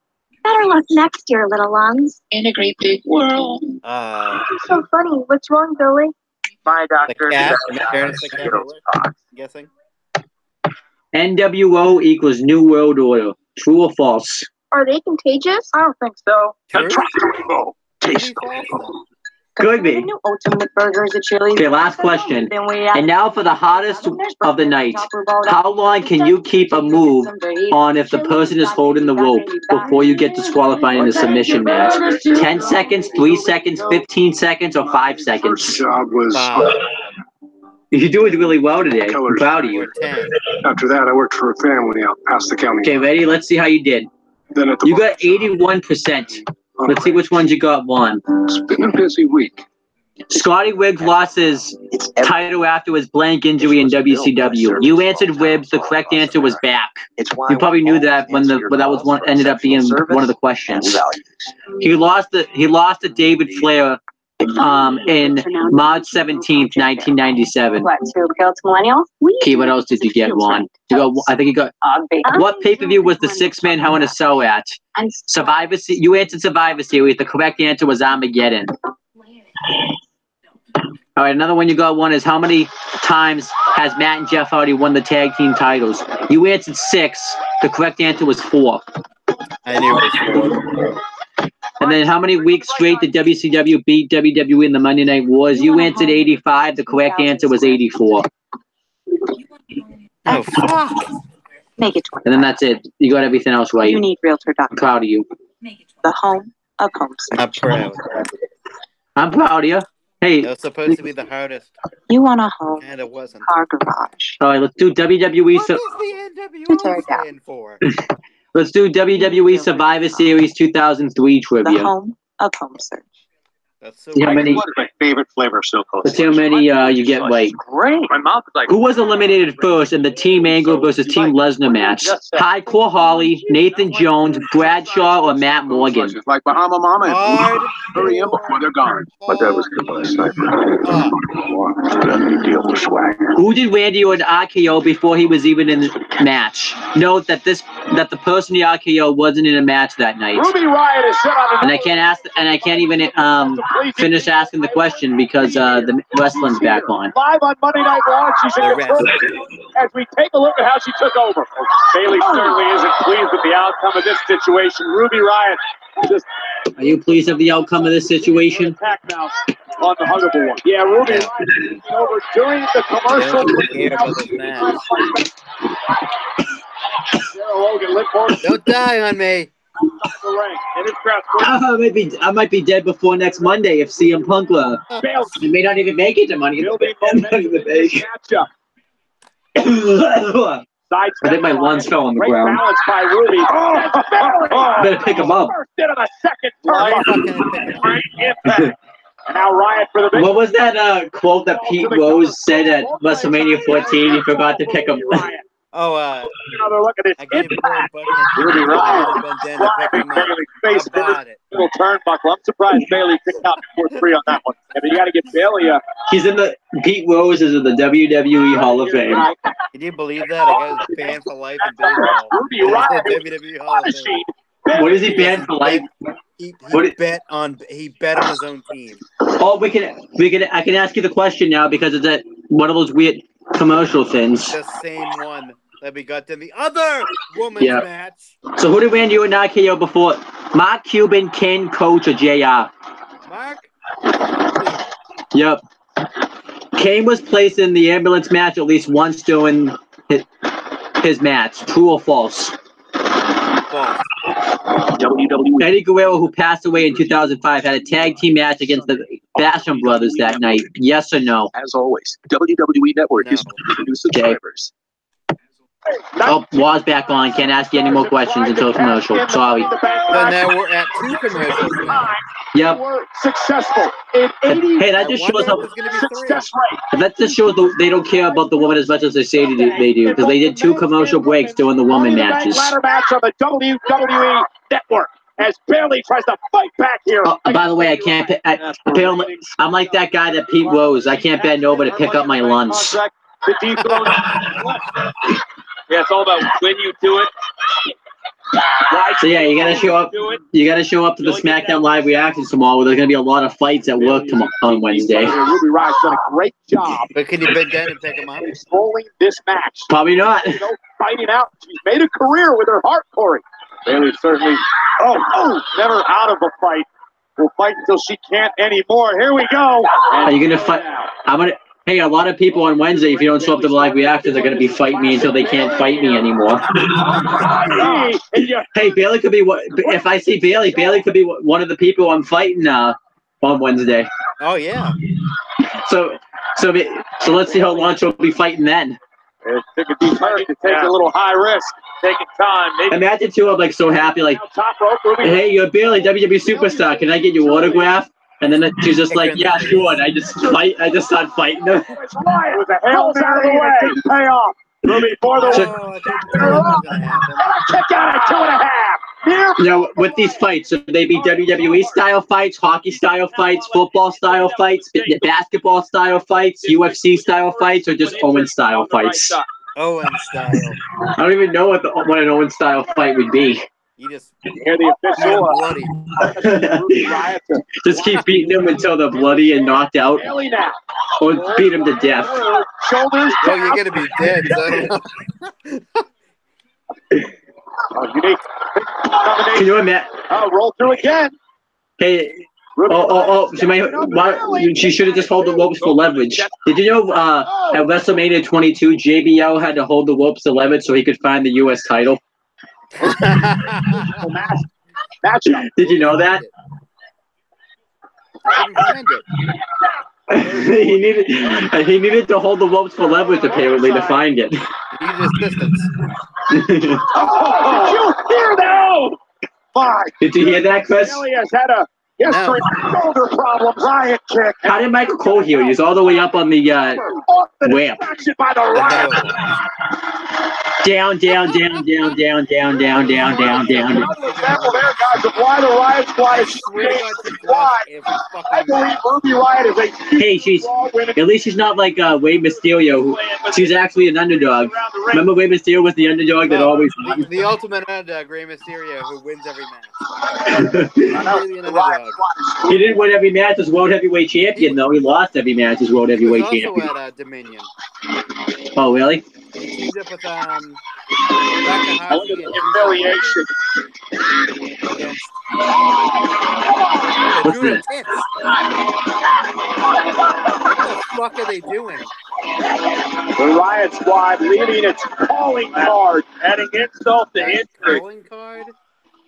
Better luck next year, little lungs. In a great big world. It's so funny. What's wrong, Billy? My doctor. I'm guessing. NWO equals New World Order. True or false? Are they contagious? I don't think so. Taste. Could be. New ultimate burgers at Chili's. Okay, last question. And now for the hottest of the night. How long can you keep a move on if the person is holding the rope before you get disqualified in a submission match? 10 seconds, 3 seconds, 15 seconds, or 5 seconds? First job was You're doing really well today. I'm proud of you. after that I worked for a family out past the county. Okay, ready? Let's see how you did. Then at the You got 81%. Let's see which ones you got won. It's been a busy week. Scotty Wiggs lost his title after his blank injury in WCW. You answered Wibbs. The correct answer was back. You probably knew that when that was one ended up being one of the questions. He lost to David Flair in March 17th, 1997. What, to appeal to millennials? Okay, what else did you get, Juan? You got, I think you got. What pay-per-view was the six-man Hell in a Cell at? Survivor. You answered Survivor Series. The correct answer was Armageddon. All right, another one you got one is how many times has Matt and Jeff Hardy won the tag team titles? You answered 6. The correct answer was 4. I knew it was 4. And then how many weeks straight did WCW beat WWE in the Monday Night Wars? You answered 85. The correct answer was 84. Oh, fuck. Make it 20. And then that's it. You got everything else right. You need Realtor.com. I'm proud of you. The home of home search. Not proud. I'm proud of you. Hey. That was supposed to be the hardest. You want a home, And it wasn't. car garage. All right, let's do WWE. What does the NWO stand for? Let's do WWE Survivor Series 2003 trivia. The home of home search. That's so See how many? What is my favorite flavor of so-called? Let's see how many you get right. Great. My mouth is like. Who was eliminated first in the Team Angle versus Team Lesnar match? Hardcore Holly, Nathan Jones, Bradshaw, or Matt Morgan? It's like Bahama Mama. Hurry in before they're gone. But that was good last night. Deal with swagger. Who did Randy Orton RKO before he was even in the match? Note that the person he RKO wasn't in a match that night. Ruby Riott is set on And I can't even finish asking the question because the wrestling's back on. Live on Monday Night Raw. She's in the as we take a look at how she took over. Bayley certainly isn't pleased with the outcome of this situation. Ruby Riott just. Are you pleased with the outcome of this situation? Attack now on the huggable one. Yeah, Ruby Riott over during the commercial. Don't die on me. I might be dead before next Monday if CM Punk he may not even make it to Money in the Bank. I think my lungs fell on the ground. By Ruby. Better pick him up. And now Riott for the big. What was that quote that Pete Rose said at WrestleMania 14? He forgot to pick him. Oh, another look at this. Ruby Riott. Face little turnbuckle. I'm surprised Bayley picked out 4-3 on that one. I mean, you got to get Bayley. He's in the Pete Rose is in the WWE Hall of Fame. Can you believe that? A guy's banned for life in baseball. Ruby Riott. WWE Hall of Fame. What is he banned for life? He bet on his own team. Oh, I can ask you the question now because it's one of those weird commercial things. The same one that we got in the other women's match. So who did Randy Orton RKO before? Mark Cuban, Ken, Coach, or JR? Mark? Yep. Kane was placed in the ambulance match at least once during his match. True or false? False. WWE. Eddie Guerrero, who passed away in 2005, had a tag team match against the Basham Brothers that night. Yes or no? As always, WWE Network is new subscribers. Oh, Waz back on. Can't ask you any more questions until commercial. Sorry. Then now we're at 2 commercials now. Yep. We're successful in 80. Hey, that just shows how success rate. that just shows they don't care about the woman as much as they say they do because they did 2 commercial breaks during the woman matches. Ladder match on the WWE Network as Bayley tries to fight back here. By the way, I can't. I'm like that guy that Pete Rose. I can't bend over to pick up my lunch. Yeah, it's all about when you do it. So yeah, you gotta show up. You gotta show up to the SmackDown Live reactions tomorrow. There's gonna be a lot of fights at work on Wednesday. Ruby Riott's done a great job. But can you bend down and pick him up? Controlling this match. Probably not. Fighting out. She's made a career with her heart, Corey. Bayley certainly. Never out of a fight. Will fight until she can't anymore. Here we go. Are you gonna fight? Hey, a lot of people on Wednesday, if you don't show up to the live reactions, are going to be fighting me until they can't fight me anymore. Hey, Bayley could be if I see Bayley could be one of the people I'm fighting on Wednesday. Oh yeah. So let's see how long she'll be fighting then. Take a deep breath to take a little high risk, taking time. Imagine too, I'm like so happy, like, hey, you're Bayley, WWE superstar. Can I get your autograph? And then she's just like, yeah, sure. And I just start fighting her. It's right. With the hell's out of the way. Payoff. Ruby for the win. Kick out at 2.5. You know, with these fights, should they be WWE style fights, hockey style fights, football style fights, basketball style fights, UFC style fights, or just Owen style fights? Owen style. I don't even know what an Owen style fight would be. You just hear the official bloody. Just keep beating them until they're bloody and knocked out, or beat them to death. Shoulders. Well, you're gonna be dead. So I don't know. Unique. Can you imagine? Roll through again. Hey, She should have just held the ropes for leverage. Did you know at WrestleMania 22, JBL had to hold the ropes to leverage so he could find the U.S. title? Did you know that? I couldn't find it. he needed to hold the ropes for leverage apparently to find it. He needed assistance. Did you hear that? Fine. Did you hear that, Chris? Kelly has had a history of shoulder problems. Riot kick. How did Michael Cole heal? He was all the way up on the ramp. By the Riot. Down. Example there, guys, of why the Riot Squad is I believe Ruby Riot is a hey, at least she's not like Rey Mysterio. She's actually an underdog. Remember Rey Mysterio was the underdog that always won? The ultimate underdog, Rey Mysterio, who wins every match. Really an underdog. He didn't win every match as World Heavyweight Champion, though. He lost every match as World Heavyweight Champion. He was also at Dominion. Oh, really? He teamed up with humiliation. Against What's this? What the fuck are they doing? The Riot Squad leading its calling card, adding insult to injury. Calling card?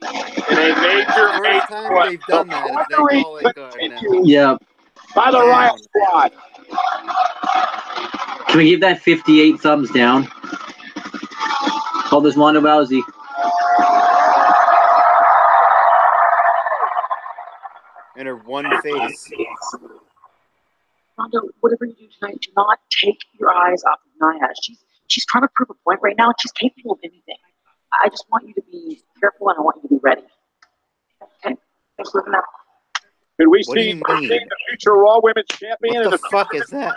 In a major First time they've done that. It's their calling card now. Yeah. By the Riot Squad. Can we give that 58 thumbs down? Oh, there's Ronda Rousey. And her one face. Ronda, whatever you do tonight, do not take your eyes off of Nia. She's trying to prove a point right now. She's capable of anything. I just want you to be careful and I want you to be ready. Okay? Thanks for looking out. Could we see the future Raw Women's Champion? What the fuck is that?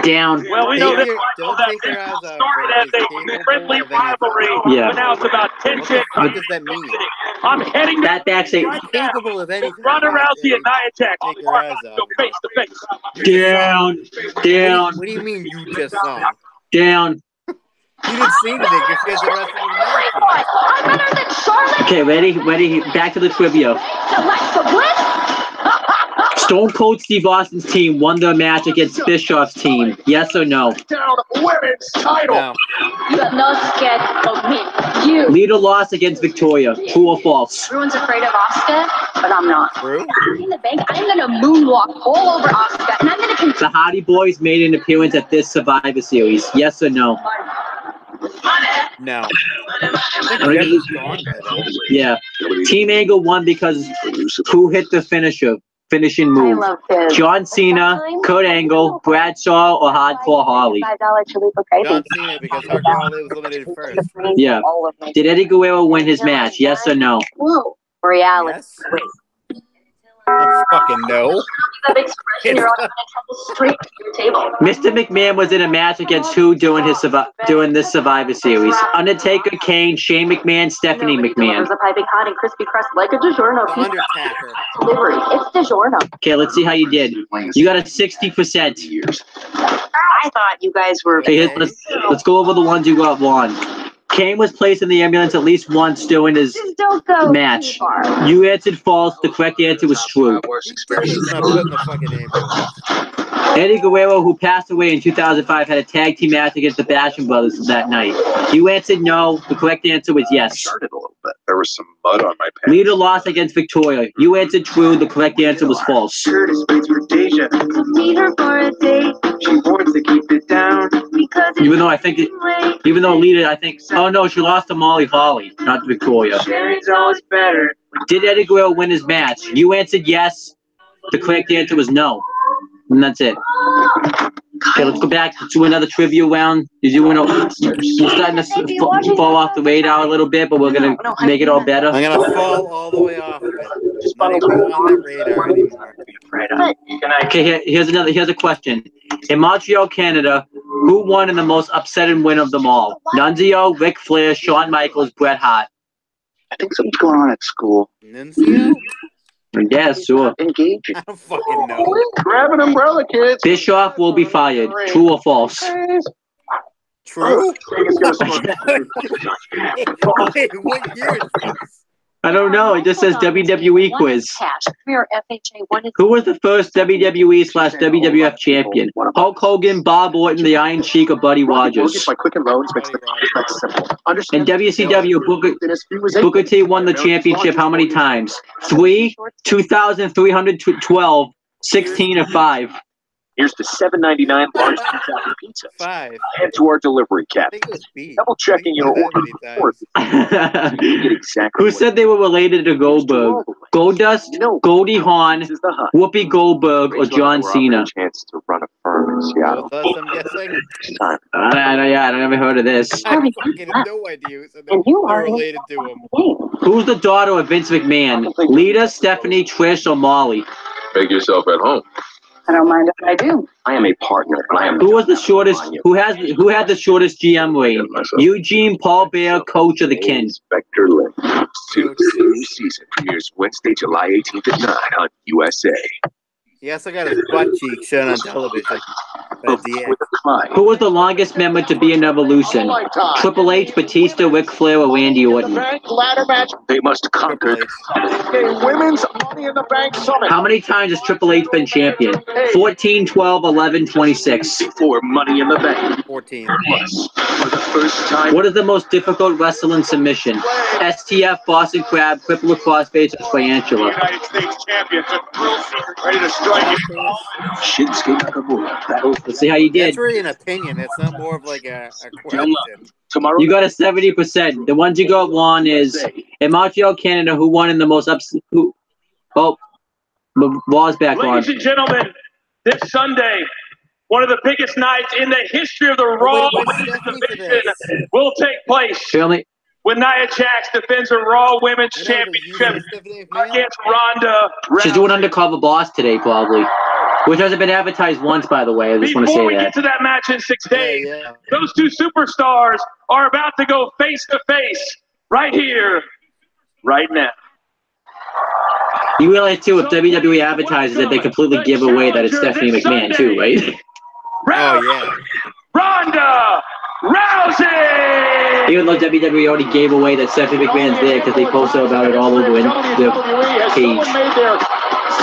Down. Well, we know this don't take your eyes off. started as a friendly rivalry, yeah. but now it's about tension. What does that mean? I'm heading that backstage. Capable of anything. Ronda Rousey and Nia Jax. Take your eyes off. Go face to face. Down. What do you mean you just saw? Down. You didn't see anything because you guys are wrestling in I'm better than Charlotte. Okay, ready? Back to the trivia. Alexa Bliss. Stone Cold Steve Austin's team won their match against Bischoff's team. Yes or no? Down women's title. No. You are not scared of me. You. Lita lost against Victoria. True or false? Everyone's afraid of Asuka, but I'm not. True. In the bank, I'm gonna moonwalk all over Asuka, and I'm gonna continue. The Hardy Boys made an appearance at this Survivor Series. Yes or no? No. Gone by then. Yeah. Team Angle won because who hit the finishing move? John Cena, Kurt Angle, Bradshaw, or Hardcore Holly? John Cena because Hardcore Holly was eliminated first. Yeah. Did Eddie Guerrero win his match? Yes or no? Whoa. Reality. Yes. Fucking no. Straight to your table. Mr. McMahon was in a match against who during this Survivor Series? Undertaker, Kane, Shane McMahon, Stephanie McMahon. A piping hot and crispy crust like a DiGiorno pizza. Undertaker. Delivery. It's DiGiorno. Okay, let's see how you did. You got a 60%. I thought you guys were. Okay, let's go over the ones you got wrong. Kane was placed in the ambulance at least once during his match. You answered false. The correct answer was true. Eddie Guerrero, who passed away in 2005, had a tag team match against the Basham Brothers that night. You answered no. The correct answer was yes. Started a little bit. There was some mud on my pants. Lita lost against Victoria. You answered true. The correct answer was false. Sure to space for Deja. Need her for a date. She wants to keep it down. Because even though Lita, I think, oh no, she lost to Molly Holly, not to Victoria. Sharing's always better. Did Eddie Guerrero win his match? You answered yes. The correct answer was no. And that's it. Okay, let's go back to another trivia round. We're starting to fall off the radar a little bit, but we're going to make it all better. I'm going to fall all the way off of it. Not even on the radar anymore. Okay, here's a question. In Montreal, Canada, who won in the most upsetting win of them all? Nunzio, Ric Flair, Shawn Michaels, Bret Hart. I think something's going on at school. Nunzio? Yeah, sure. Engaging. I don't fucking know. Grab an umbrella, kids. Bischoff will be fired. True or false? True? Wait, what year is this? I don't know. It just says WWE quiz. Premier FHA one is Who was the first WWE/WWF champion? Hulk Hogan, Bob Orton, the Iron Sheik, or Buddy Rogers? By Quicken Loans makes the contract simple. In WCW, Booker T won the championship how many times? 3, 2,312, 16, or 5? Here's the $7.99 large pizza. 5. Head to our delivery cap. Double checking your order before. Who said they were related to Goldberg? Goldust, Goldie Hawn, Whoopi Goldberg, or John Cena? Chance to run a firm in Seattle. I'm guessing. I never heard of this. I fucking have no idea who they're related to him. Who's the daughter of Vince McMahon? Lita, Stephanie, Trish, or Molly? Make yourself at home. I don't mind if I do. I am a partner, and I am. Who was the shortest? Who had the shortest GM reign? Eugene, Paul Bear, Coach, or the King? Inspector Lynn. The new season premieres Wednesday, July 18th at 9 on USA. He also got his butt cheek shown on television. Who was the longest member to be in Evolution? Triple H, Batista, Ric Flair, or Randy Orton? Ladder match. They must conquer. A women's Money in the Bank Summit. How many times has Triple H been champion? 14, 12, 11, 26. For Money in the Bank. 14. Plus, for the first time. What is the most difficult wrestling submission? STF, Boston Crab, Cripple Crossface, or Triantula? United States champions, a thrill seeker, ready to strike it. Shinsuke Nakamura. Let's see how you did. That's really an opinion. It's not more of like a question. Tomorrow. You got a 70%. The ones you got wrong is in Montreal, Canada, who won in the most upset. Oh, Law's back on. Ladies and gentlemen, this Sunday, one of the biggest nights in the history of the Raw division will take place. When Nia Jax defends her Raw Women's Championship against Ronda. She's doing Undercover Boss today, probably. Which hasn't been advertised once, by the way. I just want to say that. Before we get to that match in 6 days, those two superstars are about to go face to face right here, right now. You realize, too, if WWE advertises it, they completely give away that it's Stephanie McMahon, too, right? Oh, yeah. Ronda Rousey! Even though WWE already gave away that Stephanie McMahon's there because they posted about it all over in the page.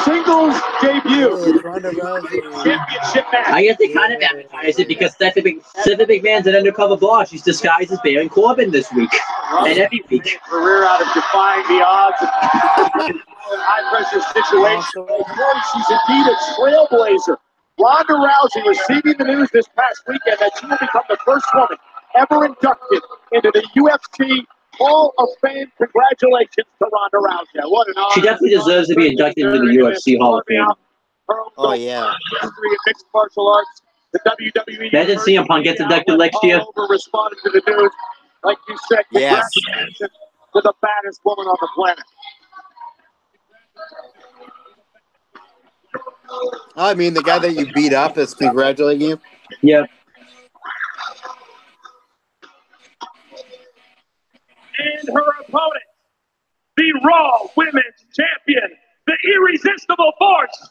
Singles debut. I guess they kind of advertised it because Stephanie McMahon's an undercover boss. She's disguised as Baron Corbin this week and every week. Career out of defying the odds. High pressure situation. She's indeed a trailblazer. Ronda Rousey receiving the news this past weekend that she will become the first woman ever inducted into the UFC Hall of Fame. Congratulations to Ronda Rousey. What an honor. She definitely deserves to be inducted into the UFC Hall of Fame. Oh, yeah. History of mixed martial arts. The WWE. Imagine CM Punk gets inducted next year. Responded to the news. Like you said, yes. Congratulations to the baddest woman on the planet. I mean, the guy that you beat up is congratulating you? Yeah. And her opponent, the Raw Women's Champion, the irresistible force,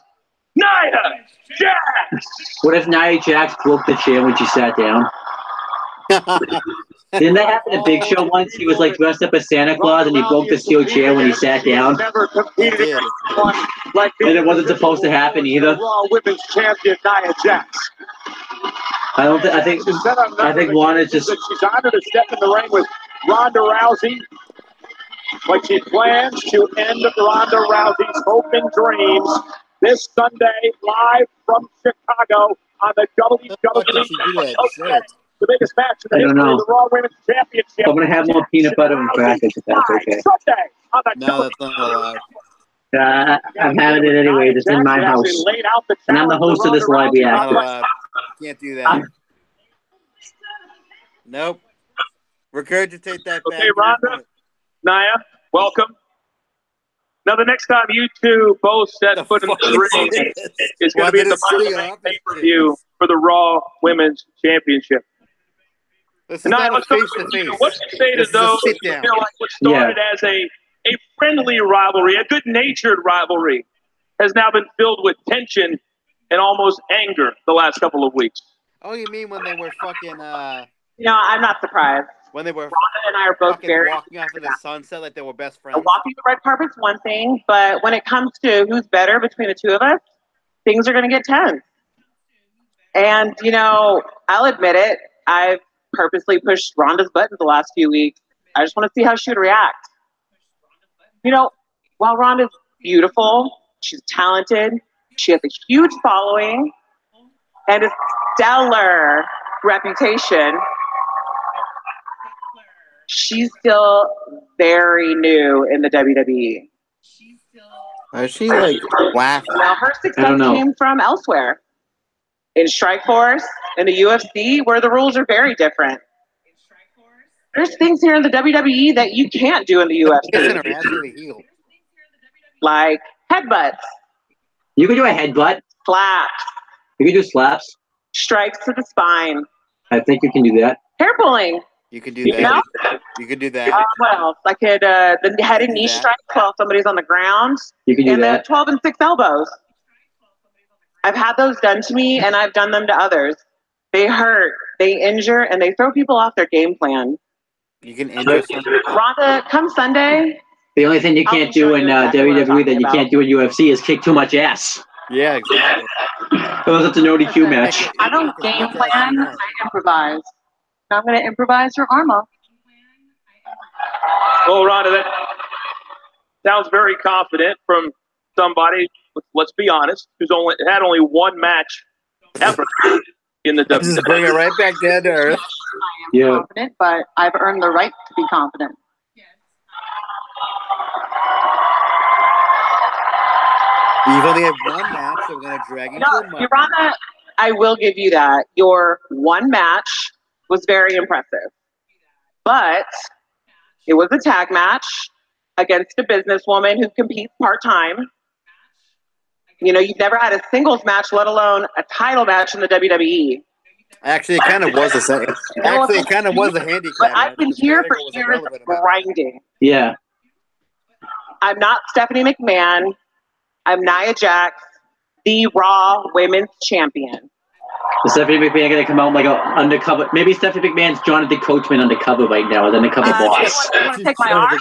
Nia Jax. What if Nia Jax broke the chair when she sat down? Didn't that happen to Big Show once? He was like dressed up as Santa Claus and he broke the steel chair when he sat down. And it wasn't supposed to happen either. Raw Women's Champion Nia Jax. I think one is just. She's honored to step in the ring with Ronda Rousey, but she plans to end Ronda Rousey's hope and dreams this Sunday live from Chicago on the WWE. The biggest match in the history of the Raw Women's Championship. I'm going to have more peanut butter and crackers if that's okay. Sunday on the no, that's not allowed. I'm having it anyway. It's in my house. And I'm the host of this live reaction. Can't do that. Nope. Regurgitate that back. Okay, Ronda, Nia, welcome. Now, the next time you two both set foot in the ring is going to be the pay-per-view for the Raw Women's Championship. Nia, let's start with you. What's you say to those who feel like what started as a friendly rivalry, a good-natured rivalry, has now been filled with tension and almost anger the last couple of weeks? Oh, you mean when they were fucking... I'm not surprised. When they were Ronda and I are both fucking very walking off in the sunset like they were best friends. walking the red carpet's one thing, but when it comes to who's better between the two of us, things are going to get tense. And, you know, I'll admit it, I've purposely pushed Ronda's buttons the last few weeks. I just want to see how she would react. You know, while Ronda's beautiful, she's talented, she has a huge following, and a stellar reputation, she's still very new in the WWE. Is she like laughing? Now, her success came from elsewhere. In Strikeforce, in the UFC, where the rules are very different. There's things here in the WWE that you can't do in the UFC. Like headbutts. You can do a headbutt. Slaps. You can do slaps. Strikes to the spine. I think you can do that. Hair pulling. You could do that. You could do that. What else? I could, the head and knee strike while somebody's on the ground. You can do and that. the 12 and 6 elbows. I've had those done to me, and I've done them to others. They hurt, they injure, and they throw people off their game plan. You can injure somebody. Rhonda, come Sunday. The only thing you can't do in WWE that you can't do in UFC is kick too much ass. Yeah, exactly. Unless it's a no DQ match. I don't game plan, I improvise. I'm going to improvise your arm off. Well, Rhonda, that sounds very confident from somebody, let's be honest, who's had only one match ever in the WWE. Just bring it right back down to earth. I am confident, but I've earned the right to be confident. You've only had one match, so we're going to drag you to a month. Rhonda, I will give you that. Your one match was very impressive. But it was a tag match against a businesswoman who competes part-time. You know, you've never had a singles match, let alone a title match in the WWE. Actually, it kind of was a second. Actually, it kind of was a handicap. But I've been here for years grinding. Yeah. I'm not Stephanie McMahon. I'm Nia Jax, the Raw Women's Champion. Is Stephanie McMahon going to come out like an undercover? Maybe Stephanie McMahon's Jonathan Coachman undercover right now, as undercover boss. You want to take my arm?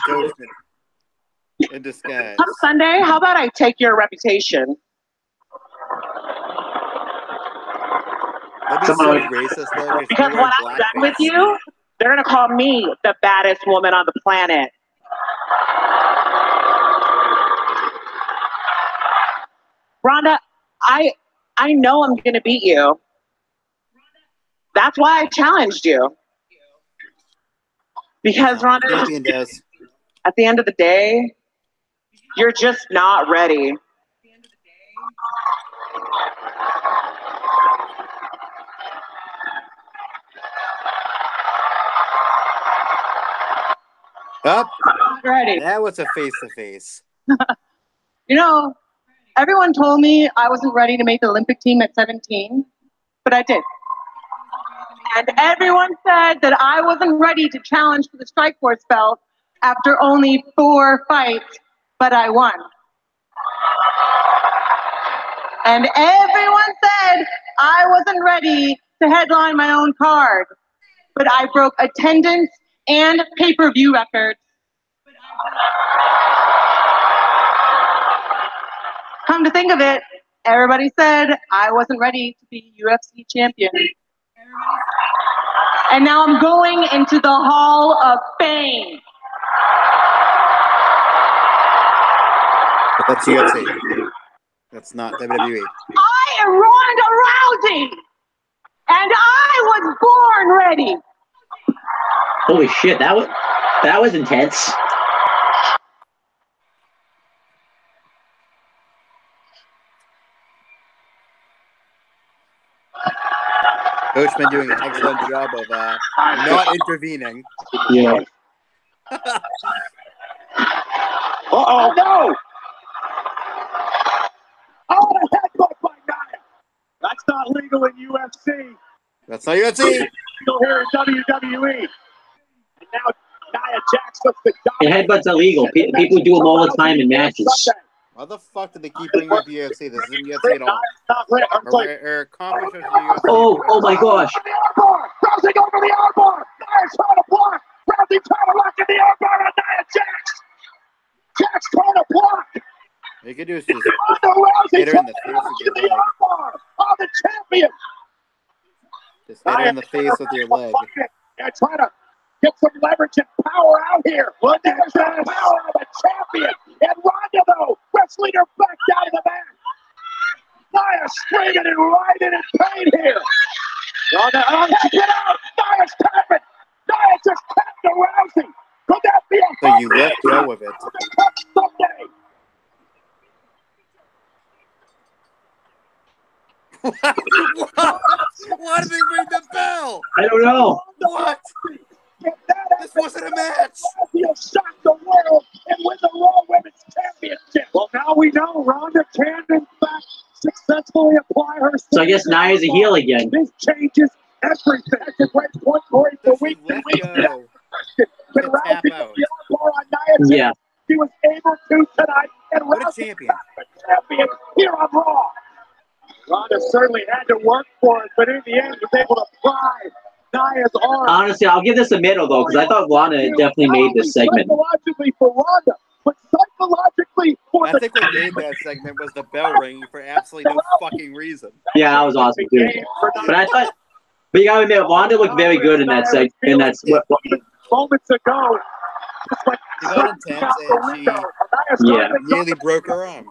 In disguise. Come Sunday, how about I take your reputation? That'd be so racist, though. Because when I'm done with you, they're going to call me the baddest woman on the planet. Rhonda, I know I'm going to beat you. That's why I challenged you. Because, Rhonda, at the end of the day, you're just not ready. Up. Ready. That was a face-to-face. You know, everyone told me I wasn't ready to make the Olympic team at 17, but I did. And everyone said that I wasn't ready to challenge for the Strikeforce belt after only 4 fights, but I won. And everyone said I wasn't ready to headline my own card, but I broke attendance and pay-per-view records. Come to think of it, everybody said I wasn't ready to be UFC champion. And now I'm going into the Hall of Fame. That's UFC. That's not WWE. I am Ronda Rousey, and I was born ready. Holy shit, that was intense. Coach been doing an excellent job of not intervening. Yeah. Uh-oh, no! Oh, the headbutt by Nia. That's not legal in UFC. That's not UFC. Legal here in WWE. And now Nia Jax looks the And headbutts are illegal. People do them all the time in matches. Why the fuck did they keep bringing up UFC? This isn't UFC at all. Or accomplishments in the UFC. Oh my gosh. Crossing over the armbar. Nia's trying to block. could do is just hit her in the face with your leg. The champion. Just hit her in the face with your leg. Yeah, trying to get some leverage and power out here. Well, there's the power of the champion. And Ronda, though, wrestling her back down to the mat. Nia screaming and riding in pain here. Ronda, get out. Nia's tapping. Nia just tapped the Rousey. Could that be a So you let go of it. someday? Why did they ring the bell? I don't know. What? This wasn't a match. He'll shock the world and win the Raw Women's Championship. Well, now we know Ronda can, in fact, successfully apply her. So I guess Nia's a heel again. This changes everything. That's a great point, Corey, for week to week. But Rousey got the armbar on Nia. Yeah. She was able to tonight. And Rousey champion. the champion here on Raw. Ronda certainly had to work for it, but in the end was able to pry Nia's arm. Honestly, I'll give this a middle, though, because I thought Ronda had definitely made this segment. Psychologically for Ronda, but psychologically for I think what made that segment was the bell ringing for absolutely no fucking reason. Yeah, that was awesome, too. But I thought, but you gotta admit, Ronda looked very good in that segment. Moments ago, She got intense and she nearly broke her arm.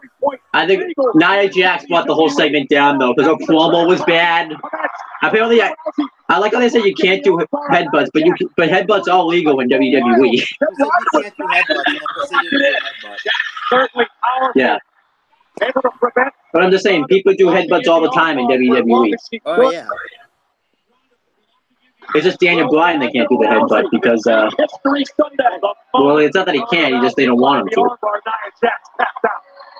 I think Nia Jax brought the whole segment down, though, because her promo was bad. Apparently, I like how they said you can't do headbutts, but headbutts are legal in WWE. Yeah. But I'm just saying, people do headbutts all the time in WWE. Oh, yeah. It's just Daniel Bryan that can't do the headbutt because, well, it's not that he can't, they don't want him to.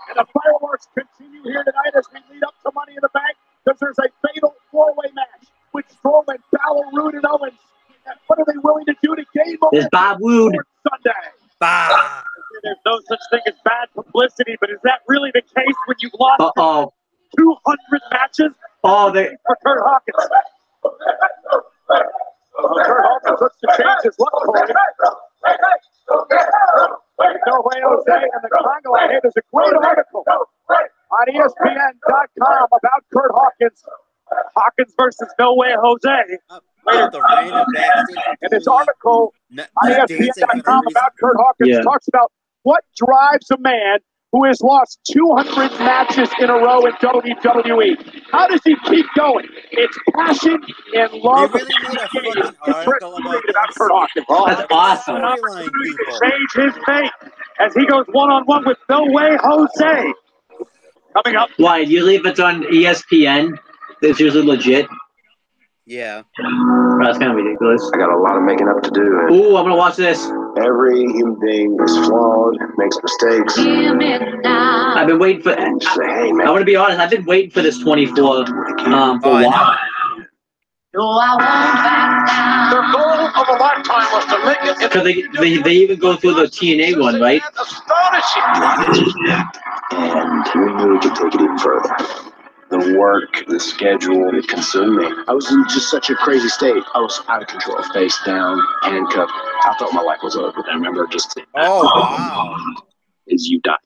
And the fireworks continue here tonight as we lead up to Money in the Bank, because there's a fatal four-way match with Strowman, Balor, Roode, and Owens. And what are they willing to do to gain momentum? There's Bob Roode. Sunday. Bob. There's no such thing as bad publicity, but is that really the case when you've lost 200 matches? For Kurt Hawkins. Kurt Hawkins looks to change his look for him. No way, Jose, and the Congo ahead is a great article on ESPN.com about Kurt Hawkins. Hawkins versus No Way Jose. And this article on ESPN.com about Kurt Hawkins talks about what drives a man who has lost 200 matches in a row in WWE. How does he keep going? It's passion and love. They really made a fucking article about Kurt Hawkins. That's awesome. An opportunity to change his fate as he goes one-on-one with No Way Jose. Coming up. Why? Usually if it's on ESPN, it's usually legit. Yeah. That's kind of ridiculous. I got a lot of making up to do. Ooh, I'm going to watch this. Every human being is flawed, makes mistakes. I've been waiting for. I'm going to be honest. I've been waiting for this 24 for a while. Their goal of a lifetime was to make it. Because they even go through the TNA one, right? And we knew we could take it even further. The work, the schedule, it consumed me. I was in just such a crazy state. I was out of control, face down, handcuffed. I thought my life was over. I remember just wow. Is you dying.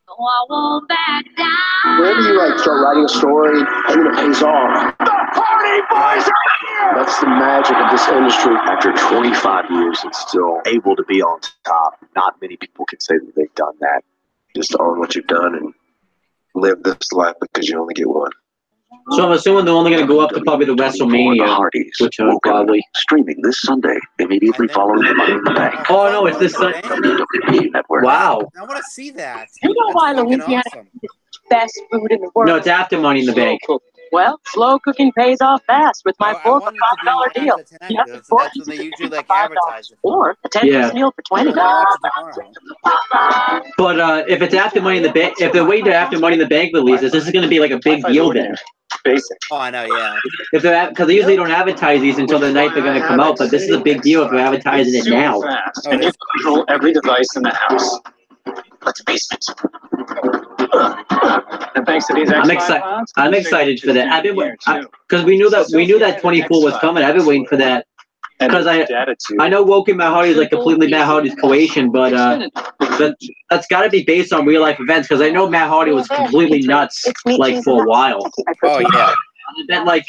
I won't back down. Wherever you start writing a story, and it pays off. The party boys are here! That's the magic of this industry. After 25 years, it's still able to be on top. Not many people can say that they've done that. Just own what you've done and live this life because you only get one. So I'm assuming they're only going to go up to probably the WrestleMania, which are probably streaming this Sunday, immediately following the Money in the Bank. Oh no, it's this Sunday. Wow. I want to see that. You know why Louisiana is the best food in the world? No, it's after Money in the Bank. Well, slow cooking pays off fast with my $4 for $5 deal. That's when they usually advertise it. Or a 10-piece meal for $20. But if it's after Money in the Bank, if they're waiting after Money in the Bank releases, this is going to be like a big deal then. Basic. Oh, I know, yeah. If they're because they usually don't advertise these until the night they're going to come out, but this is a big deal if they're advertising it now. And you control every device in the house. Let's face it. And thanks to these I'm excited for that. I've been because we knew that 24 was coming. I've been waiting for that because I know Woken Matt Hardy is like completely Matt Hardy's Croatian, but that's got to be based on real life events because I know Matt Hardy was completely nuts like for a while. Oh yeah. And then like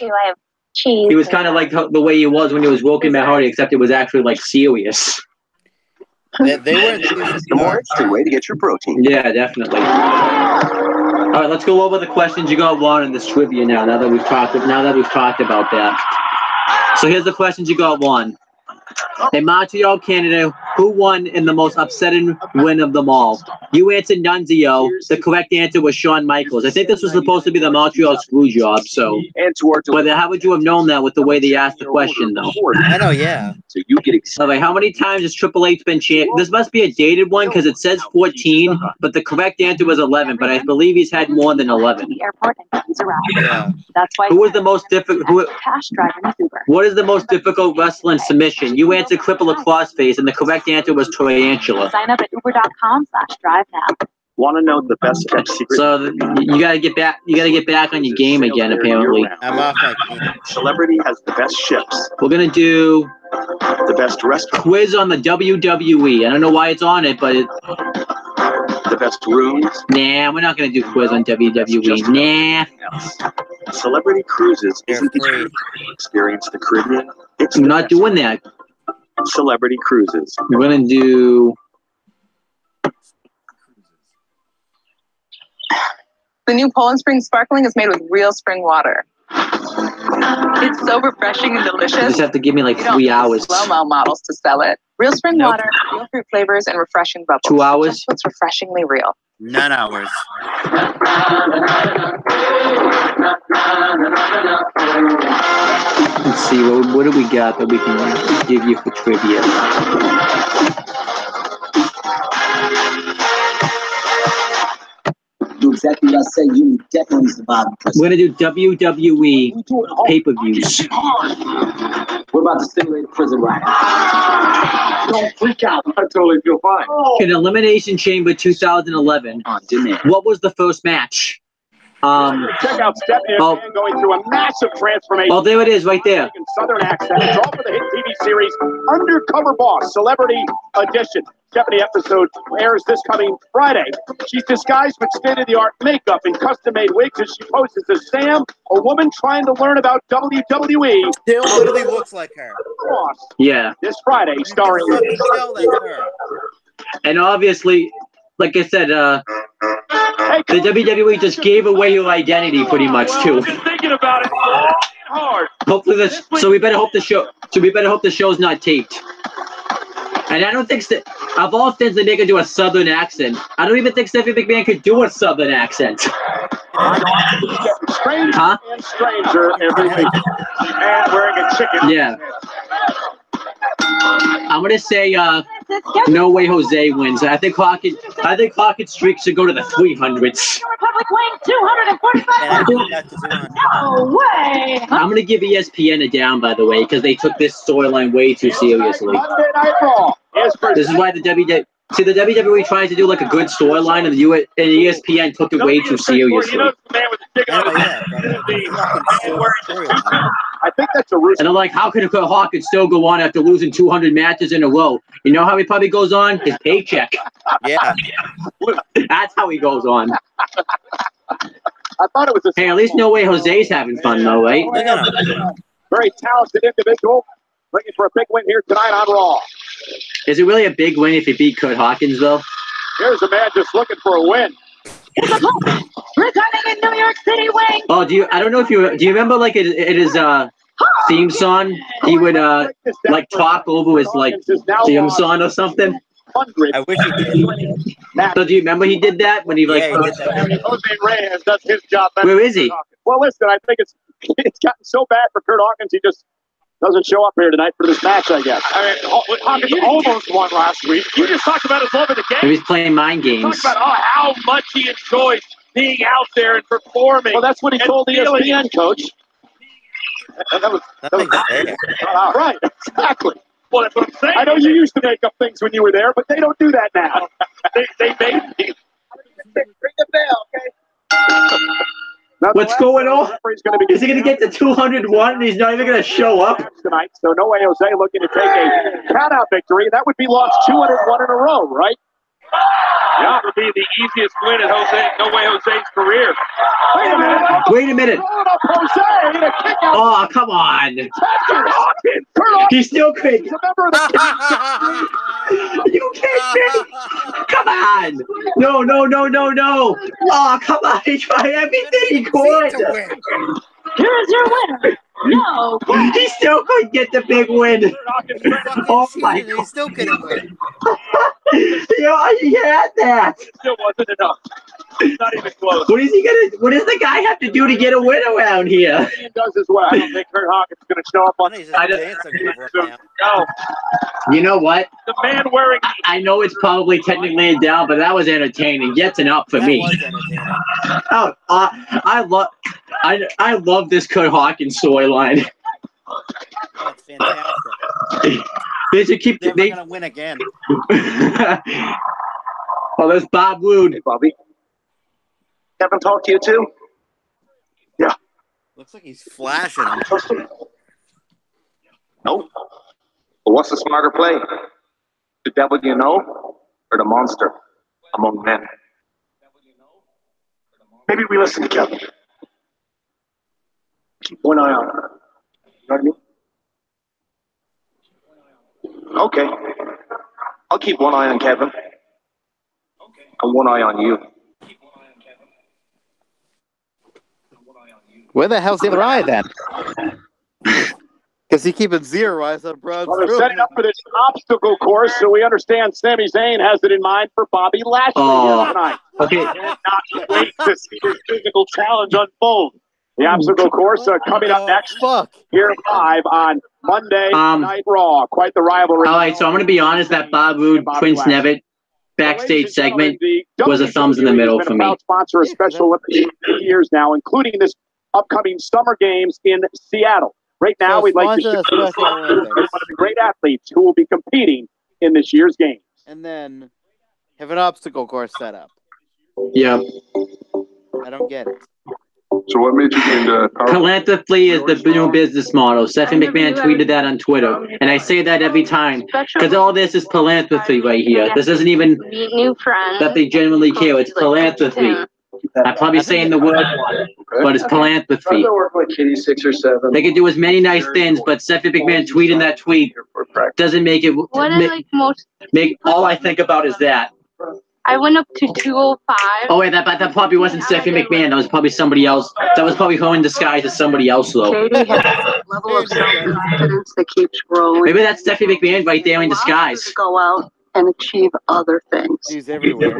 he was kind of like the way he was when he was working Matt Hardy, except it was actually like serious. They were the more interesting way to get your protein. Yeah, definitely. All right, let's go over the questions you got one in this trivia now. Now that we've talked about that. So here's the questions you got one. In Montreal, Canada, who won in the most upsetting win of them all? You answered Nunzio. The correct answer was Shawn Michaels. I think this was supposed to be the Montreal screw job, so. But how would you have known that with the way they asked the question, though? I know, yeah. So you get excited. Like, how many times has Triple H been champ? This must be a dated one because it says 14, but the correct answer was 11. But I believe he's had more than 11. Yeah. That's why. Who was the most difficult? What is the most difficult wrestling submission? You answered cripple a crossface, and the correct answer was tarantula. Sign up at uber.com/drive now. Want to know the best kept secret? So you gotta get back. You gotta get back on your game again. Apparently, I'm off my game. Celebrity has the best ships. We're gonna do the best restaurant. Quiz on the WWE. I don't know why it's on it, but the best rooms. Nah, we're not gonna do quiz on WWE. Nah. Celebrity cruises isn't the true experience the Caribbean. It's I'm not doing that. Celebrity cruises. We're gonna do. The new Poland Spring Sparkling is made with real spring water. It's so refreshing and delicious. You just have to give me like 3 hours. Slow-mo models to sell it. Real spring water, real fruit flavors, and refreshing bubbles. 2 hours? Just what's refreshingly real. 9 hours. Let's see, what do we got that we can give you for trivia? Do exactly what I say. You definitely survive. We're gonna do WWE pay-per-views. What about the simulated prison riot? Don't freak out. I totally feel fine. In Elimination Chamber 2011, what was the first match? Check out Stephanie McMahon going through a massive transformation. Oh, there it is, right there. Southern accent. It's all for the hit TV series Undercover Boss Celebrity Edition. Stephanie episode airs this coming Friday. She's disguised with state-of-the-art makeup and custom-made wigs as she poses as Sam, a woman trying to learn about WWE. Still literally looks like her. Boss. Yeah. This Friday, starring. And obviously, like I said, the WWE just gave away your identity pretty much too. Thinking about it hard. Hopefully this. So we better hope the show. So we better hope the show's not taped. And I don't think of all things they make her do a southern accent. I don't even think Stephanie McMahon could do a southern accent. Stranger and stranger every week. And wearing a chicken. Yeah. I'm gonna say No Way Jose wins. I think Hawkins streak should go to the 300s. Republic weighing 245 No way! I'm gonna give ESPN a down, by the way, because they took this storyline way too seriously. Monday Night Raw. This is why the WWE tries to do like a good storyline, and ESPN took it way too seriously. I think that's a risk. And I'm like, how can Hawkins still go on after losing 200 matches in a row? You know how he probably goes on? His paycheck. Yeah. That's how he goes on. I thought it was Hey, at least No Way Jose's having fun, though, right? Very talented individual. Looking for a big win here tonight on Raw. Is it really a big win if he beat Kurt Hawkins, though? Here's a man just looking for a win. Returning in New York City, Wayne. Oh, I don't know if do you remember like it is theme song? He would like talk over his like theme song or something. I wish he did. So do you remember he did that when he like? Yeah, he did that. Jose Reyes does his job better. Where is he? Well, listen, I think it's gotten so bad for Kurt Hawkins, he just doesn't show up here tonight for this match, I guess. I mean, Hawkins almost won last week. You just talked about his love of the game. He's playing mind games. Talk about how much he enjoys being out there and performing. Well, that's what he told ESPN, Coach. That was right, exactly. Well, that's what I'm saying. I know you used to make up things when you were there, but they don't do that now. they made me. Ring the bell, okay? What's going on? Is he going to get to 201 and he's not even going to show up? Tonight, so No Way Jose looking to take a count-out victory. That would be lost 201 in a row, right? Yeah, it would be the easiest win in Jose's career. Wait a minute. Oh, come on. He still couldn't. You kidding me? Come on. No. Oh, come on. He tried everything he could. Here's your winner. No. He still couldn't get the big win. Oh my God. He still couldn't win. He had that. Still wasn't enough. Not even close. What does the guy have to do to get a win around here? He does as well. I don't think Kurt Hawkins is going to show up on the No. You know what? The man wearing. I know it's probably technically down, but that was entertaining. Yet an up for me. That was entertaining. Oh, I love this Kurt Hawkins storyline. That's fantastic. They should keep. They're going to win again. Oh, there's Bob Wood. Hey, Bobby. Kevin talked to you too? Yeah. Looks like he's flashing him. No. But what's the smarter play? The devil you know, or the monster among men? Maybe we listen to Kevin. Keep one eye on her. You know what I mean? Okay. I'll keep one eye on Kevin. And one eye on you. Where the hell's the other eye then? Because he keeping 0 eyes on Braun's Well, they're setting up for this obstacle course, so we understand Sami Zayn has it in mind for Bobby Lashley tonight. Okay. Cannot wait to see his physical challenge unfold. The obstacle course coming up next here live on Monday Night Raw. Quite the rivalry. All right, so I'm going to be honest. That Bob Wood, Prince Nevitt backstage segment was a thumbs in the middle for me. Sponsor of Special Olympics for years now, including this upcoming Summer Games in Seattle. Right now, we'd like to share one of the great athletes who will be competing in this year's games. And then have an obstacle course set up. Yeah. I don't get it. So what made you get into Philanthropy is the new business model. Stephanie McMahon tweeted that on Twitter. And I say that every time. Because all this is philanthropy right here. This isn't even Meet new friends. that they genuinely care. It's philanthropy. I'm probably saying the word wrong, but it's philanthropy. Like 6 or 7. They can do as many nice things, but Stephanie McMahon tweeting that tweet doesn't make it What I like most. make all I think about is that. I went up to 205. Oh wait, that probably wasn't Stephanie McMahon. That was probably somebody else. That was probably her in disguise as somebody else though. Katie has a level of self-confidence that keeps growing. Maybe that's Stephanie McMahon right there in disguise. To go out and achieve other things. She's everywhere.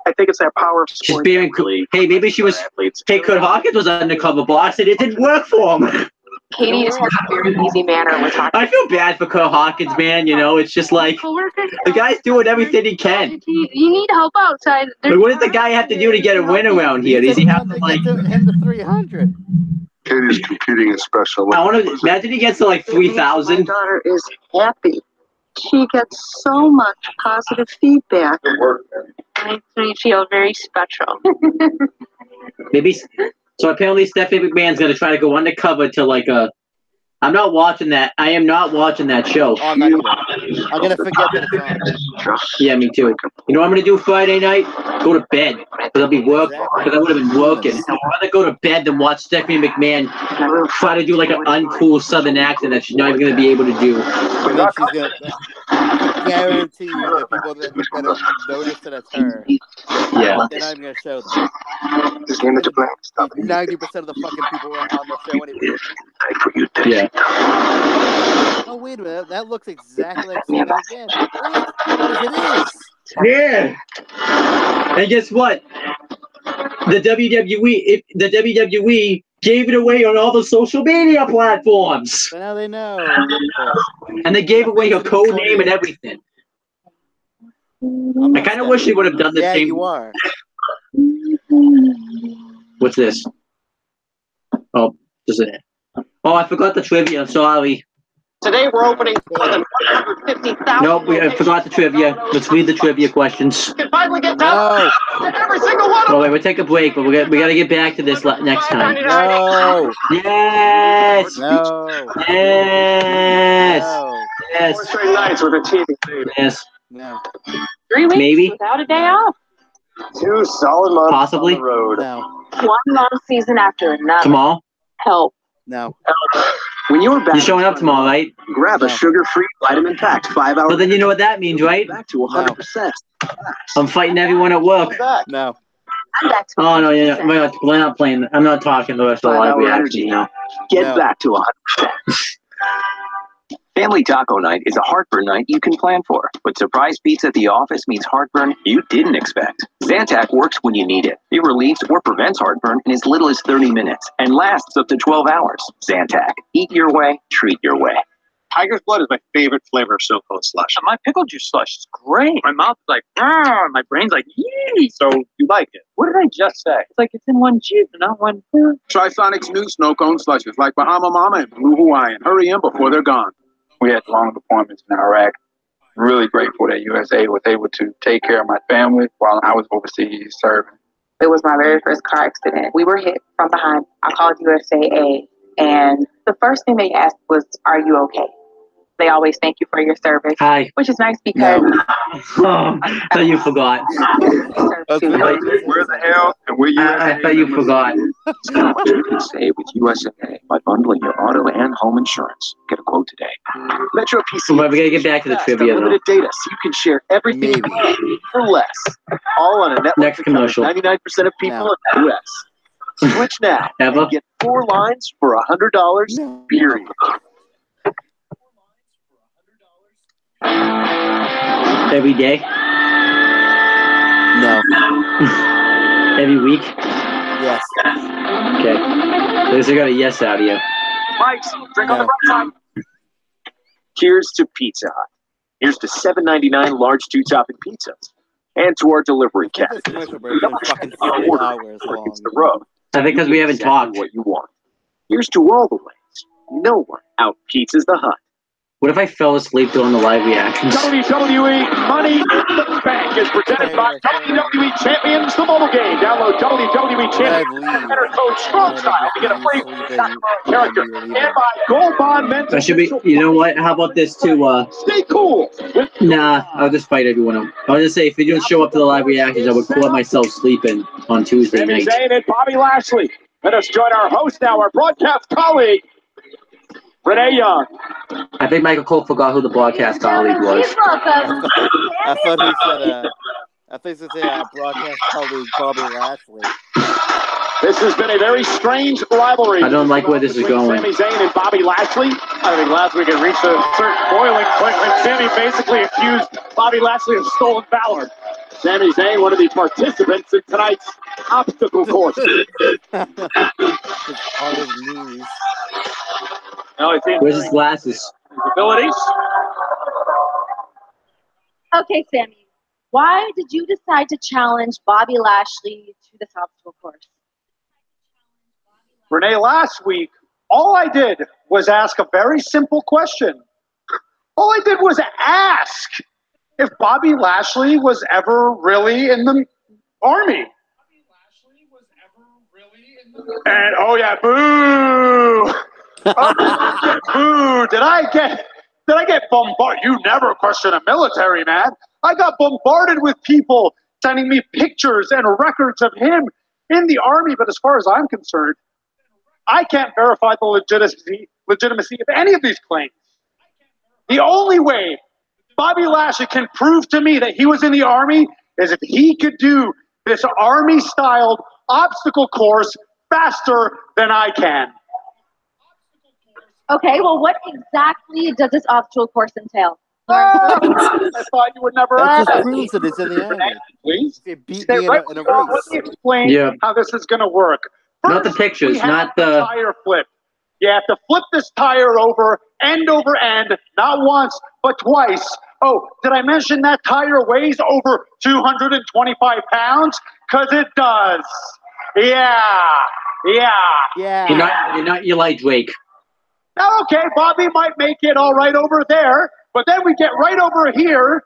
I think it's that power of She's being hey, maybe she was. Hey, Kurt Hawkins was undercover boss, and it didn't work for him. Katie just has a very easy manner with talking. I feel bad for Kurt Hawkins, man. You know, it's just like the guy's doing everything he can. You need help outside. But what does the guy have to do to get a win around here? Does he have to like? Him to 300. Katie's competing in Special I want to imagine he gets to like 3,000. My daughter is happy. She gets so much positive feedback. Makes me feel very special. Maybe. So apparently Stephanie McMahon's gonna try to go undercover to like a. I'm not watching that. I am not watching that show. Oh, I'm not either. I'm gonna forget that it's on. Yeah, me too. You know what I'm gonna do Friday night? Go to bed. Because I'll be working. Because I would have been working. I'd rather go to bed than watch Stephanie McMahon try to do like an uncool Southern accent that she's not even gonna be able to do. I guarantee you that people that notice that it's her, Yeah. they're not even gonna show them. 90% of the fucking people are on the show anyway. Yeah. Oh wait a minute, that looks exactly like Sami again. What? It is. Yeah. And guess what? The WWE gave it away on all the social media platforms. So now they know. And they gave away her code name and everything. I kind of wish they would have done the same. Yeah, you are. What's this? Oh, this is it. Oh, I forgot the trivia. I'm sorry. Today we're opening more than 150,000. Nope, I forgot the trivia. Let's read the trivia questions. You can finally get down every single one. Oh wait, we'll take a break, but we got to get back to this next time. No. Yes. No. Yes. No. Yes. 4 straight nights with a team. Yes. No. 3 weeks Maybe. without a day off. 2 solid months Possibly. on the road. No. One long season after another. Tomorrow? Help. No. When you're back, You're showing up tomorrow, right? grab a sugar-free, vitamin-packed 5-hour. But then you know what that means, right? Back to 100%. I'm fighting everyone at work. No. Oh no, yeah, we're not playing. I'm not talking the rest of the live reaction now. Get back to 100%. Family Taco Night is a heartburn night you can plan for, but surprise pizza at the office means heartburn you didn't expect. Zantac works when you need it. It relieves or prevents heartburn in as little as 30 minutes and lasts up to 12 hours. Zantac. Eat your way, treat your way. Tiger's Blood is my favorite flavor of Silco slush. My pickle juice slush is great. My mouth is like, my brain's like, yee. So you like it? What did I just say? It's like it's in one juice and not one. Try Sonic's new snow cone slushes like Bahama Mama and Blue Hawaiian. Hurry in before they're gone. We had long deployments in Iraq. Really grateful that USA was able to take care of my family while I was overseas serving. It was my very first car accident. We were hit from behind. I called USAA, and the first thing they asked was, "Are you okay?" They always thank you for your service. Hi. Which is nice because... Oh, I thought you forgot. Where the hell? And where you I thought you forgot. You can save with USAA by bundling your auto and home insurance. Get a quote today. Metro PC. Well, we gotta get back to the trivia though. Unlimited data, so you can share everything you need for less. All on a network Next commercial. 99% of people in the U.S. Switch now Ever? and get 4 lines for $100. Period. Every day? No. Every week? Yes. Okay. At least I got a yes out of you. Mike's, drink on the right side. Here's to Pizza Hut. Here's to $7.99 large 2-topping pizzas. And to our delivery cat. Commercial break is fucking 3 hours long. The road. I think because we haven't talked. What you want. Here's to all the ways. No one out pizzas the Hut. What if I fell asleep during the live reactions? WWE Money in the Bank is presented by WWE Champions, the mobile game. Download WWE Champions and enter code STRONGSTYLE to get a free character. And by Gold Bond Mental. I should be. You know what? How about this too? Stay cool. Nah, I'll just fight everyone up. I'll just say if you don't show up to the live reactions, I would call myself sleeping on Tuesday Sami night. Zayn and Bobby Lashley. Let us join our host now, our broadcast colleague, Renee Young. I think Michael Cole forgot who the broadcast colleague was. I thought he said, I think he said broadcast colleague Bobby Lashley. This has been a very strange rivalry. I don't like where this is going. Sami Zayn and Bobby Lashley. I think last week it reached a certain boiling point when Sami basically accused Bobby Lashley of stolen valor. Sami Zayn, one of the participants in tonight's obstacle course. On his knees. Where's his glasses? Abilities. Okay, Sammy. Why did you decide to challenge Bobby Lashley to this obstacle course? Renee, last week, all I did was ask a very simple question. All I did was ask if Bobby Lashley was ever really in the Army. And, oh yeah, boo! Oh, boo! Did I get bombarded? You never question a military man. I got bombarded with people sending me pictures and records of him in the Army, but as far as I'm concerned, I can't verify the legitimacy of any of these claims. The only way Bobby Lashley can prove to me that he was in the Army is if he could do this Army-styled obstacle course faster than I can. Okay, well, what exactly does this obstacle course entail? I thought you would never ask. That just proves that it's in the Army. Please? If it beat me in a race. Let me explain how this is going to work. Not the pictures, not the tire flip. You have to flip this tire over end, not once, but twice. Oh, did I mention that tire weighs over 225 pounds? Because it does. Yeah. You're not Eli Drake. Now, okay, Bobby might make it all right over there, but then we get right over here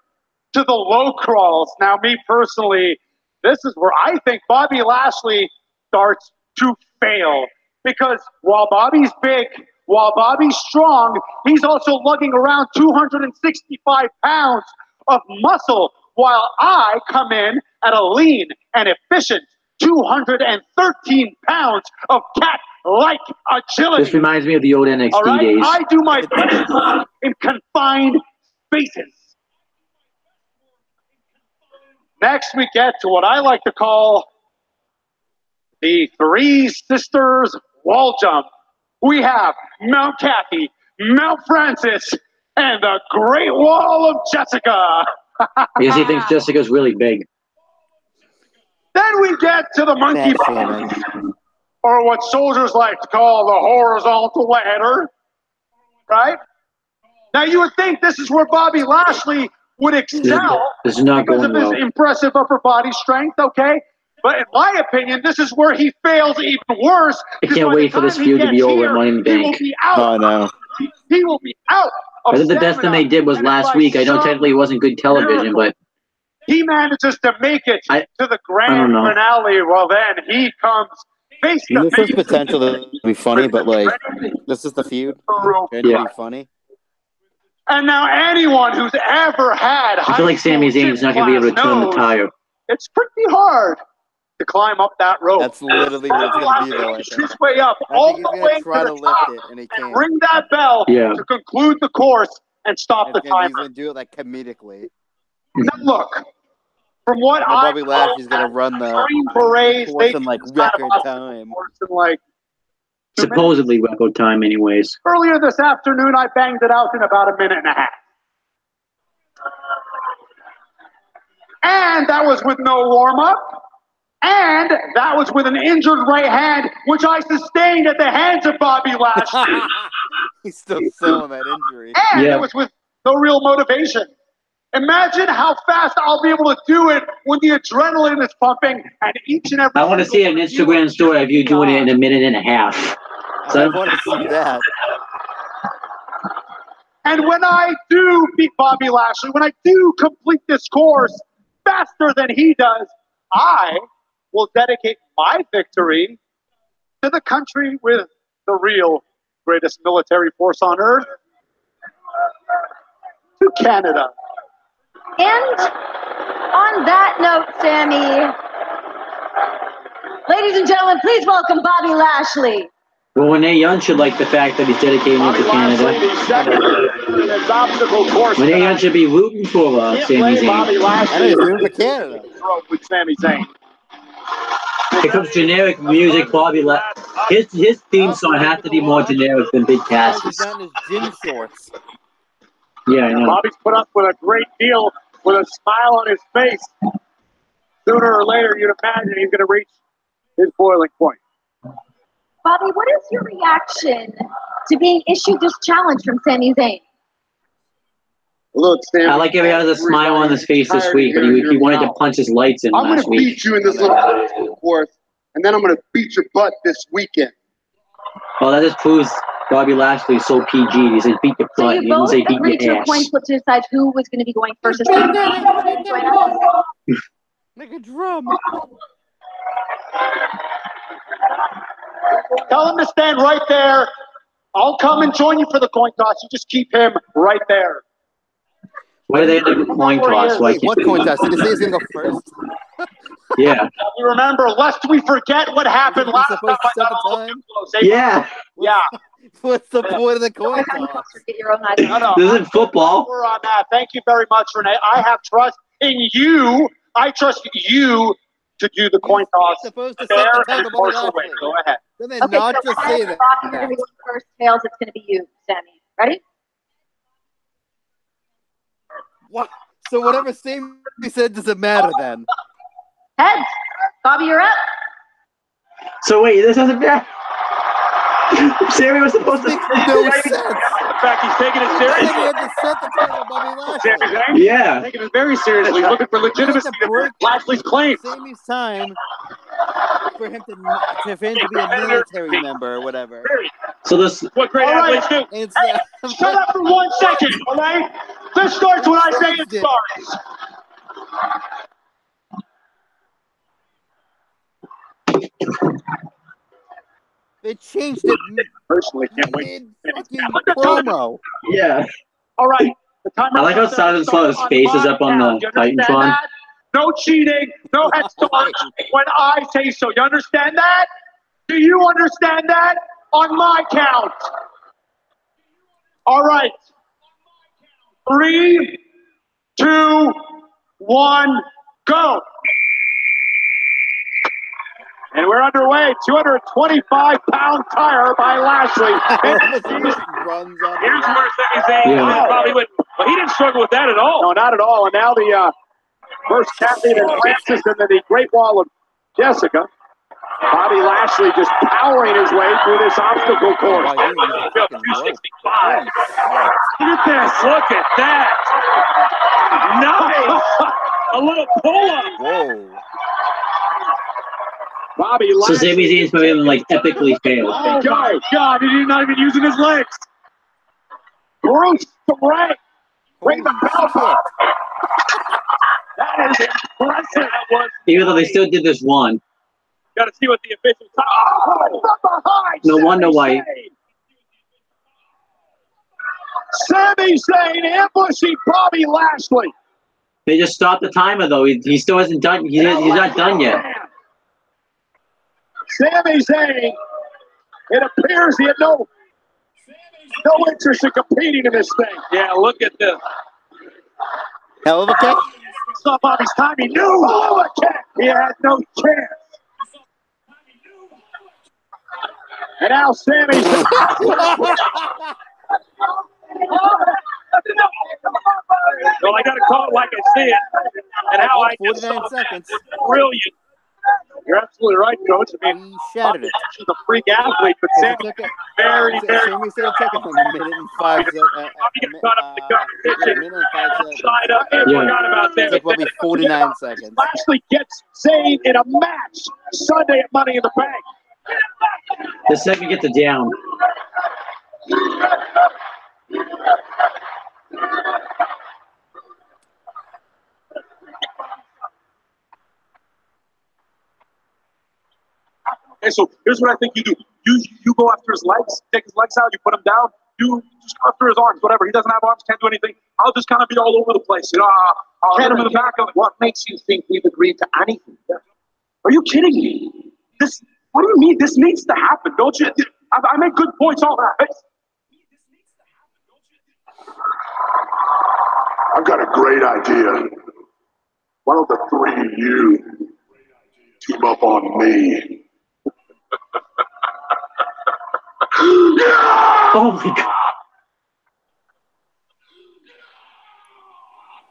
to the low crawls. Now, me personally, this is where I think Bobby Lashley starts to fail. Because while Bobby's big, while Bobby's strong, he's also lugging around 265 pounds of muscle while I come in at a lean and efficient 213 pounds of cat-like agility. This reminds me of the old NXT All right? days. I do my best in confined spaces. Next, we get to what I like to call the Three Sisters wall jump. We have Mount Kathy, Mount Francis, and the Great Wall of Jessica. Because he thinks Jessica's really big. Then we get to the monkey bar, or what soldiers like to call the horizontal ladder, right? Now, you would think this is where Bobby Lashley would excel This is not because going of his well. impressive upper body strength, okay? But in my opinion, this is where he fails even worse. I can't wait for this feud to be over at Money in the He will Bank. be out. Oh, no. He will be out. I think the best thing they did was last week. I know technically it wasn't good television, but he manages to make it to the grand know. finale. Well, then he comes face to This has face. potential to be funny, but like, this is the feud. Going to be funny. And now anyone who's ever had I feel like Sami Zayn's not going to be able to turn the tire. it's pretty hard to climb up that rope. That's literally what it's going to be, though. I think. His way up, I all think the he's way going to try to to the lift top, it, and he and can't. ring that bell Yeah. to conclude the course and stop the He's timer. going to do it like comedically. Now look, from what And I Bobby Lashley's going to run the Green Berets, course they in like do kind of record up the time. course in like Supposedly record time, anyways. earlier this afternoon, I banged it out in about a minute and a half. And that was with no warm-up. And that was with an injured right hand, which I sustained at the hands of Bobby Lashley. He's still selling that injury. And it was with no real motivation. Imagine how fast I'll be able to do it when the adrenaline is pumping and each and every. I want to see an Instagram story of you doing it in a minute and a half. I want to see that. And when I do beat Bobby Lashley, when I do complete this course faster than he does, I will dedicate my victory to the country with the real greatest military force on earth, to Canada. And on that note, Sammy, ladies and gentlemen, please welcome Bobby Lashley. Well, Renee Young should like the fact that he's dedicating it to Canada. Renee Young should be rooting for Sami Zayn. Bobby Lashley he's rooting for Canada. With Sami Zayn. Here comes generic music, Bobby his theme song has to be more generic than Big He's Cass's. not in his gym shorts. Yeah, I know. Bobby's put up with a great deal with a smile on his face. Sooner or later, you'd imagine he's going to reach his boiling point. Bobby, what is your reaction to being issued this challenge from Sami Zayn? Look, Sam. I like how he has a smile on his face this week, but he wanted to punch his lights in I'm last gonna week. beat you in this little obstacle course, and then I'm gonna beat your butt this weekend. Well, that just proves Bobby Lashley is so PG. He said beat your So butt. you He didn't both say beat agreed to your a ass. coin flip to decide who was going to be going first. Like a drum. Tell him to stand right there. I'll come and join you for the coin toss. You just keep him right there. Why do they have a coin toss? Why Wait, what coin toss? Did it say he's going to go first? Yeah. We remember, lest we forget what happened last time. Supposed to set the time? Yeah. Yeah. What's the point of the coin toss? Get your own idea. No. This isn't football. We're on that. Thank you very much, Renee. I have trust in you. I trust you to do the coin toss. Supposed to set Fair the time and to Bobby impartial way. Lashley. Go ahead. Then they Okay, not so just Bobby, say that. you're going to be going first. Tails, it's going to be you, Sammy. Ready? What? So whatever Sammy said doesn't matter then. Heads. Bobby, you're up. So wait, this doesn't matter. Sammy was supposed to. No sense. In fact, he's taking it He seriously. had to set the time of Bobby Lashley. Sami Zayn? Yeah. Taking it very seriously. Looking for legitimacy to Lashley's claim. Sammy's time for him to be a military member or whatever. So this. What great athletes do. It's, Shut up for 1 second, all right? This starts when I say it starts. They changed it Personally, can't wait. mid fucking promo. Yeah. All right. I like how Silent Slow's face is up on the Titantron. No cheating, no head start when I say so. You understand that? Do you understand that? On my count. All right. 3, 2, 1, go. And we're underway. 225-pound tire by Lashley. Runs on. Here's where Sami Zayn probably went. But he didn't struggle with that at all. No, not at all. And now the first captain and Francis, and then the Great Wall of Jessica. Bobby Lashley just powering his way through this obstacle course. 265. Look at this. Look at that. Nice. A little pull-up. Whoa. Bobby So Lashley. Sami Zayn's probably like epically failed. Oh my God, he's not even using his legs. Bruce Strang. Bring the bell up. That is impressive. Even though they still did this one. Got to see what the officials. No wonder why. Sami Zayn ambushing Bobby Lashley. They just stopped the timer though. He still hasn't done. He's not done yet. Sami Zayn. It appears he had no interest in competing in this thing. Yeah, look at this. Hell of a kick. Saw Bobby's time. He knew. Oh, a kick. He had no chance. And now Sami Zayn. Well, I got to call it like I see it. And how I 49 seconds. Brilliant. You're absolutely right, Coach. I mean, He shattered it. she's a freak athlete, but Sami very, very. Sami said it took him a minute and 5 seconds. Minute and 5 seconds. Side up and forgot about that. It took probably 49 seconds. Lashley gets Zayn in a match Sunday at Money in the Bank. The second gets it down. Okay, so here's what I think you do. You go after his legs, take his legs out, you put him down, you just go after his arms, whatever. He doesn't have arms, can't do anything. I'll just kind of be all over the place. You know, I'll hit him in the back of it. What makes you think we've agreed to anything? Are you kidding me? What do you mean? This needs to happen, don't you? I make good points all that. I've got a great idea. Why don't the three of you team up on me? Oh my God.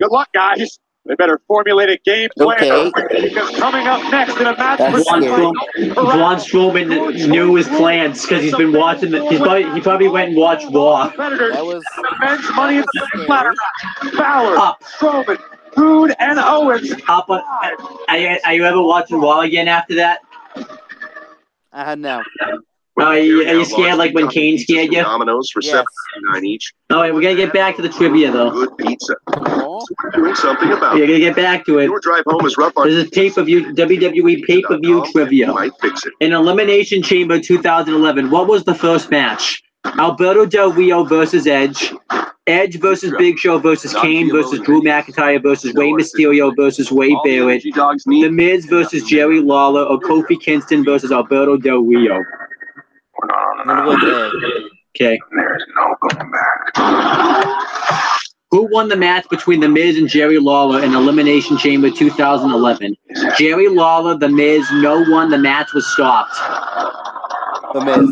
Good luck, guys. They better formulate a game plan. Okay. Because coming up next in a match That's for scary. Braun Strowman knew his plans because he's been watching the. He probably went and watched Raw. That was men's Money in the Bank ladder. Balor, Strowman, Roode, and Owens. Up on, are you ever watching Raw again after that? No. Are you scared like when Kane scared you? Domino's for Yes. $7.99 each. All right, we're gonna get back to the trivia though. Good pizza. Oh. So we're doing something about We're it. gonna get back to it. Your drive home is rough on This is pay-per-view WWE pay-per-view trivia. Might fix it. In Elimination Chamber 2011, what was the first match? Alberto Del Rio versus Edge. Edge versus Big Show versus Kane versus Drew McIntyre versus Rey Mysterio versus Wade Barrett. The Miz versus Jerry Lawler or Kofi Kingston versus Alberto Del Rio. Okay. There's no going back. Who won the match between The Miz and Jerry Lawler in Elimination Chamber 2011? Jerry Lawler, The Miz, no one. The match was stopped. The Miz.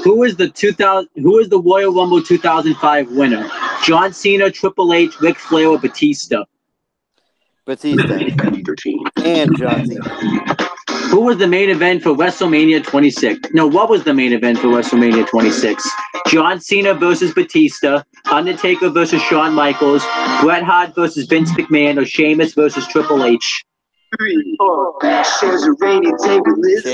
Who is the Royal Rumble 2005 winner? John Cena, Triple H, Ric Flair, or Batista? Batista. And John Cena. Who was the main event for WrestleMania 26? No, what was the main event for WrestleMania 26? John Cena versus Batista, Undertaker versus Shawn Michaels, Bret Hart versus Vince McMahon, or Sheamus versus Triple H? 3, 4. Shares a rainy day with Liz.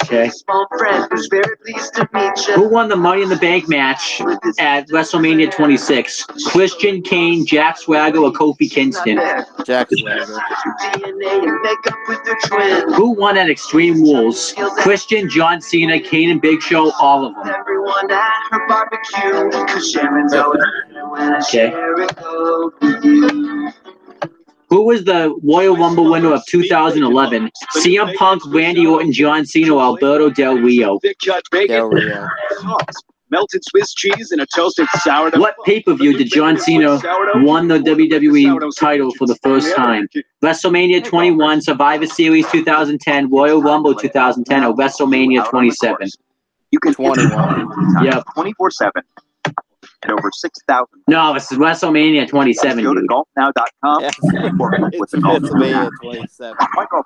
Okay. Small friend who's very pleased to meet you. Who won the Money in the Bank match at WrestleMania 26? Christian, Kane, Jack Swagger, or Kofi Kingston? Jack Swagger. Who won at Extreme Rules? Christian, John Cena, Kane, and Big Show, all of them. Everyone at her barbecue, 'cause Sharon's always when I share it go with you. Who was the Royal Rumble winner of 2011? CM Punk, Randy Orton, John Cena, or Alberto Del Rio? Del Rio. Melted Swiss cheese and a toasted sourdough. What pay-per-view did John Cena won the WWE title for the first time? WrestleMania 21, Survivor Series 2010, Royal Rumble 2010, or WrestleMania 27? You can 21. Yep. 24/7 and over 6,000. No, it's WrestleMania 27. Go to Dude. golfnow.com. It's WrestleMania 27.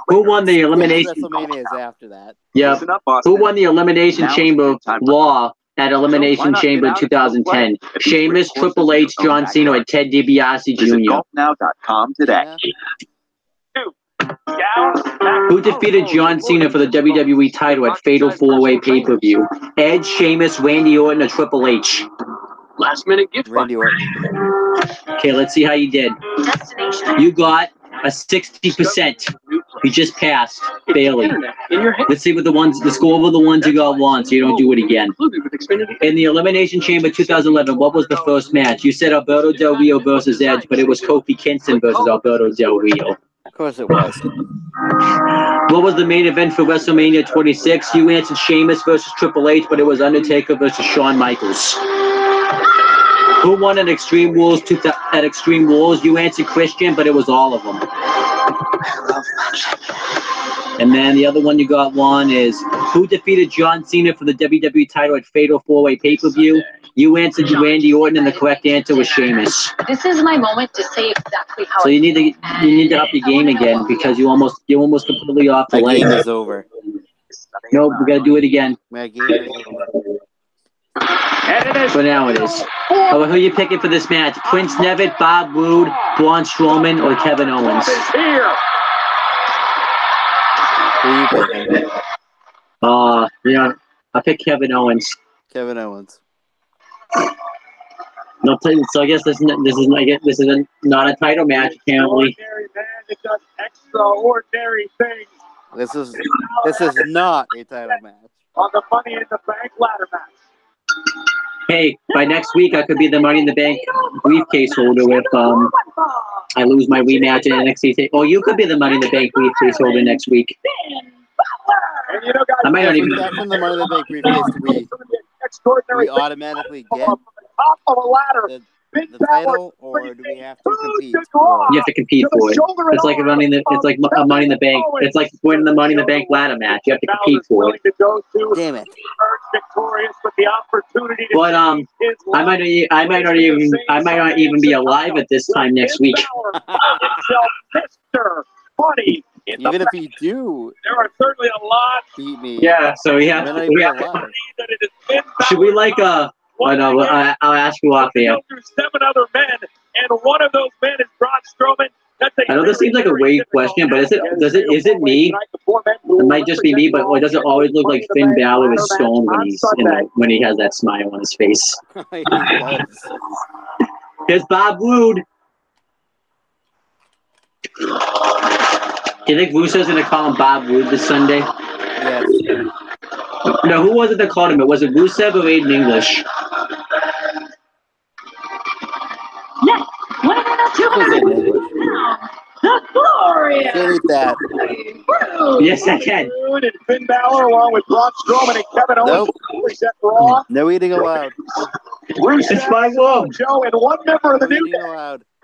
Who won the elimination? WrestleMania is after that. Yep. Who won the Elimination Chamber Raw at Elimination Chamber 2010? Sheamus, Triple H, John Cena, or Ted DiBiase Jr.? golfnow.com today. Who defeated John Cena for the WWE title at Fatal 4-Way pay-per-view? Edge, Sheamus, Randy Orton, or Triple H? Last minute gift. Randy Orton. Okay, let's see how you did. You got a 60%. You just passed, barely. Let's see what the score of the ones you got won, so you don't do it again. In the Elimination Chamber 2011, what was the first match? You said Alberto Del Rio versus Edge, but it was Kofi Kingston versus Alberto Del Rio. Of course it was. What was the main event for WrestleMania 26? You answered Sheamus versus Triple H, but it was Undertaker versus Shawn Michaels. Who won at Extreme Rules? At Extreme Rules, you answered Christian, but it was all of them. And then the other one you got one is who defeated John Cena for the WWE title at Fatal 4-Way pay-per-view? You answered Randy Orton, and the correct answer was Sheamus. This is my moment to say exactly how So you need to up your game again because you're almost completely off the My leg. game is over. Nope, we gotta do it again. My game is over. For now it is. Oh, who are you picking for this match? Prince Devitt, Bob Roode, Braun Strowman, or Kevin Owens? Who are you picking? Yeah, I pick Kevin Owens. Kevin Owens. No, so I guess this is not a title match apparently. Ordinary man that does extraordinary things This is not a title match. on the Money in the Bank ladder match. Hey, by next week I could be the Money in the Bank briefcase holder if I lose my rematch in NXT. Or you could be the Money in the Bank briefcase holder next week. And you know, guys, I might not even. Back from the Money in the Bank briefcase, we automatically get top of a ladder. the title, or do we have to compete? You have to compete for it. It's like a Money in the Bank. It's like winning the Money in the Bank ladder match. You have to compete for it. Damn it! Victorious with the opportunity to But I might not even be alive at this time next week. Mr. Money. Even if you do, there are certainly a lot. Beat me. Yeah, so we have. Should we I'll ask you off here. 7 other men, and one of those men is Braun Strowman. I know this seems like a weird question, but is it me? It might just be me, but does it always look like Finn Balor is stoned when he has that smile on his face? He does. Here's Bob Roode. Do you think Russo's going to call him Bob Roode this Sunday? Yes. No, who was it that called him? Was it Rusev or Aiden English? Yes, one of the 200 the glorious. Delete that. Yes, I can. And Finn Balor along with Braun Strowman and Kevin Owens. Nope. No eating allowed. It's my room. Joe and one member of the New Day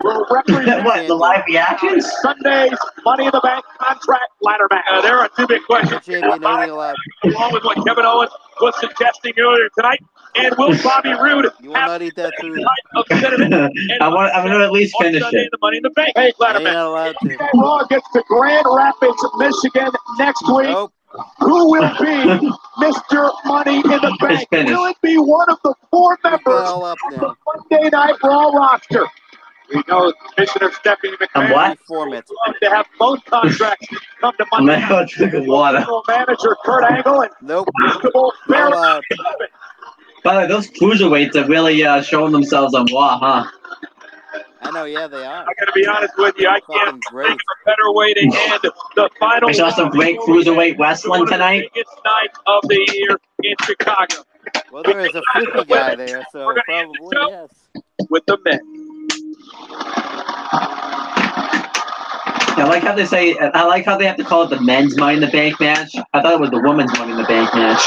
will represent what, the live reactions? Sunday's Money in the Bank contract ladder match. There are 2 big questions. Along with what Kevin Owens was suggesting earlier tonight. And will Bobby Roode you will not eat that food? I'm going to at least finish it. The Money in the Bank ladder match. Not allowed to. Raw gets to Grand Rapids, Michigan next week. Nope. Who will be Mr. Money in the Bank? Will it be one of the 4 members of the Monday Night Raw roster? We know Commissioner Stephanie McMahon what? would love to have both contracts come to I'm Monday. gonna have a drink of water. General Manager Kurt Angle and Constable Barry. By the way, those cruiserweights are really showing themselves on Raw, huh? I know, yeah, they are. I got to be honest with you, I can't think of a better way to end the final. I saw some great cruiserweight wrestling tonight. Biggest night of the year in Chicago. Well, there is a flippy guy there, so probably yes. With the men. I like how they say. I like how they have to call it the men's Money in the Bank match. I thought it was the women's Money in the Bank match.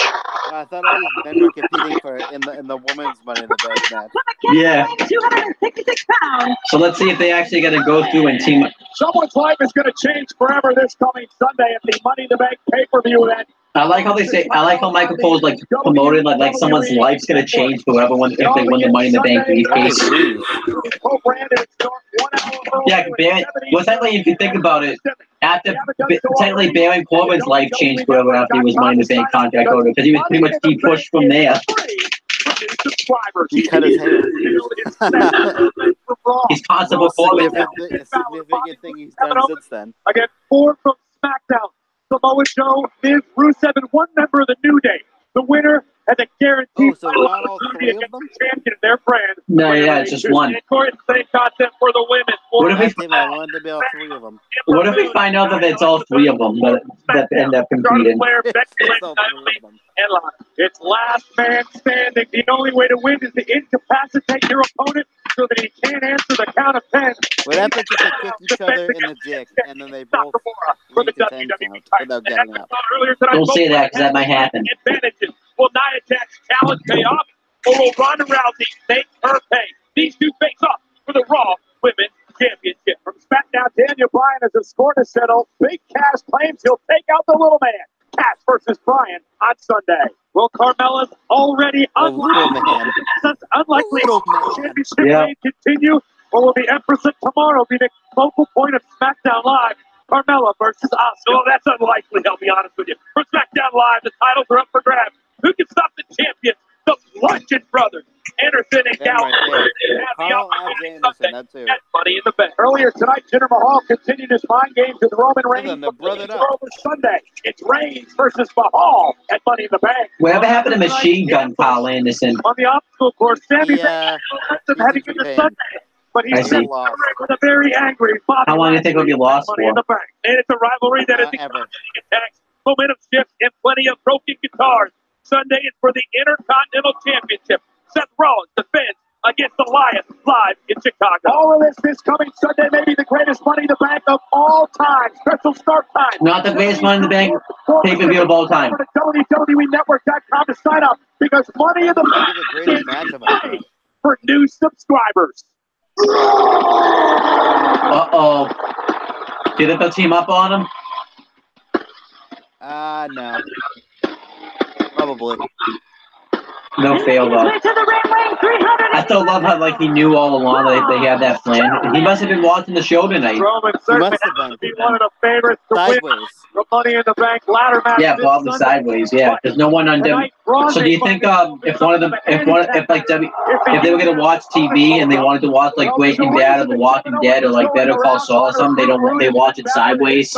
I thought all these men were competing for in the women's Money in the Bank match. Yeah. 266 pounds. So let's see if they actually got to go through and team. Someone's life is going to change forever this coming Sunday at the Money in the Bank pay-per-view event. I like how they say. I like how Michael Cole's like promoted like someone's life's gonna change forever if they win the Money in the Bank briefcase. Yeah, well, technically, if you think about it, technically Baron Corbin's life changed forever after he was Money in the Bank contract holder because he was pretty much de-pushed from there. He cut his hair. He's constable Corbin now. A significant thing he's done since then. Again, 4 from SmackDown. Samoa Joe, Miz, Rusev, and 1 member of the New Day. The winner has a guaranteed title opportunity against the champion of their brand. No, yeah, it's just one. Same content for the women. What if we, I wanted to be all 3 of them. what if we find out that it's all 3 of them that end up competing? It's last man standing. The only way to win is to incapacitate your opponent so that he can't answer the count of 10. What happens if they kick each other in the dick and then they both reach the 10 count without getting up? Don't say that because that might happen. Advantages. Will Nia Jax's challenge pay off, or will Ronda Rousey make her pay? These two face off for the Raw Women's Championship. From SmackDown, Daniel Bryan has a score to settle. Big Cass claims he'll take out the little man. Cass versus Bryan on Sunday. Will Carmella's already unlikely championship reign continue, or will the Empress of Tomorrow be the focal point of SmackDown Live? Carmella versus Asuka. Oh, that's unlikely, I'll be honest with you. For SmackDown Live, the titles are up for grabs. Who can stop the champions? The Bludgeon Brothers. Anderson and Gallagher. Carl Anderson, that's it. Money in the Bank. Earlier tonight, Jinder Mahal continued his mind games with Roman Reigns over Sunday. It's Reigns versus Mahal at Money in the Bank. Whatever happened to Machine Gun Carl Anderson? On the obstacle course, Sami Zayn heading into Sunday. But he's with a very angry Bobby. How long do you think it'll be lost for? In the Bank. And it's a rivalry that is attacks, momentum shifts, and plenty of broken guitars. Sunday is for the Intercontinental Championship. Seth Rollins defends against the Lions live in Chicago. All of this coming Sunday may be the greatest Money in the Bank of all time. Special start time. Not the greatest Money in the Bank pay-per-view of all time. WWEnetwork.com to sign up because Money in the Bank is free for new subscribers. Uh-oh. Do you think they'll team up on him? No. Probably. No fail, though. I still love how, like, he knew all along that they had that plan. He must have been watching the show tonight. Roman certainly has to be one of the favorites to win the Money in the Bank ladder match. Yeah, probably sideways. Yeah, because no one on W. So do you think if one of them, if they were gonna watch TV and they wanted to watch like Breaking Bad or The Walking Dead or like Better Call Saul or something, they watch it sideways?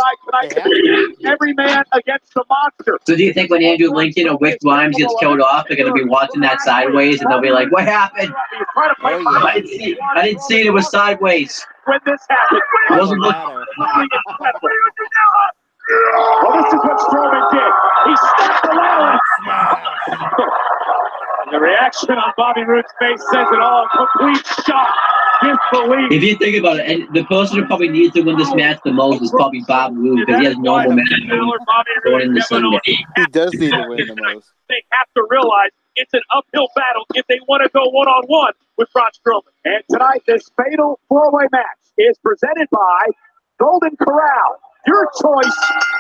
Every man against the monster. So do you think when Andrew Lincoln or Rick Grimes gets killed off, they're gonna be watching that sideways and they'll be like, "What happened? I didn't see it. It was sideways." When this happened, it wasn't looking. Well, this is what Strowman did. He stepped the ladder. The reaction on Bobby Roode's face says it all. Complete shock, disbelief. If you think about it, and the person who probably needs to win this match the most is probably Bob Roode because he has no momentum going into Sunday. He does need to win the most. They have to realize it's an uphill battle if they want to go one-on-one with Braun Strowman. And tonight, this fatal four-way match is presented by Golden Corral. Your choice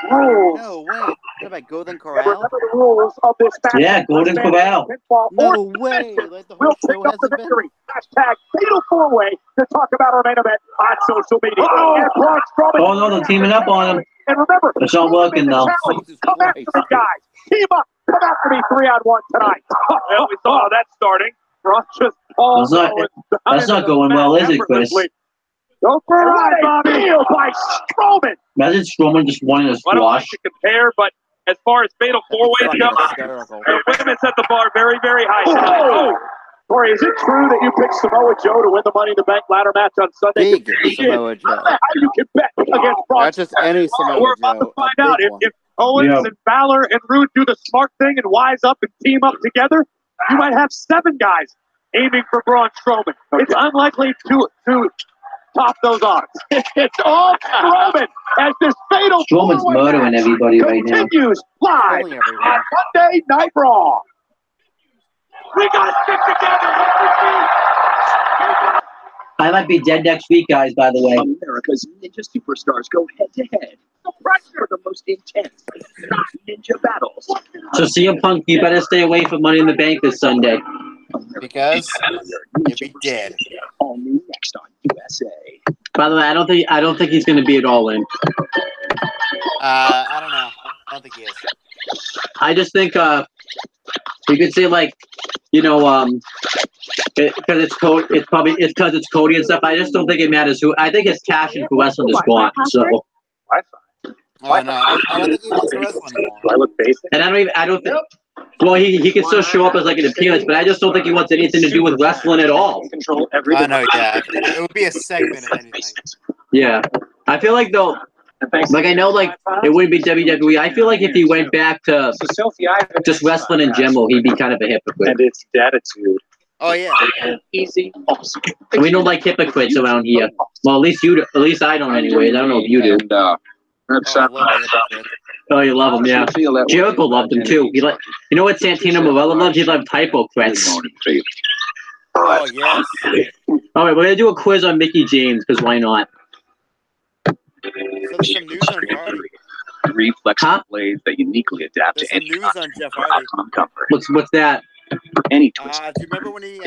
rules. No way. What about Golden Corral? Remember the rules of this match. Yeah, Golden Corral. No way. Like the we'll pick up the victory. Hashtag fatal four-way to talk about our main event on social media. And Braun Strowman. Oh, no, they're teaming up on him. And remember, it's not working, though. Come after me, guys. Team up. Come after me 3-on-1 tonight. Well, we saw that starting. Braun just that's not going well, is it, Chris? Go for a ride, Bobby. Nailed by Strowman. Imagine Strowman just won in a I don't like squash. to compare, but as far as fatal four-ways go, the women set the bar very, very high. Oh, Corey, is it true that you picked Samoa Joe to win the Money in the Bank ladder match on Sunday? Big Samoa Joe. How you can bet against Braun? Not just any Samoa We're about Joe. to find out if Owens and Balor and Roode do the smart thing and wise up and team up together. You might have 7 guys aiming for Braun Strowman. It's unlikely to top those odds. It's all Strowman as this fatal Strowman's murdering everybody right now. continues live on Monday Night Raw. We gotta stick together. I might be dead next week, guys, by the way. America's ninja superstars go head-to-head. The price for the most intense ninja battles. So CM Punk, you better stay away from Money in the Bank this Sunday. Because you'll be dead. All new next on USA. By the way, I don't think he's going to be at All In. I don't know. I don't think he is. I just think we could say because it's because it's Cody and stuff. I just don't think it matters who. I think his passion for wrestling is gone. So. Oh no, I don't think he wants to wrestle anymore. Do I look basic? And I don't think. Well, he can still show up as like an appearance, but I just don't think he wants anything to do with wrestling at all. Control everything. I know, yeah. It would be a segment if anything. Yeah, I feel like though. Like I know, like it wouldn't be WWE. I feel like if he went back to just wrestling in general, he'd be kind of a hypocrite. And it's attitude. Oh yeah. Easy, awesome. We don't like hypocrites around here. Well, at least you do. At least I don't, anyways. I don't know if you do. Oh, you love him, yeah. Jericho loved him too. You know what Santino Marella loved? He loved hypocrites. Oh yes. All right, we're gonna do a quiz on Mickie James because why not? So there's some news on Hardy. 3 flexible blades that uniquely adapt There's to some any news on Jeff Hardy. comfort. What's that? Any twist. Do you remember when he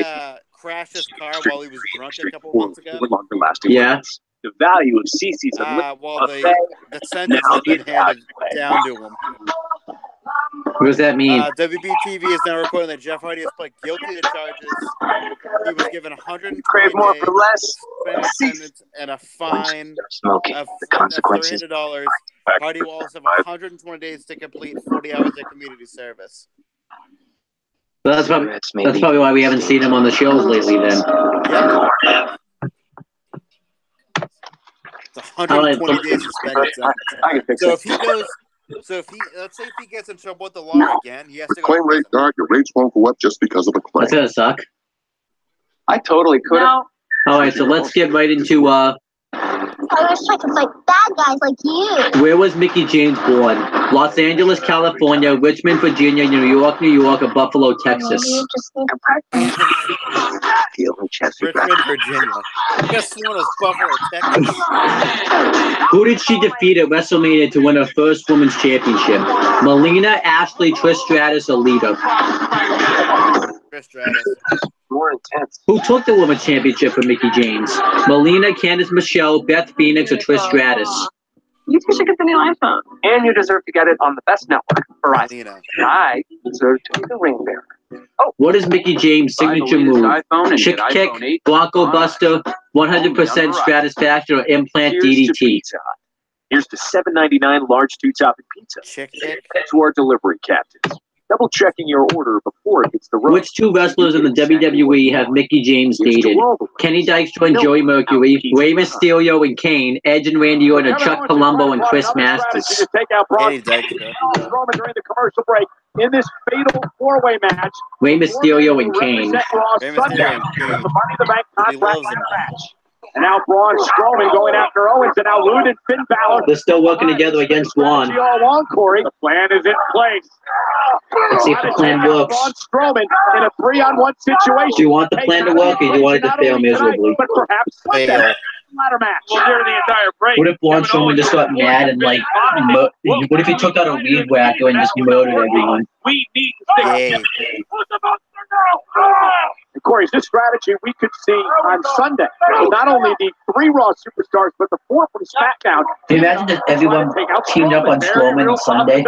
crashed his car while he was drunk a couple months ago? Longer lasting. Yeah. The value of CC's Well, the sentence has been handed down to him. What does that mean? WBTV is now reporting that Jeff Hardy has pled guilty to charges. He was given 120 more days for less. sentence and a fine Smoking. of The consequences. $300. Hardy will also have 120 days to complete 40 hours of community service. Well, that's probably why we haven't seen him on the shows lately. Then. Yeah. It's 120 days suspended sentence. So if he let's say if he gets in trouble with the law again, he has to go. Claim rate dark, your rates won't go up just because of a claim. That's gonna suck. I totally could have. All right, so let's get right into I wish I could fight bad guys like you. where was Mickie James born? Los Angeles, California, Richmond, Virginia, New York, or Buffalo, Texas. You just need a partner. Richmond, Virginia. Guess one was Buffalo, Texas. Who did she defeat at WrestleMania to win her first women's championship? Melina, Ashley, Trish Stratus, or Lita? Trish Stratus. More intense. Who took the women's championship for Mickie James? Melina, Candice Michelle, Beth Phoenix, or Trish Stratus? You two should get the new iPhone. And you deserve to get it on the best network, Verizon. Melina. I deserve to be the ring bearer. What is Mickie James' signature move? Chick kick, Blanco Buster, 100% Stratisfaction, or implant DDT? Here's to $7.99 large 2-topping pizza. Chick kick. To our delivery captains. Double checking your order before it hits the road. Which 2 wrestlers in the WWE have Mickie James dated? Kenny Dykstra and Joey Mercury, Rey Mysterio and Kane, Edge and Randy Orton, Chuck Palumbo and Chris Masters. Kenny Dykstra. Roman during the commercial break in this fatal 4-way match. Rey Mysterio and Kane. Rey Mysterio and Kane. The Money in the Bank He loves him. match. And now Braun Strowman going after Owens, and now Roode and Finn Balor. They're still working together against Braun. All along, Corey. The plan is in place. Let's see if the plan works. Braun Strowman in a 3-on-1 situation. Do you want the plan to work, or do you want it to fail miserably? But perhaps ladder match. Well, during the entire break. What if Braun Strowman just got mad and what if he took out a weed whacker and just murdered everyone? We need to And Corey, this strategy we could see on Sunday. So not only the 3 Raw superstars, but the 4 from SmackDown. Can you imagine if everyone teamed up on Strowman on Sunday? It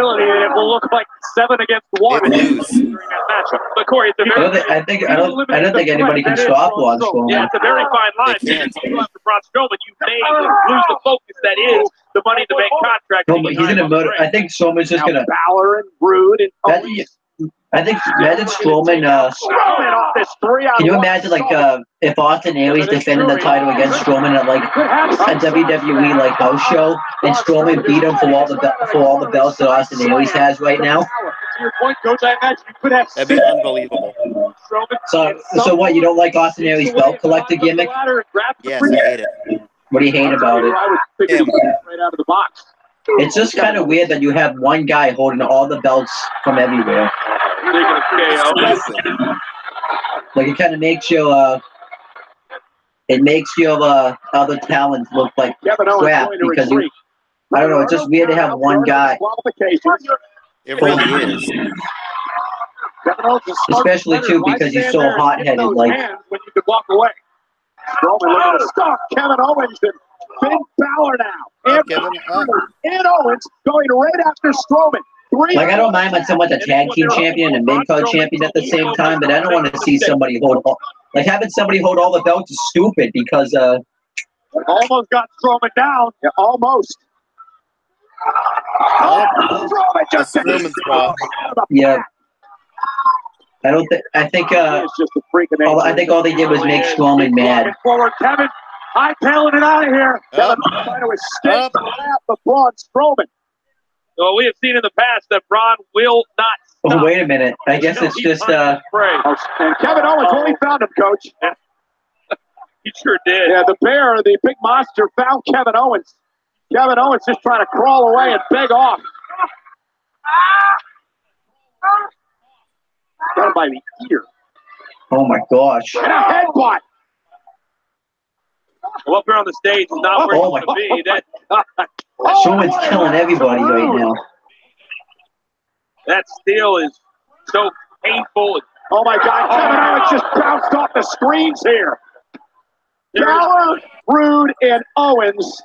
will look like 7 against 1 during that matchup. The Corey, it's a very I don't think anybody can stop Braun Strowman. Yeah, it's a very fine line. If you go after Braun Strowman, you may lose the focus that is the Money in the Bank contract. No, but he's gonna murder. I think Strowman's just gonna. Balor and Rude and I think imagine Strowman. Can you imagine if Austin Aries defended the title against Strowman at a WWE house show, and Strowman beat him for all the belts that Austin Aries has right now? To your point, Coach, I imagine you could have. That'd be unbelievable. So what? You don't like Austin Aries' belt collector gimmick? Yes, I hate it. What do you hate about it? Right out of the box. It's just kind of weird that you have one guy holding all the belts from everywhere. Like it kind of makes your other talents look like crap because I don't know. It's just weird to have one guy. It really is. Especially too because he's so hot-headed. Like when you could walk away. Strowman looking to stop Kevin Owens and Finn Balor now. And Owens going right after Strowman. Like I don't mind when someone's a tag team champion and a mid-card champion at the same time, but I don't want to see somebody hold having somebody hold all the belts is stupid because almost got Strowman down. Yeah, almost. Strowman just yeah. I don't think. I think. I think all they did was make Strowman mad. Forward, Kevin. Hightailing it out of here. Kevin trying to escape the lap of Braun Strowman. So we have seen in the past that Braun will not stop. Oh, wait a minute. I guess it's just. And Kevin Owens really found him, Coach. He sure did. Yeah, the bear, the big monster, found Kevin Owens. Kevin Owens just trying to crawl away and beg off. Got him by the ear. Oh my gosh. And a headbutt. Well, up here on the stage is not where you want to be. Strowman's killing everybody right now. That steal is so painful. Oh my God, Kevin Owens just bounced off the screens here. Balor, Rude, and Owens.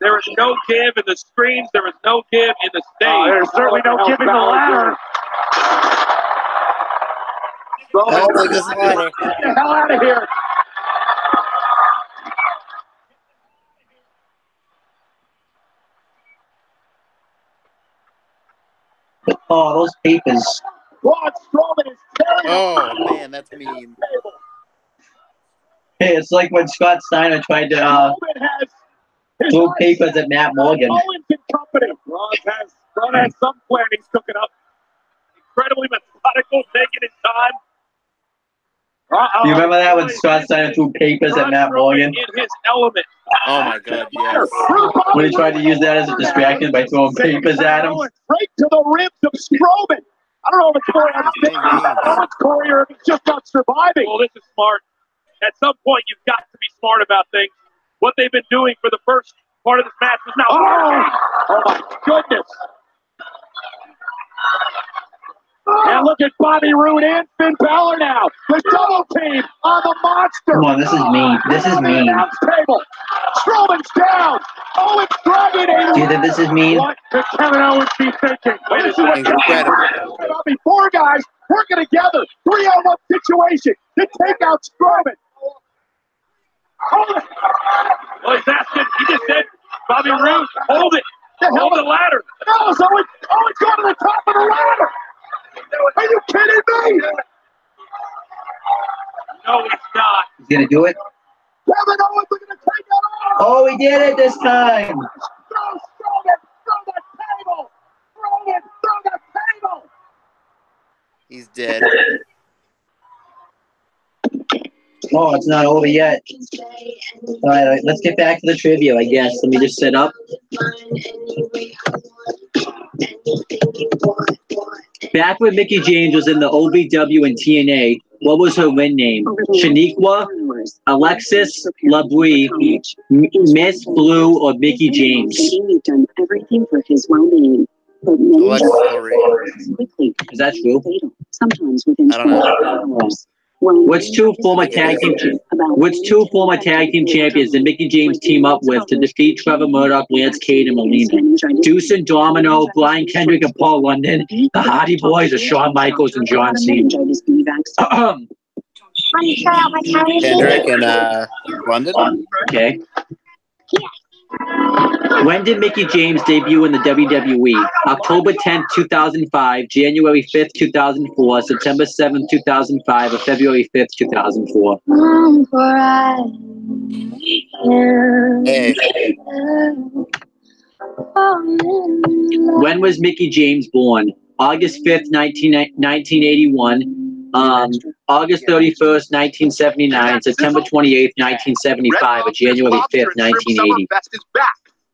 There is no give in the screens. There is no give in the stage. There's certainly no give in the ladder. Get the hell out of here. Oh, those papers. Braun Strowman is carrying. Oh, man, that's mean. Hey, it's like when Scott Steiner tried to throw papers at Matt Morgan. Owens and company. Braun has some plan he's cooking up. Incredibly methodical, taking his time. You remember that when Scott Steiner threw papers at Matt Morgan? In his element. Oh my God, yes. When he tried to use that as a distraction by throwing papers at him. Right to the ribs of Strowman. I don't know if it's Corey or if it's just not surviving. Well, this is smart. At some point, you've got to be smart about things. What they've been doing for the first part of this match is now. Oh my goodness. And look at Bobby Roode and Finn Balor now. The double team on the monster. Come on, this is mean. This is mean. Table. Strowman's down. Owens dragging Do you think this is mean? What could Kevin Owens be thinking? This is what four guys working together. 3-on-1 situation to take out Strowman. Hold it. Well, he's asking. He just said, Bobby Roode, hold it. Hold the ladder. No, so Owens going to the top of the ladder. Are you kidding me? No, he's not. He's going to do it? Kevin Owens is going to take it off. Oh, he did it this time. Throw the table. Throw the table. He's dead. Oh, it's not over yet. All right, let's get back to the trivia, I guess. Let me just sit up. Back when Mickie James was in the OVW and TNA, what was her win name? Shaniqua, Alexis, LaBrie, Miss Blue, or Mickie James? You've done everything for his well-being, but many quickly. Is that true? Sometimes within 24 hours. Which two former tag team champions did Mickey James team up with to defeat Trevor Murdoch, Lance Cade, and Molina? Deuce and Domino, Brian Kendrick, and Paul London, the Hardy Boys, or Shawn Michaels and John Cena? Kendrick and London. Okay. When did Mickey James debut in the WWE? October 10th, 2005, January 5th, 2004, September 7th, 2005, or February 5th, 2004? Hey. When was Mickey James born? August 5th, 1981, August 31st, 1979, September 28th, 1975, or January 5th, 1980.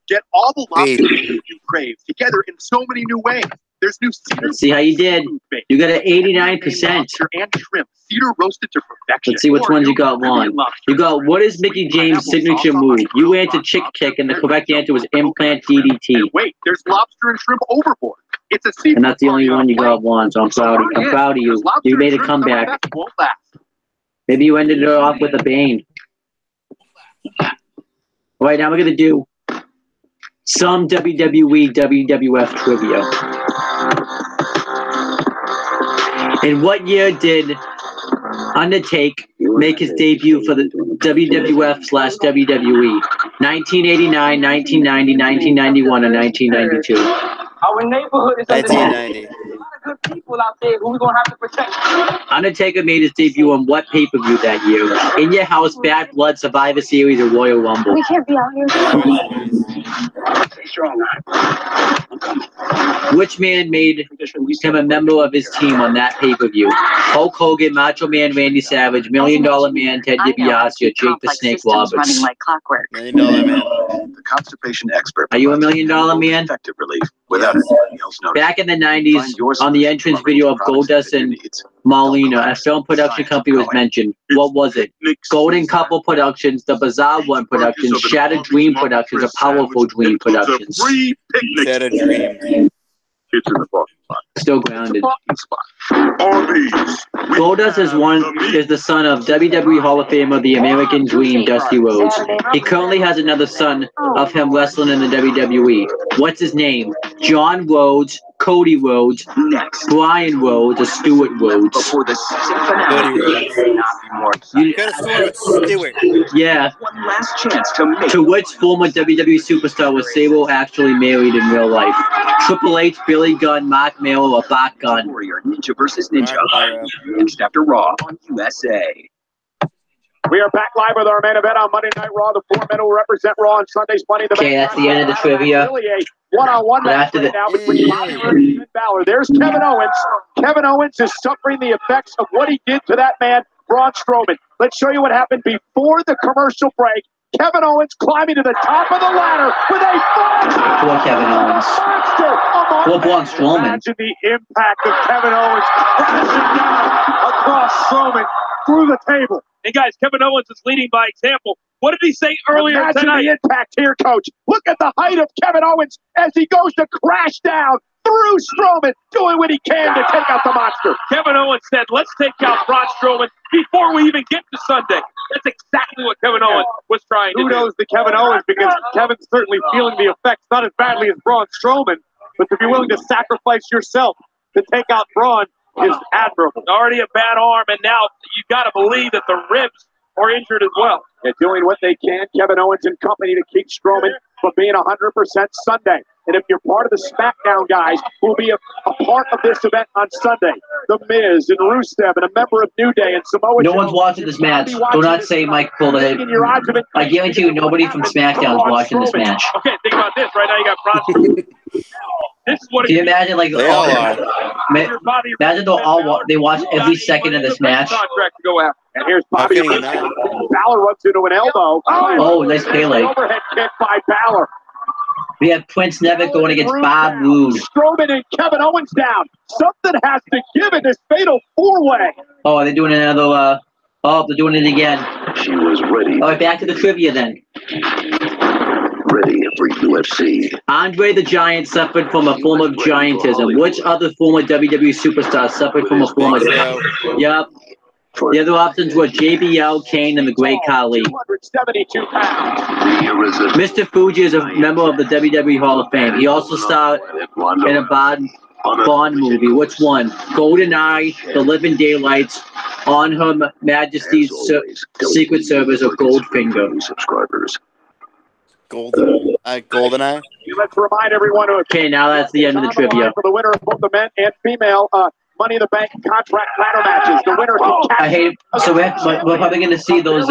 Get all the lobster you crave together in so many new ways. There's new cedar. Let's see how you did. You got an 89%. And shrimp, cedar roasted to perfection. Let's see which ones you got wrong. You got, what is Mickey James' signature move? You answered chick kick, and the correct answer was implant DDT. Wait, there's lobster and shrimp overboard. It's a seafood. And that's the only one you got wrong, so I'm proud of you. You made a comeback. Maybe you ended it off with a bang. All right, now we're going to do some WWE, WWF trivia. In what year did Undertaker make his debut for the WWF/WWE? 1989, 1990, 1991, or 1992? Our neighborhood is 1990. good people out there who we're gonna have to protect. Undertaker made his debut on what pay-per-view that year? In Your House, Bad Blood, Survivor Series, or Royal Rumble? We can't be out here. Which man made him a member of his team on that pay-per-view? Hulk Hogan, Macho Man Randy Savage, $1 Million Man Ted DiBiase, or Jake the Snake Roberts? Running like clockwork. $1 Million Man. The constipation expert. Are you $1 Million Man? Effective relief without anything else noticed. Back in the 90s, on the entrance video of Goldust and Molina, a film production company was mentioned. What was it? Golden Couple Productions, The Bizarre One Productions, Shattered Dream Productions, or Powerful Dream Productions? Shattered Dream. It's in the parking spot. Still grounded. RVs. Goldust is the son of WWE Hall of Famer The American Dream, Dusty Rhodes. He currently has another son of him wrestling in the WWE. What's his name? John Rhodes, Cody Rhodes, Brian Rhodes, or Stuart Rhodes? Before the season finale, You could have sworn it was Stewart. Yeah. one last chance to make. To which former WWE superstar was Sable actually married in real life? Triple H, Billy Gunn, Mark Mero, or Bach Gunn? Warrior Ninja versus Ninja. Next after Raw on USA. We are back live with our main event on Monday Night Raw. The four men will represent Raw on Sunday's Money in the Bank. Okay, that's the end of the trivia. Really a one-on-one match right now between Bobby Roode and Balor. There's Kevin Owens. Kevin Owens is suffering the effects of what he did to that man, Braun Strowman. Let's show you what happened before the commercial break. Kevin Owens climbing to the top of the ladder with a Poor Kevin Owens. Poor Braun Strowman. Imagine the impact of Kevin Owens crashing down across Strowman through the table. And guys, Kevin Owens is leading by example. What did he say earlier Imagine tonight? the impact here, Coach. Look at the height of Kevin Owens as he goes to crash down through Strowman, doing what he can to take out the monster. Kevin Owens said, let's take out Braun Strowman before we even get to Sunday. That's exactly what Kevin Owens was trying to do. Kudos to Kevin Owens because Kevin's certainly feeling the effects, not as badly as Braun Strowman, but to be willing to sacrifice yourself to take out Braun is admirable. Already a bad arm, and now you got to believe that the ribs are injured as well. They're doing what they can, Kevin Owens and company, to keep Strowman from being 100% Sunday. And if you're part of the SmackDown guys who will be a part of this event on Sunday, The Miz and Rusev and a member of New Day and Samoa Joe. No one's watching this match. Do not say Mike pulled it. I guarantee you nobody from SmackDown is watching this match. Okay, think about this. Right now you got Braun Strowman. This is what Can you imagine, like, They all are. Imagine they watch every second of this match. Contract to go after. And here's Bobby. How can you not? Balor runs into an elbow. Oh, nice Pele. Overhead kick by Balor. We have Prince Nevitt going against Bob Roode. Strowman and Kevin Owens down. Something has to give in this fatal four-way. Oh, they're doing another, they're doing it again. She was ready. All right, back to the trivia then. Ready for UFC. Andre the Giant suffered from a form of giantism. Which other former WWE superstar suffered from a form of... Yep. The other options were JBL, Kane, and the Great Khali. 272 pounds. Mr. Fuji is a member of the WWE Hall of Fame. He also starred in a Bond movie. Which one? GoldenEye, The Living Daylights, On Her Majesty's Secret Service, or Goldfinger. Subscribers. GoldenEye. Let's remind everyone who Okay, now that's the end of the trivia. for the winner of both the men and female Money in the Bank contract ladder matches. The winner can I hate it. So we're probably going to see those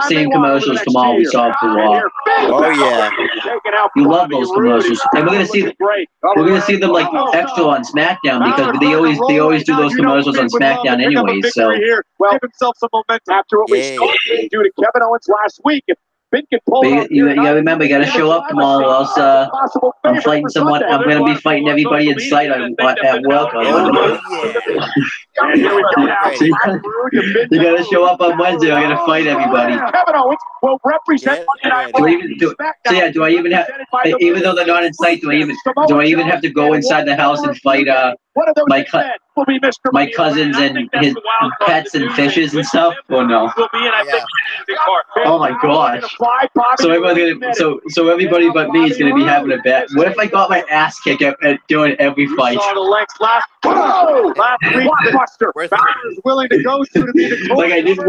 same commercials from all we saw for Raw. Oh yeah, you love those commercials, and we're going to see them like extra on SmackDown because they always do those commercials on SmackDown anyways. So well, give himself some momentum after what we saw due to Kevin Owens last week. You gotta remember, you gotta show up tomorrow, or else I'm fighting someone. I'm gonna be fighting everybody in sight at work. You gotta show up on Wednesday. I'm gonna fight everybody. Kevin Owens will represent do I even have? Even though they're not in sight, do I even have to go inside the house and fight my cousins and his pets and fishes and stuff? Or no? Oh my gosh! So everybody but me is gonna be having a bet. What if I got my ass kicked at doing every fight? Willing to go to be the like I didn't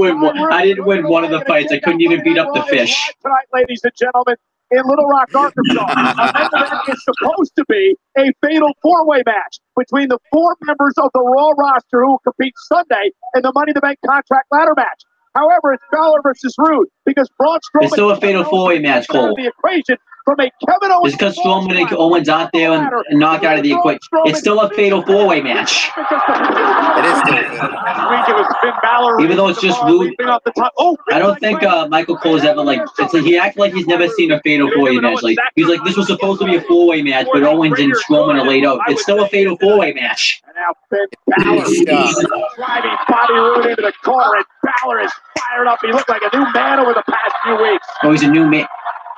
win one of the fights. I couldn't even beat up the fish. Tonight, ladies and gentlemen, in Little Rock, Arkansas, is supposed to be a fatal four-way match between the 4 members of the Raw roster who will compete Sunday in the Money in the Bank contract ladder match. However, it's Balor versus Rude because Braun Strowman. It's still a fatal four-way match, Cole. The equation from a Kevin Owens. It's because Strowman and Owens aren't there and knocked out of the equation. It's still a fatal four-way match. It is still a fatal. Even though it's just Rude. I don't think Michael Cole's ever he acts like he's never seen a fatal four-way match. Like he's like, this was supposed to be a four-way match, but Owens and Strowman are laid out. It's still a fatal four-way match. And now Finn Balor driving Bobby Roode into the corner, and Balor is fired up. He looked like a new man over the past few weeks. Oh, he's a new man.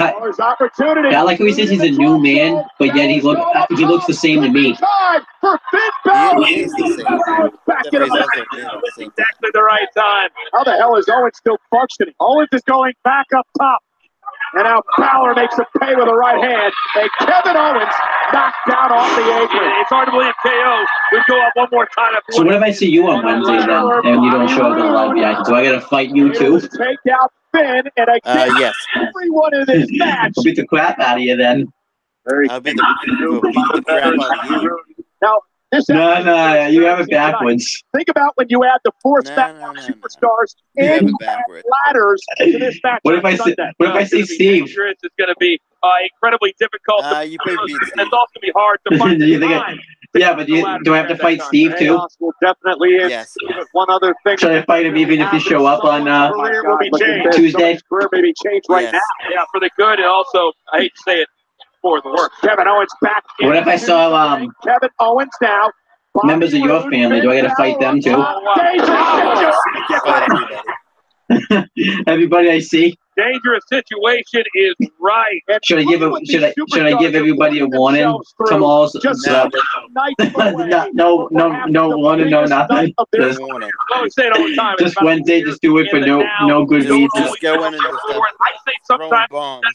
Opportunity. I like how he says he's a new man, but yet he looks the same to me. For Finn Balor. He is the same. Exactly the right time. How the hell is Owen still functioning? Owens is going back up top. And now Balor makes a pay with the right hand. And Kevin Owens knocked down off the apron. It's hard to believe KO would go up one more time. So what if I see you on Wednesday then, and you don't show up in the live reaction? Do I got to fight you too? Take out Finn, and yes. Everyone in this match. I'll beat the crap out of you then. I'll beat the crap out of you. Now, no, you have it backwards. Think about when you add the 4 SmackDown superstars and ladders to this match. What if I see Steve? It's going to be incredibly difficult. You could beat Steve. It's also going to be hard to find. Do I have to fight Steve too? Definitely is. Yes. One other thing. Should I fight him even if you show up on Tuesday? Career may be changed right now. Yeah, for the good, and also I hate to say it, for the work. Kevin Owens back. What if I saw Kevin Owens now? Members of your family? Do I got to fight them too? Everybody I see. Dangerous situation is right. Should I give everybody a warning? Tomorrow's no warning, no nothing. Just Wednesday, just do it for no good reason. Just go in and just throw bombs.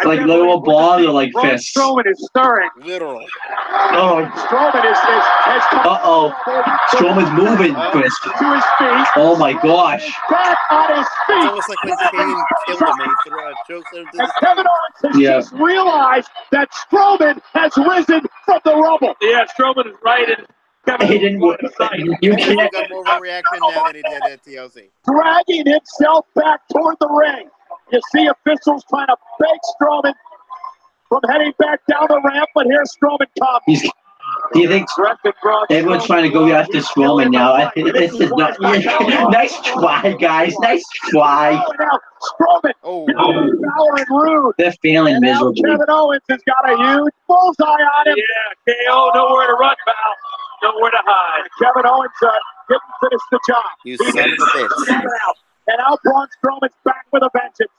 Like literal balls or like fists? Strowman is stirring. Literal. Oh. Strowman has come. Strowman's moving, Chris. To his feet. Oh my gosh. Back on his feet. It's almost like when Kane killed him and he threw a choke to and Kevin Owens has just realized that Strowman has risen from the rubble. Yeah, Strowman is right. And Kevin he didn't. You can't got more of a reaction now than he did at TLC. Dragging himself back toward the ring. You see officials trying to beg Strowman from heading back down the ramp, but here's Strowman comes. Do you think everyone's trying to go after Strowman now? This is not. Nice try, guys. Nice try. Strowman, Balor and Rude. They're failing miserably. Kevin Owens has got a huge bullseye on him. Yeah, KO, nowhere to run, pal. Nowhere to hide. Kevin Owens didn't finish the job. You son of a bitch. And now Braun Strowman's back with a vengeance.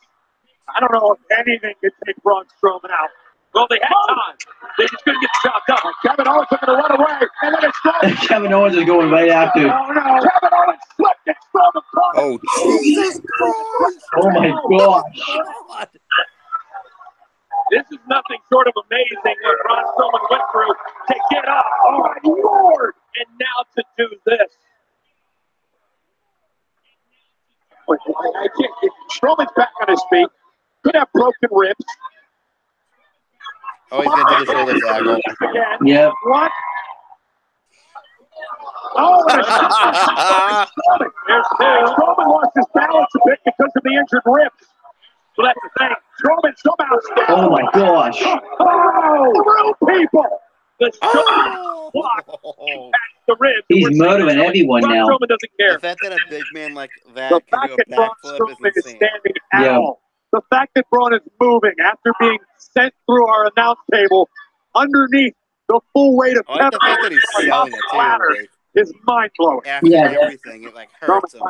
I don't know if anything could take Braun Strowman out. Well, they had time. They just couldn't get the job done. Kevin Owens looking to run away, and then it's Kevin Owens is going right after. Oh no! Kevin Owens slipped and Strowman caught him. Oh Jesus Christ! Oh my gosh! This is nothing short of amazing what Braun Strowman went through to get up. Oh my Lord! And now to do this. I can't. Strowman's back on his feet. Could have broken ribs. Oh, he's gonna do the shoulder tackle. Yeah. What? Oh, and Strowman. Strowman lost his balance a bit because of the injured ribs. So that's the thing. Strowman somehow still. Oh my gosh! Oh, the real people. The Strowman blocked the ribs. He's murdering everyone now. Strowman doesn't care. The fact that a big man like that The can fact do a that Braun backflip Strowman is is insane. standing at all. The fact that Braun is moving after being sent through our announce table underneath the full weight of I like the fact that he's selling it too. Is mind blowing. After everything, it like hurts him.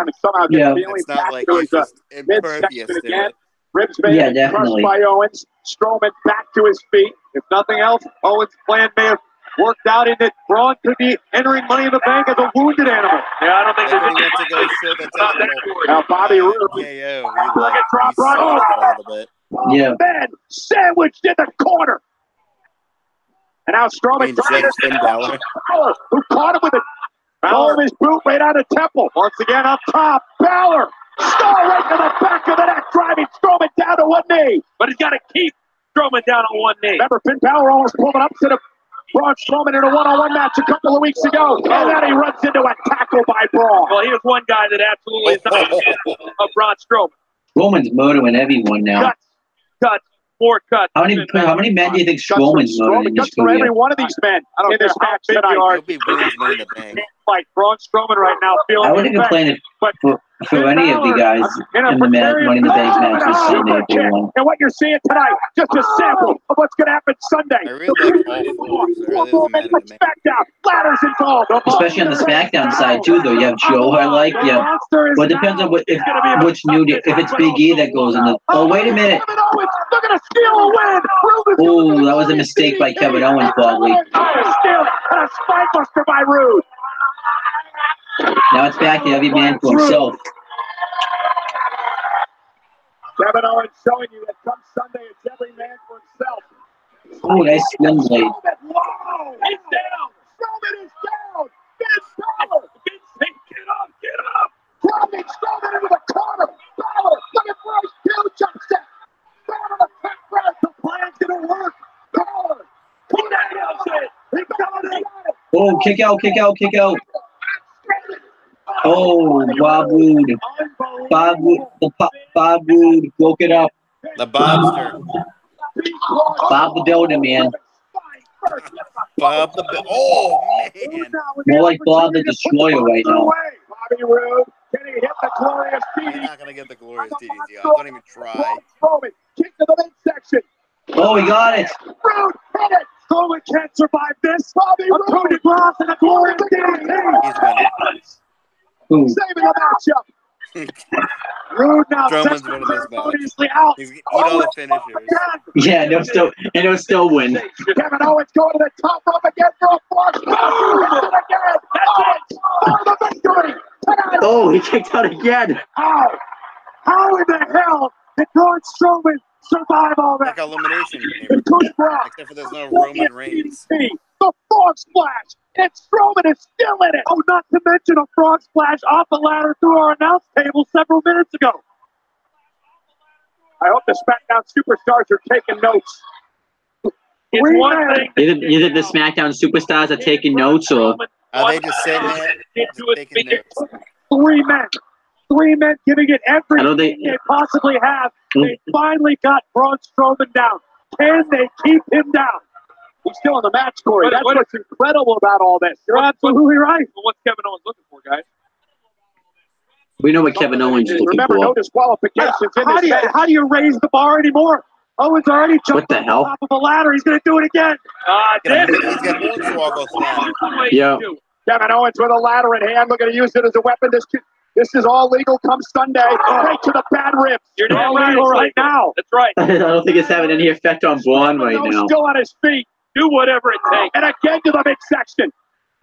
Yeah. It's not like he's just impervious to it. Ribs Yeah, definitely. crushed by Owens. Strowman back to his feet. If nothing else, Owens' plan may have worked out in that Braun could be entering Money in the Bank as a wounded animal. Yeah, I don't think Like when he went to go show the tentacle. Now Bobby Roode. KO. He like he sold it a little bit. Yeah. Then sandwiched in the corner. And now Strowman Finn Balor. who caught him with a toe of his boot right on the temple. Once again up top, Balor. Star right to the back of the neck, driving Strowman down to one knee. But he's got to keep Strowman down on one knee. Remember, Finn Balor almost pulled an upset of Braun Strowman in a one-on-one match a couple of weeks ago. And then he runs into a tackle by Braun. Well, here's one guy that absolutely is not a fan of Braun Strowman. Strowman's murdering everyone now. Cuts, more cuts. How many men do you think Strowman's murdering in his Cuts for every career? one of these men in this match tonight. He'll be winning Money in the Bank. Like Braun Strowman right now feeling I wouldn't complain for any of the guys in the Money in the Bank match this Sunday if they won. And what you're seeing tonight, just a sample of what's going to happen Sunday. I really like all four, so it really doesn't matter to me. SmackDown, ladders involved. Especially on the SmackDown side too, though. You have Joe, I like. Yeah, well, it depends on which new. If it's Big E that goes in the. Oh, wait a minute. They're going to steal a win. Oh, that was a mistake by Kevin Owens, probably. Steal it. And a spine buster by Rude. Now it's back to every man for himself. Kevin Owens showing you that come Sunday, it's every man for himself. Oh, nice slim blade. Whoa! He's down! Strowman is down! Finn Balor! Get up! Get up! Driving Strowman into the corner! Balor looking for his huge upset! Balor the quick press! The plan's gonna work! Balor! He nails it! He got it! Oh, kick out, kick out, kick out. Oh, Bob Roode. Bob Roode broke it up. The Bobster. Bob the Builder, man. Bob the Oh, man. More like Bob the Destroyer right now. Bobby Roode, can he hit the glorious DDT? You're not going to get the glorious DDT. Don't even try. Strowman, kick to the midsection. Oh, he got it. Roode, hit it. Strowman can't survive this. Bobby Roode. A coup de grace and a glorious DDT. He's winning. Ooh. Saving the matchup. Roode now Strowman's winning this match. out. He's going to eat all the finishers. Yeah, and he'll still win. Kevin Owens going to the top rope again for a force. Again. For the victory. Oh, he kicked out again. How in the hell did Braun Strowman survive all that? Like elimination. Except for there's no Roman Reigns. The frog splash. And Strowman is still in it. Oh, not to mention a frog splash off the ladder through our announce table several minutes ago. I hope the SmackDown superstars are taking notes. It's one thing. Either the SmackDown superstars are taking notes, or are they just sitting there taking notes? Three men giving it everything they possibly have. They finally got Braun Strowman down. Can they keep him down? He's still in the match, Corey. That's what's incredible about all this. You're absolutely right. Well, what's Kevin Owens looking for, guys? We know what Kevin Owens is looking Remember, for. no disqualifications in this match. How do you raise the bar anymore? Owens already jumped on top of the ladder. He's going to do it again. He's got Hornswoggles now. Yeah. Kevin Owens with a ladder in hand, looking to use it as a weapon. This is all legal come Sunday. Right to the bad ribs. You're all legal right now. That's right. I don't think it's having any effect on Braun right now. Still on his feet. Do whatever it takes. And again to the midsection.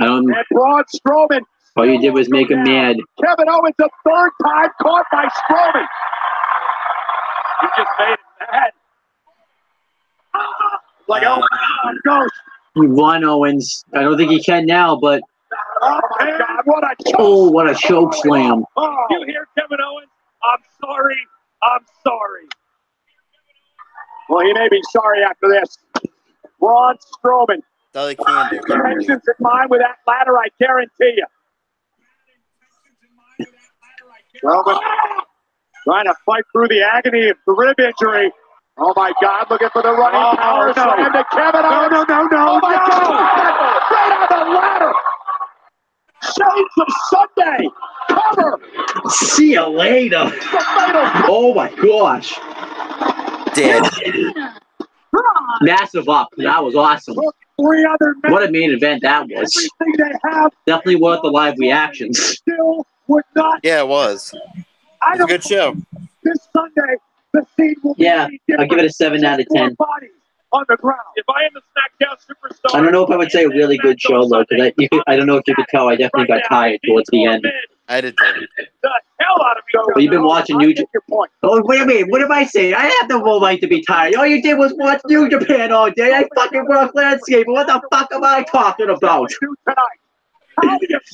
I don't. And Braun Strowman. All you did was make him mad. Kevin Owens a third time caught by Strowman. He just made him mad. Like, oh, goes. He won, Owens. I don't think he can now, but. Oh my God! What a choke! Oh, what a choke slam! Oh. You hear Kevin Owens? I'm sorry. I'm sorry. Well, he may be sorry after this. Braun Strowman. That's all they can do. Tensions in mind with that ladder, I guarantee you. Strowman trying to fight through the agony of the rib injury. Oh my God! Looking for the running power slam to Kevin Owens. No! Oh my God! Straight on the ladder. Shades of Sunday. Cover. See you later. Oh my gosh. Dead. Massive up. That was awesome. What a main event that was. Definitely worth the live reactions. Still would not. Yeah, it was. It was a good show. This Sunday, the scene will be I'll give it a 7 out of 10. On the ground. If I am the SmackDown Superstar, I don't know if I would say a really good show though, because I don't know if you could tell. I definitely got tired towards the end. I did too. The hell out of you. But you've been watching New Japan. Oh, wait a minute. What am I saying? I have no right to be tired. All you did was watch New Japan all day. I fucking work landscape. What the fuck am I talking about?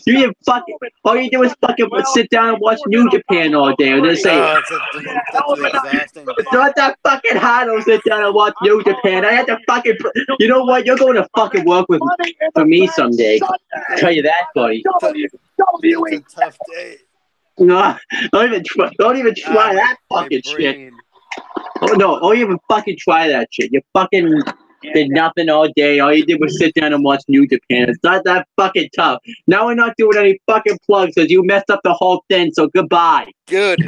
You didn't fucking. All you did was fucking sit down and watch New Japan all day. And then say, that's exhausting. it's not that fucking hard to sit down and watch New Japan. I had to fucking. You know what? You're going to fucking work with for me someday. I'll tell you that, buddy. It's a tough day. No, don't even try that fucking shit. Oh no, don't even fucking try that shit. You fucking did nothing all day. All you did was sit down and watch New Japan. It's not that fucking tough. Now we're not doing any fucking plugs because you messed up the whole thing, so goodbye. Good.